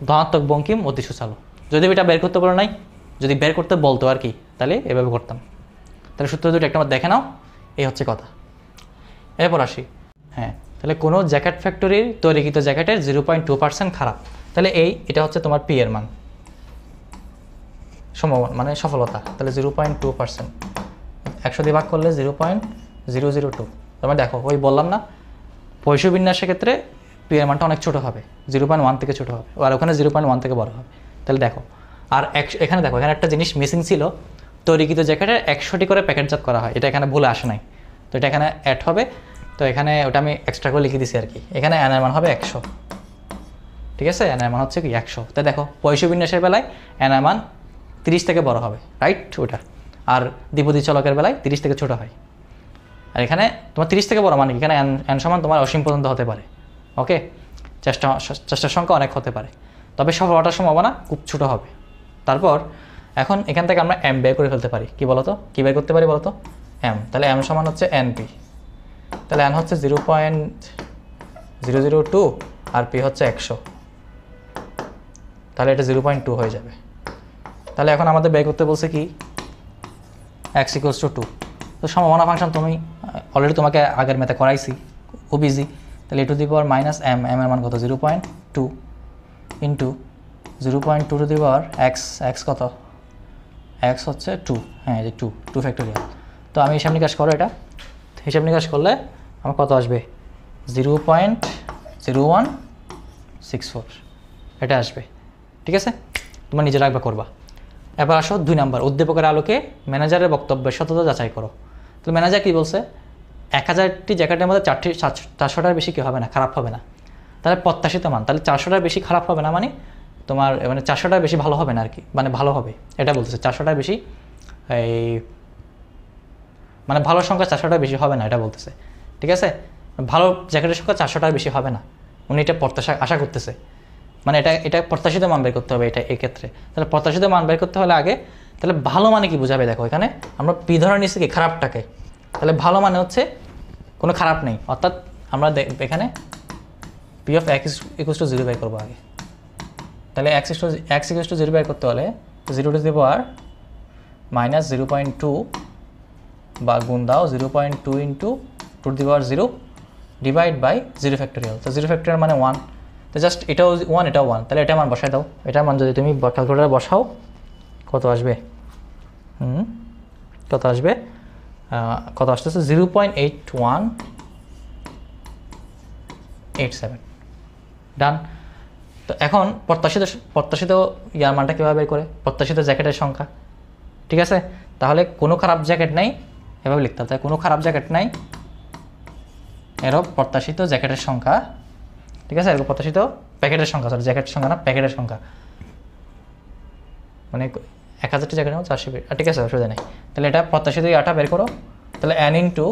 ধনাত্মক বঙ্কিম অতি সুচালো। যদি এটা বের করতে পারো নাই, যদি বের করতে বলতো আর কি, তাহলে এভাবে করতাম। তাহলে সূত্র দুটো একটা দেখে নাও, এই হচ্ছে কথা। এরপর আসি, হ্যাঁ তাহলে কোনো জ্যাকেট ফ্যাক্টরির তৈরিকৃত জ্যাকেটের 0.2% খারাপ, তাহলে এটা হচ্ছে তোমার পি এর মান, সম্ভাবনা মানে সফলতা, তাহলে 0.2%, 100 দিয়ে ভাগ করলে 0.002। তোমরা দেখো ওই বললাম না পয়সু বিন্যাসের ক্ষেত্রে পি এর মানটা অনেক ছোটো হবে, 0.1 থেকে ছোটো হবে, আর ওখানে 0.1 থেকে বড় হবে। তাহলে দেখো আর এখানে দেখো এখানে একটা জিনিস মিসিং ছিল, তৈরিকৃত জ্যাকেটের 100টি করে প্যাকেটজাত করা হয়, এটা এখানে ভুলে আসে নাই, তো এটা এখানে অ্যাড হবে। তো এখানে ওটা আমি এক্সট্রা করে লিখে দিছি আর কি, এখানে n এর মান হবে 100, ঠিক আছে, n এর মান হচ্ছে কি 100। তাই দেখো পয়সু বিন্যাসের বেলায় n এর মান 30 থেকে বড় হবে, রাইট ওটা, আর দ্বিপদী চলকের বেলায় 30 থেকে ছোটো হয়। আর এখানে তোমার 30 থেকে বড় মানে এখানে n সমান তোমার অসীম পর্যন্ত হতে পারে, ওকে, চেষ্টার সংখ্যা অনেক হতে পারে, তবে সফলতার সম্ভাবনা খুব ছোটো হবে। তারপর এখন এখান থেকে আমরা m বের করে ফেলতে পারি, কি বলতো, কী বের করতে পারি বলতো m, তাহলে m সমান হচ্ছে np, তাহলে n হচ্ছে 0.002 আর p হচ্ছে 100, তাহলে এটা 0.2 হয়ে যাবে। তাহলে এখন আমাদের বের করতে বলছে কি x = 2, তো সম্ভাবনা ফাংশন তুমি অলরেডি তোমাকে আগের ম্যাথে করাইছি, খুব ইজি। তাহলে a⁻−m, m এর মান কত 0.2 ইন্টু 0.2 x কত, x হচ্ছে 2, হ্যাঁ এই যে 2 ফ্যাক্টোরিয়াল। তো আমি হিসাব নিকাশ করো, এটা হিসাব নিকাশ করলে আমার কত আসবে 0.0164 এটা আসবে, ঠিক আছে, তোমার নিজে রাখবা করবা। এবার আসো 2 নাম্বার, উদ্দীপকের আলোকে ম্যানেজারের বক্তব্যের সততা যাচাই করো। তো ম্যানেজার কী বলছে 1000টি জ্যাকেটের মধ্যে 400টার বেশি কী হবে না, খারাপ হবে না, তাহলে প্রত্যাশিত মান, তাহলে 400টার বেশি খারাপ হবে না মানে তোমার মানে 400টার বেশি ভালো হবে না আর কি, মানে ভালো হবে এটা বলতেছে, 400টার বেশি এই মানে ভালো সংখ্যা 400টার বেশি হবে না এটা বলতেছে, ঠিক আছে, ভালো জ্যাকেটের সংখ্যা 400টার বেশি হবে না, উনি এটা আশা করতেছে, মানে এটা প্রত্যাশিত মান বের করতে হবে এটা এই ক্ষেত্রে। তাহলে প্রত্যাশিত মান বের করতে হলে আগে তাহলে ভালো মানে কি বোঝাবে, দেখো এখানে আমরা পি ধরে নিচ্ছি কি খারাপটাকে, তাহলে ভালো মানে হচ্ছে কোনো খারাপ নেই, অর্থাৎ আমরা এখানে পি অফ x = 0 বের করবো আগে। তাহলে x = 0 বের করতে হলে 0⁻⁻0.2 বা গুণ দাও 0.2 ইন্টু 2⁻0 ডিভাইড বাই 0 ফ্যাক্টোরিয়াল, তো 0 ফ্যাক্টোরিয়াল মানে 1, তো জাস্ট এটাও 1 এটাও 1, তাহলে এটা মান বসাই দাও, এটার মান যদি তুমি ক্যালকুলেটারে বসাও কত আসবে, কত আসতেছে 0.8187, ডান। তো এখন প্রত্যাশিত ইয়ার মানটা কীভাবে বের করে, প্রত্যাশিত জ্যাকেটের সংখ্যা, ঠিক আছে, তাহলে কোনো খারাপ জ্যাকেট নেই এভাবে লিখতে হবে, কোনো খারাপ জ্যাকেট নাই এরও প্রত্যাশিত জ্যাকেটের সংখ্যা, ঠিক আছে, এরকম প্রত্যাশিত প্যাকেটের সংখ্যা, সরি জ্যাকেটের সংখ্যা না প্যাকেটের সংখ্যা, মানে 1000টি জায়গায় নেব 400 বের, ঠিক আছে অসুবিধা নেই। তাহলে এটা প্রত্যাশিত আটা বের করো। তাহলে n ইন্টু,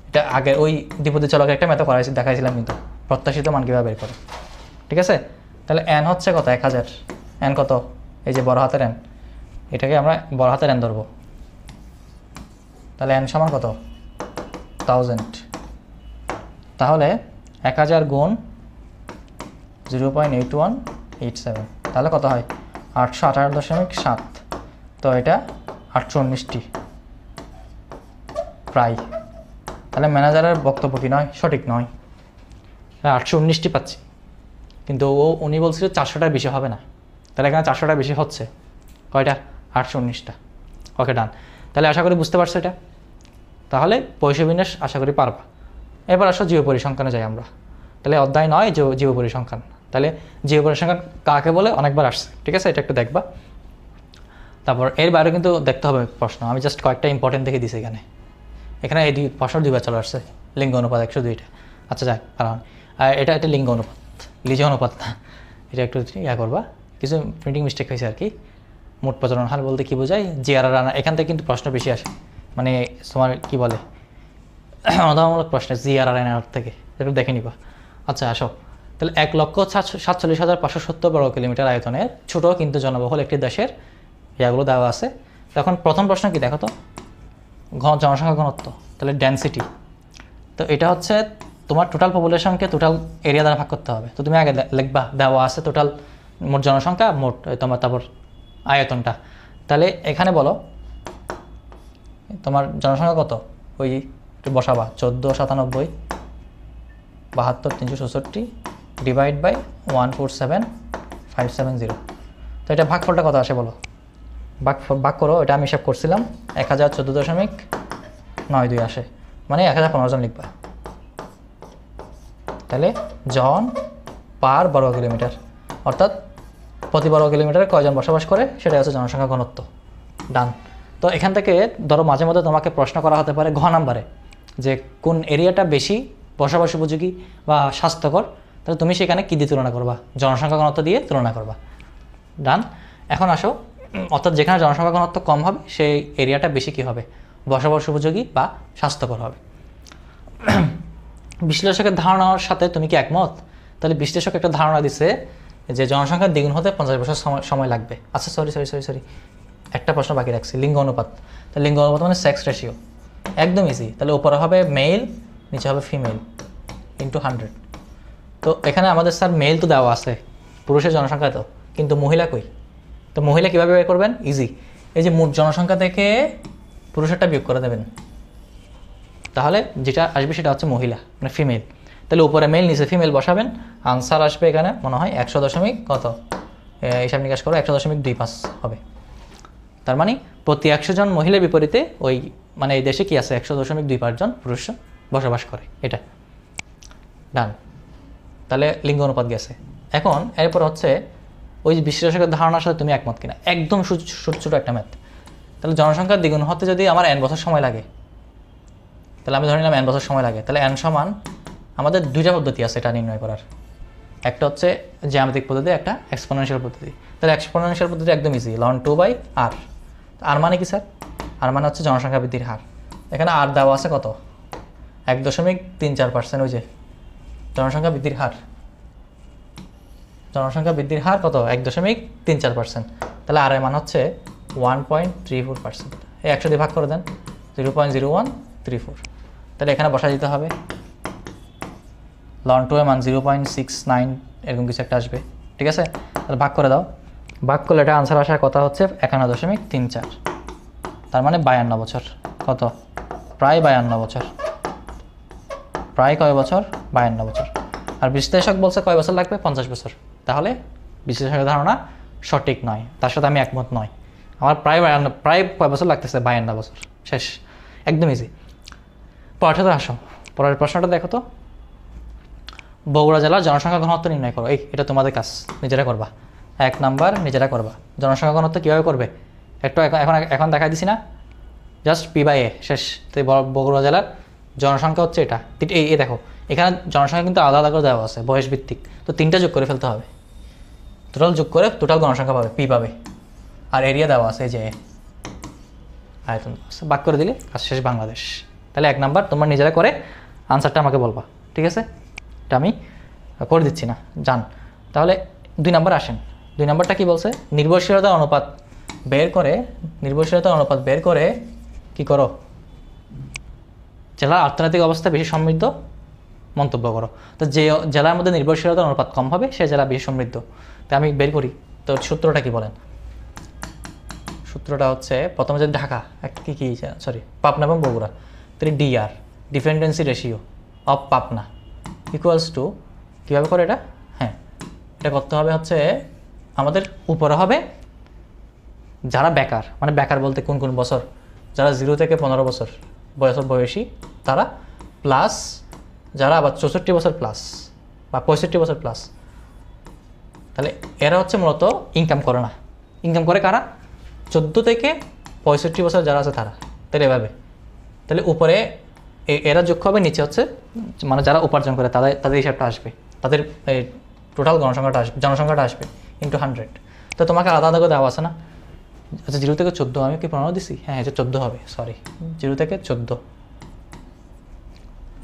এটা আগে ওই দ্বিপদী চলকের একটা মেথড করাইছি, দেখাইছিলাম কিন্তু প্রত্যাশিত মান কীভাবে বের করে, ঠিক আছে। তাহলে n হচ্ছে কত, 1000, n কত, এই যে বড় হাতের n, এটাকে আমরা বড় হাতের n ধরবো। তাহলে n সমান কত, 1000। তাহলে 1000 গুণ 0.8187, তাহলে কত হয় 818.7। তো এটা 819টি প্রায়। তাহলে ম্যানেজারের বক্তব্য কি নয়, সঠিক নয়, 819টি পাচ্ছি, কিন্তু উনি বলছিল 400টার বেশি হবে না। তাহলে এখানে 400টার বেশি হচ্ছে, কয়টা, 819টা। ওকে ডান। তাহলে আশা করি বুঝতে পারছো এটা। তাহলে পয়সা বিন্যাস আশা করি পারবা। এবার আসো জীব পরিসংখ্যানে যাই আমরা। তাহলে অধ্যায় 9 জীব পরিসংখ্যান। তাহলে জীব পরিসংখ্যান কাকে বলে অনেকবার আসছে, ঠিক আছে, এটা একটু দেখবা। তারপর এর বাইরে কিন্তু দেখতে হবে প্রশ্ন, আমি জাস্ট কয়েকটা ইম্পর্টেন্ট দেখে দিছি এখানে। এখানে এই প্রশ্ন 2বার চলে আসছে, লিঙ্গ অনুপাত 102টা। আচ্ছা যাক, কারণ এটা লিঙ্গ অনুপাত, লিজ অনুপাত না, এটা একটু ইয়া করবা, কিছু প্রিন্টিং মিস্টেক হয়েছে আর কি। মোট প্রচলন হার বলতে কী বোঝায়, জিআরআর রানা, এখান থেকে কিন্তু প্রশ্ন বেশি আসে, মানে তোমার কী বলে অনুধাবনমূলক প্রশ্ন জিআরআর এনআর থেকে, একটু দেখে নিবা। আচ্ছা আসো, তাহলে 1,47,570 বর্গ কিলোমিটার আয়তনের ছোট কিন্তু জনবহুল একটি দেশের ইয়াগুলো দেওয়া আছে। তখন প্রথম প্রশ্ন কি দেখো তো, জনসংখ্যা ঘনত্ব, তাহলে ডেনসিটি। তো এটা হচ্ছে তোমার টোটাল পপুলেশনকে টোটাল এরিয়া দ্বারা ভাগ করতে হবে। তো তুমি আগে লিখবা দেওয়া আছে টোটাল মোট জনসংখ্যা, মোট তোমার তারপর আয়তনটা। তাহলে এখানে বলো তোমার জনসংখ্যা কত, ওই একটু বসাবা 1497 72 364 ডিভাইড বাই 147,570। তো এটা ভাগফলটা কত আসে বলো, ভাগ করো। এটা আমি হিসাব করছিলাম 1014.92 আসে, মানে 1015 জন লিখবা। তাহলে জন পার বর্গ কিলোমিটার, অর্থাৎ প্রতি বর্গ কিলোমিটারে কয়জন বসবাস করে সেটা হচ্ছে জনসংখ্যা ঘনত্ব। ডান। তো এখান থেকে ধরো মাঝে মধ্যে তোমাকে প্রশ্ন করা হতে পারে ঘ নাম্বারে, যে কোন এরিয়াটা বেশি বসবাস উপযোগী বা স্বাস্থ্যকর, তাহলে তুমি সেখানে কী দিয়ে তুলনা করবা, জনসংখ্যা ঘনত্ব দিয়ে তুলনা করবা। ডান। এখন আসো, অর্থাৎ যেখানে জনসংখ্যা ঘনত্ব কম হবে সেই এরিয়াটা বেশি কী হবে, বসবাস উপযোগী বা স্বাস্থ্যকর হবে। বিশ্লেষকের ধারণার সাথে তুমি কি একমত? তাহলে বিশ্লেষক একটা ধারণা দিছে যে জনসংখ্যার দ্বিগুণ হতে 50 বছর সময় লাগবে। আচ্ছা সরি, একটা প্রশ্ন বাকি রাখছি, লিঙ্গ অনুপাত। তাহলে লিঙ্গ অনুপাত মানে সেক্স রেশিও, একদম ইজি। তাহলে উপরে হবে মেল, নিচে হবে ফিমেল ইন্টু 100। তো এখানে আমাদের স্যার মেল তো দেওয়া আছে, পুরুষের জনসংখ্যা তো, কিন্তু মহিলা কই? তো মহিলা কীভাবে বের করবেন? ইজি, এই যে মোট জনসংখ্যা থেকে পুরুষেরটা বিয়োগ করে দেবেন, তাহলে যেটা আসবে সেটা হচ্ছে মহিলা, মানে ফিমেল। তাহলে উপরে মেল নিচে ফিমেল বসাবেন, আনসার আসবে এখানে মনে হয় 100 দশমিক কত, হিসাব নিকাশ করো 100.25 হবে। তার মানে প্রতি 100 জন মহিলার বিপরীতে ওই মানে এই দেশে কি আছে 100.25 জন পুরুষ বসবাস করে, এটা ডান। তাহলে লিঙ্গ অনুপাত গেছে। এখন এরপর হচ্ছে ওই বিশ্লেষকের ধারণার সাথে তুমি একমত কিনা, একদম ছোটো একটা ম্যাথ। তাহলে জনসংখ্যার দ্বিগুণ হতে যদি আমার n বছর সময় লাগে, তাহলে আমি ধরে নিলাম n বছর সময় লাগে, তাহলে n সমান আমাদের 2টা পদ্ধতি আছে এটা নির্ণয় করার, একটা হচ্ছে জ্যামিতিক পদ্ধতি, একটা এক্সপোনেনশিয়াল পদ্ধতি। তাহলে এক্সপোনেনশিয়াল পদ্ধতি একদম ইজি, ln 2/r। আর মানে কি স্যার? আর মানে হচ্ছে জনসংখ্যা বৃদ্ধির হার। এখানে আর দেওয়া আছে কত, 1.34%। ওই যে জনসংখ্যা বৃদ্ধির হার, কত 1.34%। তাহলে আর এর মান হচ্ছে 1.34%। এই 100 দিয়ে ভাগ করে দেন, 0.0134। তাহলে এখানে বসা দিতে হবে, ln 2 এর মান 0.69 এরকম কিছু একটা আসবে, ঠিক আছে। তাহলে ভাগ করে দাও, ভাগ করলে এটা আনসার আসার কথা হচ্ছে 51.34। তার মানে 52 বছর। কত? প্রায় 52 বছর। প্রায় কয় বছর? 52 বছর। আর বিশ্লেষক বলছে কয় বছর লাগবে? 50 বছর। তাহলে বিশ্লেষকের ধারণা সঠিক নয়, তার সাথে আমি একমত নয়। আমার প্রায় কয় বছর লাগতেছে? 52 বছর। শেষ, একদম ইজি। পরেরটাতে আসো, পরের প্রশ্নটা দেখো তো, বগুড়া জেলার জনসংখ্যা ঘনত্ব নির্ণয় করো। এটা তোমাদের কাজ, নিজেরা করবা। 1 নাম্বার নিজেরা করবা। জনসংখ্যা ঘনত্ব কীভাবে করবে একটু এখন দেখাই দিছি না, জাস্ট P/A শেষ। তো বগুড়া জেলার জনসংখ্যা হচ্ছে এটা, এই দেখো এখানে জনসংখ্যা কিন্তু আলাদা আলাদা করে দেওয়া আছে বয়স ভিত্তিক, তো 3টা যোগ করে ফেলতে হবে, টোটাল যোগ করে টোটাল জনসংখ্যা পাবে, P পাবে। আর এরিয়া দেওয়া আছে এই যে আয়তন ভাগ করে দিলে কাজ শেষ বাংলাদেশ। তাহলে 1 নাম্বার তোমরা নিজেরা করে আনসারটা আমাকে বলবা, ঠিক আছে? এটা আমি করে দিচ্ছি না, জান। তাহলে 2 নাম্বার আসেন। 2 নাম্বারটা কি বলছে? নির্ভরশীলতার অনুপাত বের করে কি করো? জেলার অর্থনৈতিক অবস্থা বেশি সমৃদ্ধ মন্তব্য করো। তো যে জেলার মধ্যে নির্ভরশীলতার অনুপাত কম হবে সে জেলা বেশি সমৃদ্ধ। তো আমি বের করি, তো সূত্রটা কি বলেন? সূত্রটা হচ্ছে প্রথমে যদি ঢাকা কি সরি পাবনা এবং বগুড়া, তাহলে DR dependency ratio of Pabna equals to কীভাবে করে এটা? হ্যাঁ, এটা করতে হবে হচ্ছে আমাদের উপরে হবে যারা বেকার, মানে বেকার বলতে কোন কোন বছর, যারা 0 থেকে 15 বছর বয়সী তারা, প্লাস যারা আবার 64 বছর প্লাস বা 65 বছর প্লাস। তাহলে এরা হচ্ছে মূলত ইনকাম করে না। ইনকাম করে কারা? 14 থেকে 65 বছর যারা আছে তারা। তাহলে এভাবে, তাহলে উপরে এরা যোগ হবে, নিচে হচ্ছে মানে যারা উপার্জন করে তাদের হিসাবটা আসবে, তাদের টোটাল জনসংখ্যাটা আসবে ইন্টু 100। তো তোমাকে আলাদা আলাদা করে দেওয়া আছে না? আচ্ছা 0 থেকে 14 আমি কি 15 দিছি? হ্যাঁ, এটা 14 হবে, সরি 0 থেকে 14,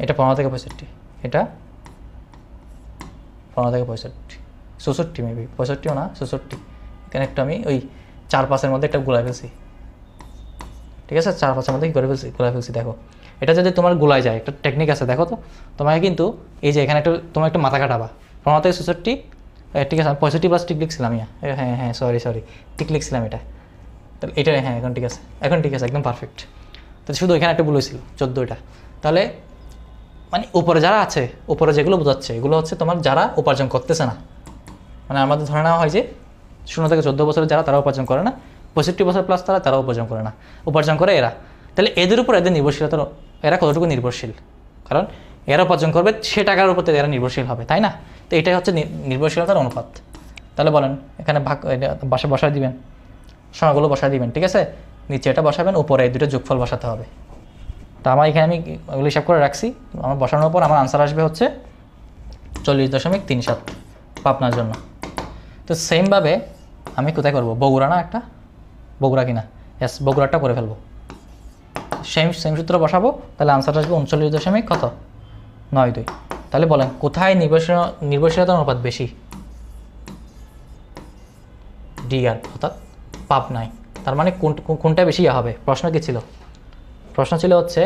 এটা 15 থেকে 65, এটা 15 থেকে 65, 64 মেবি, 65ও না 64। এখানে একটা আমি ওই 4-5-এর মধ্যে একটা গুলাই ফেলছি, ঠিক আছে? 4-5-এর মধ্যে কি করে গুলাই ফেলছি। দেখো এটা যদি তোমার গুলাই যায়, একটা টেকনিক আছে, দেখো তো তোমাকে কিন্তু এই যে এখানে তোমার একটা মাথা কাটাবা 15 থেকে 66, ঠিক আছে? 65 প্লাস টিক লিখছিলাম, হ্যাঁ সরি টিক লিখছিলাম এটা। তাহলে এটা হ্যাঁ এখন ঠিক আছে, একদম পারফেক্ট। তো শুধু এখানে একটা ভুল হয়েছিল 14টা। তাহলে মানে উপরে যারা আছে, উপরে যেগুলো বোঝাচ্ছে এগুলো হচ্ছে তোমার যারা উপার্জন করতেছে না। মানে আমাদের ধরে নেওয়া হয় যে 0 থেকে 14 বছরের যারা, তারা উপার্জন করে না, 65 বছর প্লাস তারা উপার্জন করে না, উপার্জন করে এরা। তাহলে এদের উপর এদের নির্ভরশীলতা, এরা কতটুকু নির্ভরশীল? কারণ এরা উপার্জন করবে, সে টাকার উপর এরা নির্ভরশীল হবে, তাই না? তো এটাই হচ্ছে নির্ভরশীলতার অনুপাত। তাহলে বলেন এখানে বসায় দিবেন, সংখ্যাগুলো বসায় দিবেন, ঠিক আছে? নিচে এটা বসাবেন, উপরে এই দুটো যোগফল বসাতে হবে। তো আমার এখানে আমি ওগুলো হিসাব করে রাখছি। আমার বসানোর পর আমার আনসার আসবে হচ্ছে 40.37 পাবনার জন্য। তো সেমভাবে আমি কোথায় করবো? বগুড়া না একটা, বগুড়া কিনা, এস বগুড়াটা করে ফেলবো। সেম সূত্র বসাবো, তাহলে আনসার আসবে 39.92। তাহলে বলেন কোথায় নির্ভরশীলতার অনুপাত বেশি? ডিআর, অর্থাৎ পাবনায়। তার মানে কোনটা বেশি হবে? প্রশ্ন কি ছিল? প্রশ্ন ছিল হচ্ছে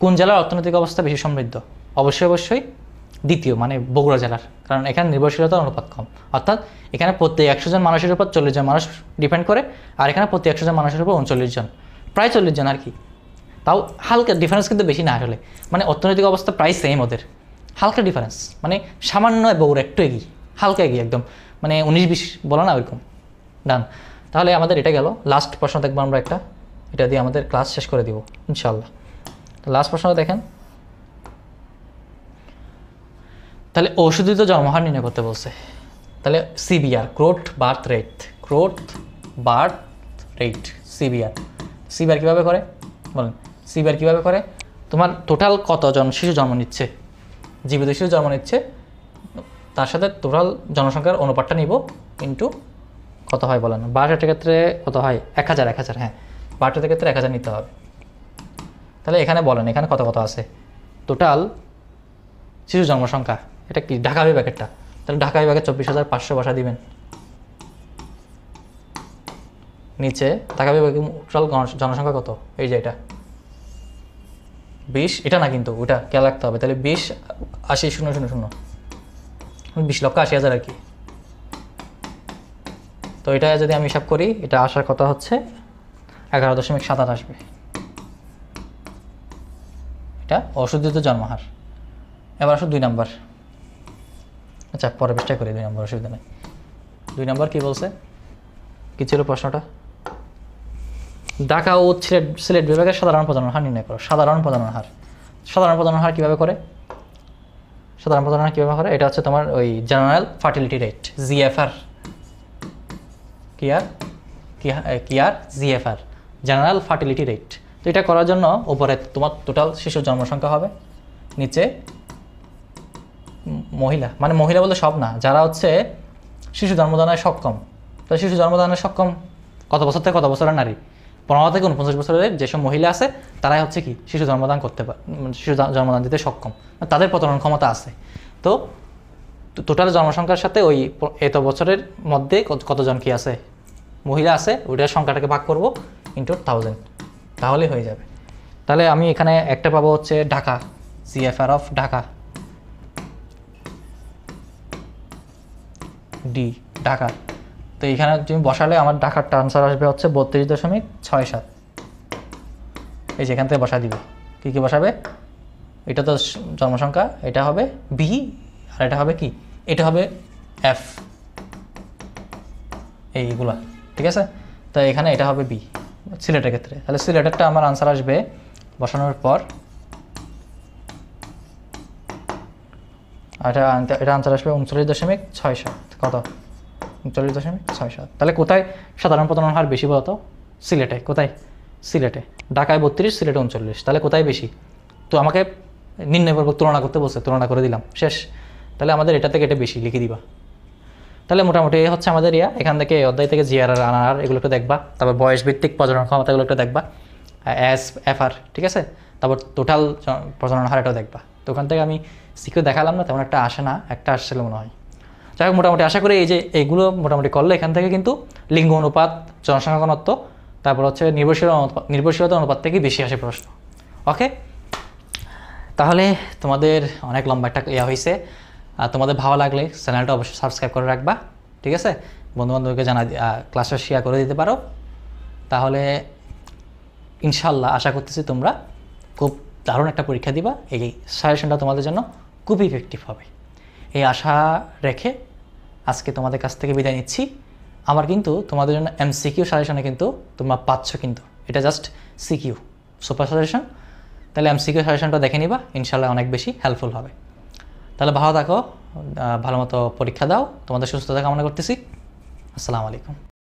কোন জেলার অর্থনৈতিক অবস্থা বেশি সমৃদ্ধ? অবশ্যই দ্বিতীয়, মানে বগুড়া জেলার, কারণ এখানে নির্ভরশীলতার অনুপাত কম। অর্থাৎ এখানে প্রতি 100 জন মানুষের উপর 40 জন মানুষ ডিপেন্ড করে, আর এখানে প্রতি 100 জন মানুষের উপর 39 জন, প্রায় 40 জন আর কি। তাও হালকা ডিফারেন্স, কিন্তু বেশি না আসলে। মানে অর্থনৈতিক অবস্থা প্রায় সেম ওদের, হালকা ডিফারেন্স, মানে সামান্য বগুড়া একটু এগিয়ে, হালকা এগিয়ে একদম, মানে 19-20 বলো না ওইরকম। ডান। তাহলে আমাদের এটা গেল। লাস্ট প্রশ্ন দেখবো আমরা একটা, এটা দিয়ে আমাদের ক্লাস শেষ করে দিব ইনশাল্লাহ। তো লাস্ট প্রশ্নটা দেখেন। তাহলে অশোধিত জন্মহার নির্ণয় করতে বলছে। তাহলে CBR, growth birth rate, CBR কীভাবে করে বলেন? সিবিআর কীভাবে করে? তোমার টোটাল কতজন শিশু জন্ম নিচ্ছে, জীবিত শিশু জন্ম নিচ্ছে, তার সাথে টোটাল জনসংখ্যার অনুপাতটা নিব ইন্টু কত হয় বলেন? 62টার ক্ষেত্রে কত হয়? 1000, হ্যাঁ 62টার ক্ষেত্রে 1000 নিতে হবে। তাহলে এখানে বলেন এখানে কত আছে টোটাল শিশু জন্মসংখ্যা? এটা কি ঢাকা বিভাগেরটা? তাহলে ঢাকা বিভাগে 24,500 বসা দিবেন। নিচে ঢাকা বিভাগে টোটাল জনসংখ্যা কত? এই যে এটা 20, এটা না কিন্তু ওটা খেয়াল রাখতে হবে। তাহলে 20,80,000, 20,80,000 আর কি। তো এটা যদি আমি হিসাব করি, এটা আসার কথা হচ্ছে 11.78 আসবে। এটা অশোধিত জন্মহার। এবার আসো 2 নাম্বার। আচ্ছা পরে চেষ্টা করি 2 নম্বর, অসুবিধা নেই। 2 নম্বর কী বলছে? কী ছিল প্রশ্নটা? ঢাকা ও সিলেট বিভাগের সাধারণ প্রজনন হার নির্ণয় করো। সাধারণ প্রজনন হার কীভাবে করে? এটা হচ্ছে তোমার ওই general fertility rate, GFR. GFR, general fertility rate. তো এটা করার জন্য উপরে তোমার টোটাল শিশুর জন্মসংখ্যা হবে, নিচে মহিলা বলতে সব না, যারা হচ্ছে শিশু জন্মদানে সক্ষম। তো শিশু জন্মদানে সক্ষম কত বছর থেকে কত বছরের নারী, 15 থেকে 49 বছরের যেসব মহিলা আছে তারাই হচ্ছে কি শিশু জন্মদান করতে পারে, শিশু জন্মদান দিতে সক্ষম, তাদের প্রজনন ক্ষমতা আছে। তো টোটাল জনসংখ্যার সাথে ওই এত বছরের মধ্যে কতজন কি আছে মহিলা আছে ওইটার সংখ্যাটাকে ভাগ করব ইন্টু 1000, তাহলেই হয়ে যাবে। তাহলে আমি এখানে একটা পাবো হচ্ছে Dhaka, CFR of Dhaka, D Dhaka. তো এইখানে তুমি বসালে আমার ঢাকার আনসার আসবে হচ্ছে 32.67। এই যেখান থেকে বসা দিব, কী কী বসাবে, এটা তো জনসংখ্যা, এটা হবে বি, আর এটা হবে কি, এটা হবে এফ, এইগুলা, ঠিক আছে। তো এখানে এটা হবে বি সিলেটের ক্ষেত্রে। তাহলে সিলেটেরটা আমার আনসার আসবে বসানোর পর, এটা আনসার আসবে 39.67। কত, 39.67। তাহলে কোথায় সাধারণ প্রজনন হার বেশি বলতো? সিলেটে। কোথায়? সিলেটে। ঢাকায় 32, সিলেটে 39। তাহলে কোথায় বেশি? তো আমাকে নির্ণয়পূর্বক তুলনা করতে বলছে, তুলনা করে দিলাম, শেষ। তাহলে আমাদের এটা থেকে এটা বেশি লিখে দিবা। তাহলে মোটামুটি হচ্ছে আমাদের এখান থেকে অধ্যায় থেকে জিআরআর, আনআর এগুলো একটু দেখবা, তারপর বয়স ভিত্তিক প্রজনন ক্ষমতাগুলো একটু দেখবা, SFR, ঠিক আছে, তারপর টোটাল প্রজনন হার এটাও দেখবা। তো ওখান থেকে আমি সিকিউ দেখালাম না, তেমন একটা আসে না, একটা আসছিল মনে হয়। যাই হোক, মোটামুটি আশা করি এই যে এইগুলো মোটামুটি করলে এখান থেকে কিন্তু লিঙ্গ অনুপাত, জনসংখ্যা ঘনত্ব, তারপর হচ্ছে নির্ভরশীলতা অনুপাত থেকে বেশি আসে প্রশ্ন। ওকে, তাহলে তোমাদের অনেক লম্বা একটা হয়েছে। তোমাদের ভালো লাগলে চ্যানেলটা অবশ্যই সাবস্ক্রাইব করে রাখবা, ঠিক আছে। বন্ধুবান্ধবকে ক্লাসটা শেয়ার করে দিতে পারো। তাহলে ইনশাল্লাহ আশা করতেছি তোমরা খুব দারুণ একটা পরীক্ষা দিবা, এই সাজেশনটা তোমাদের জন্য খুব ইফেক্টিভ হবে, এই আশা রেখে আজকে তোমাদের কাছ থেকে বিদায় নিচ্ছি। আমার কিন্তু তোমাদের জন্য MCQ সাজেশনে কিন্তু তোমরা পাচ্ছ, কিন্তু এটা জাস্ট সিকিউ সুপার সাজেশন। তাহলে MCQ সাজেশনটা দেখে নিবা, ইনশাল্লাহ অনেক বেশি হেল্পফুল হবে। তাহলে ভালো থাকো, ভালো মতো পরীক্ষা দাও, তোমাদের সুস্থতা কামনা করতেছি। আসসালামু আলাইকুম।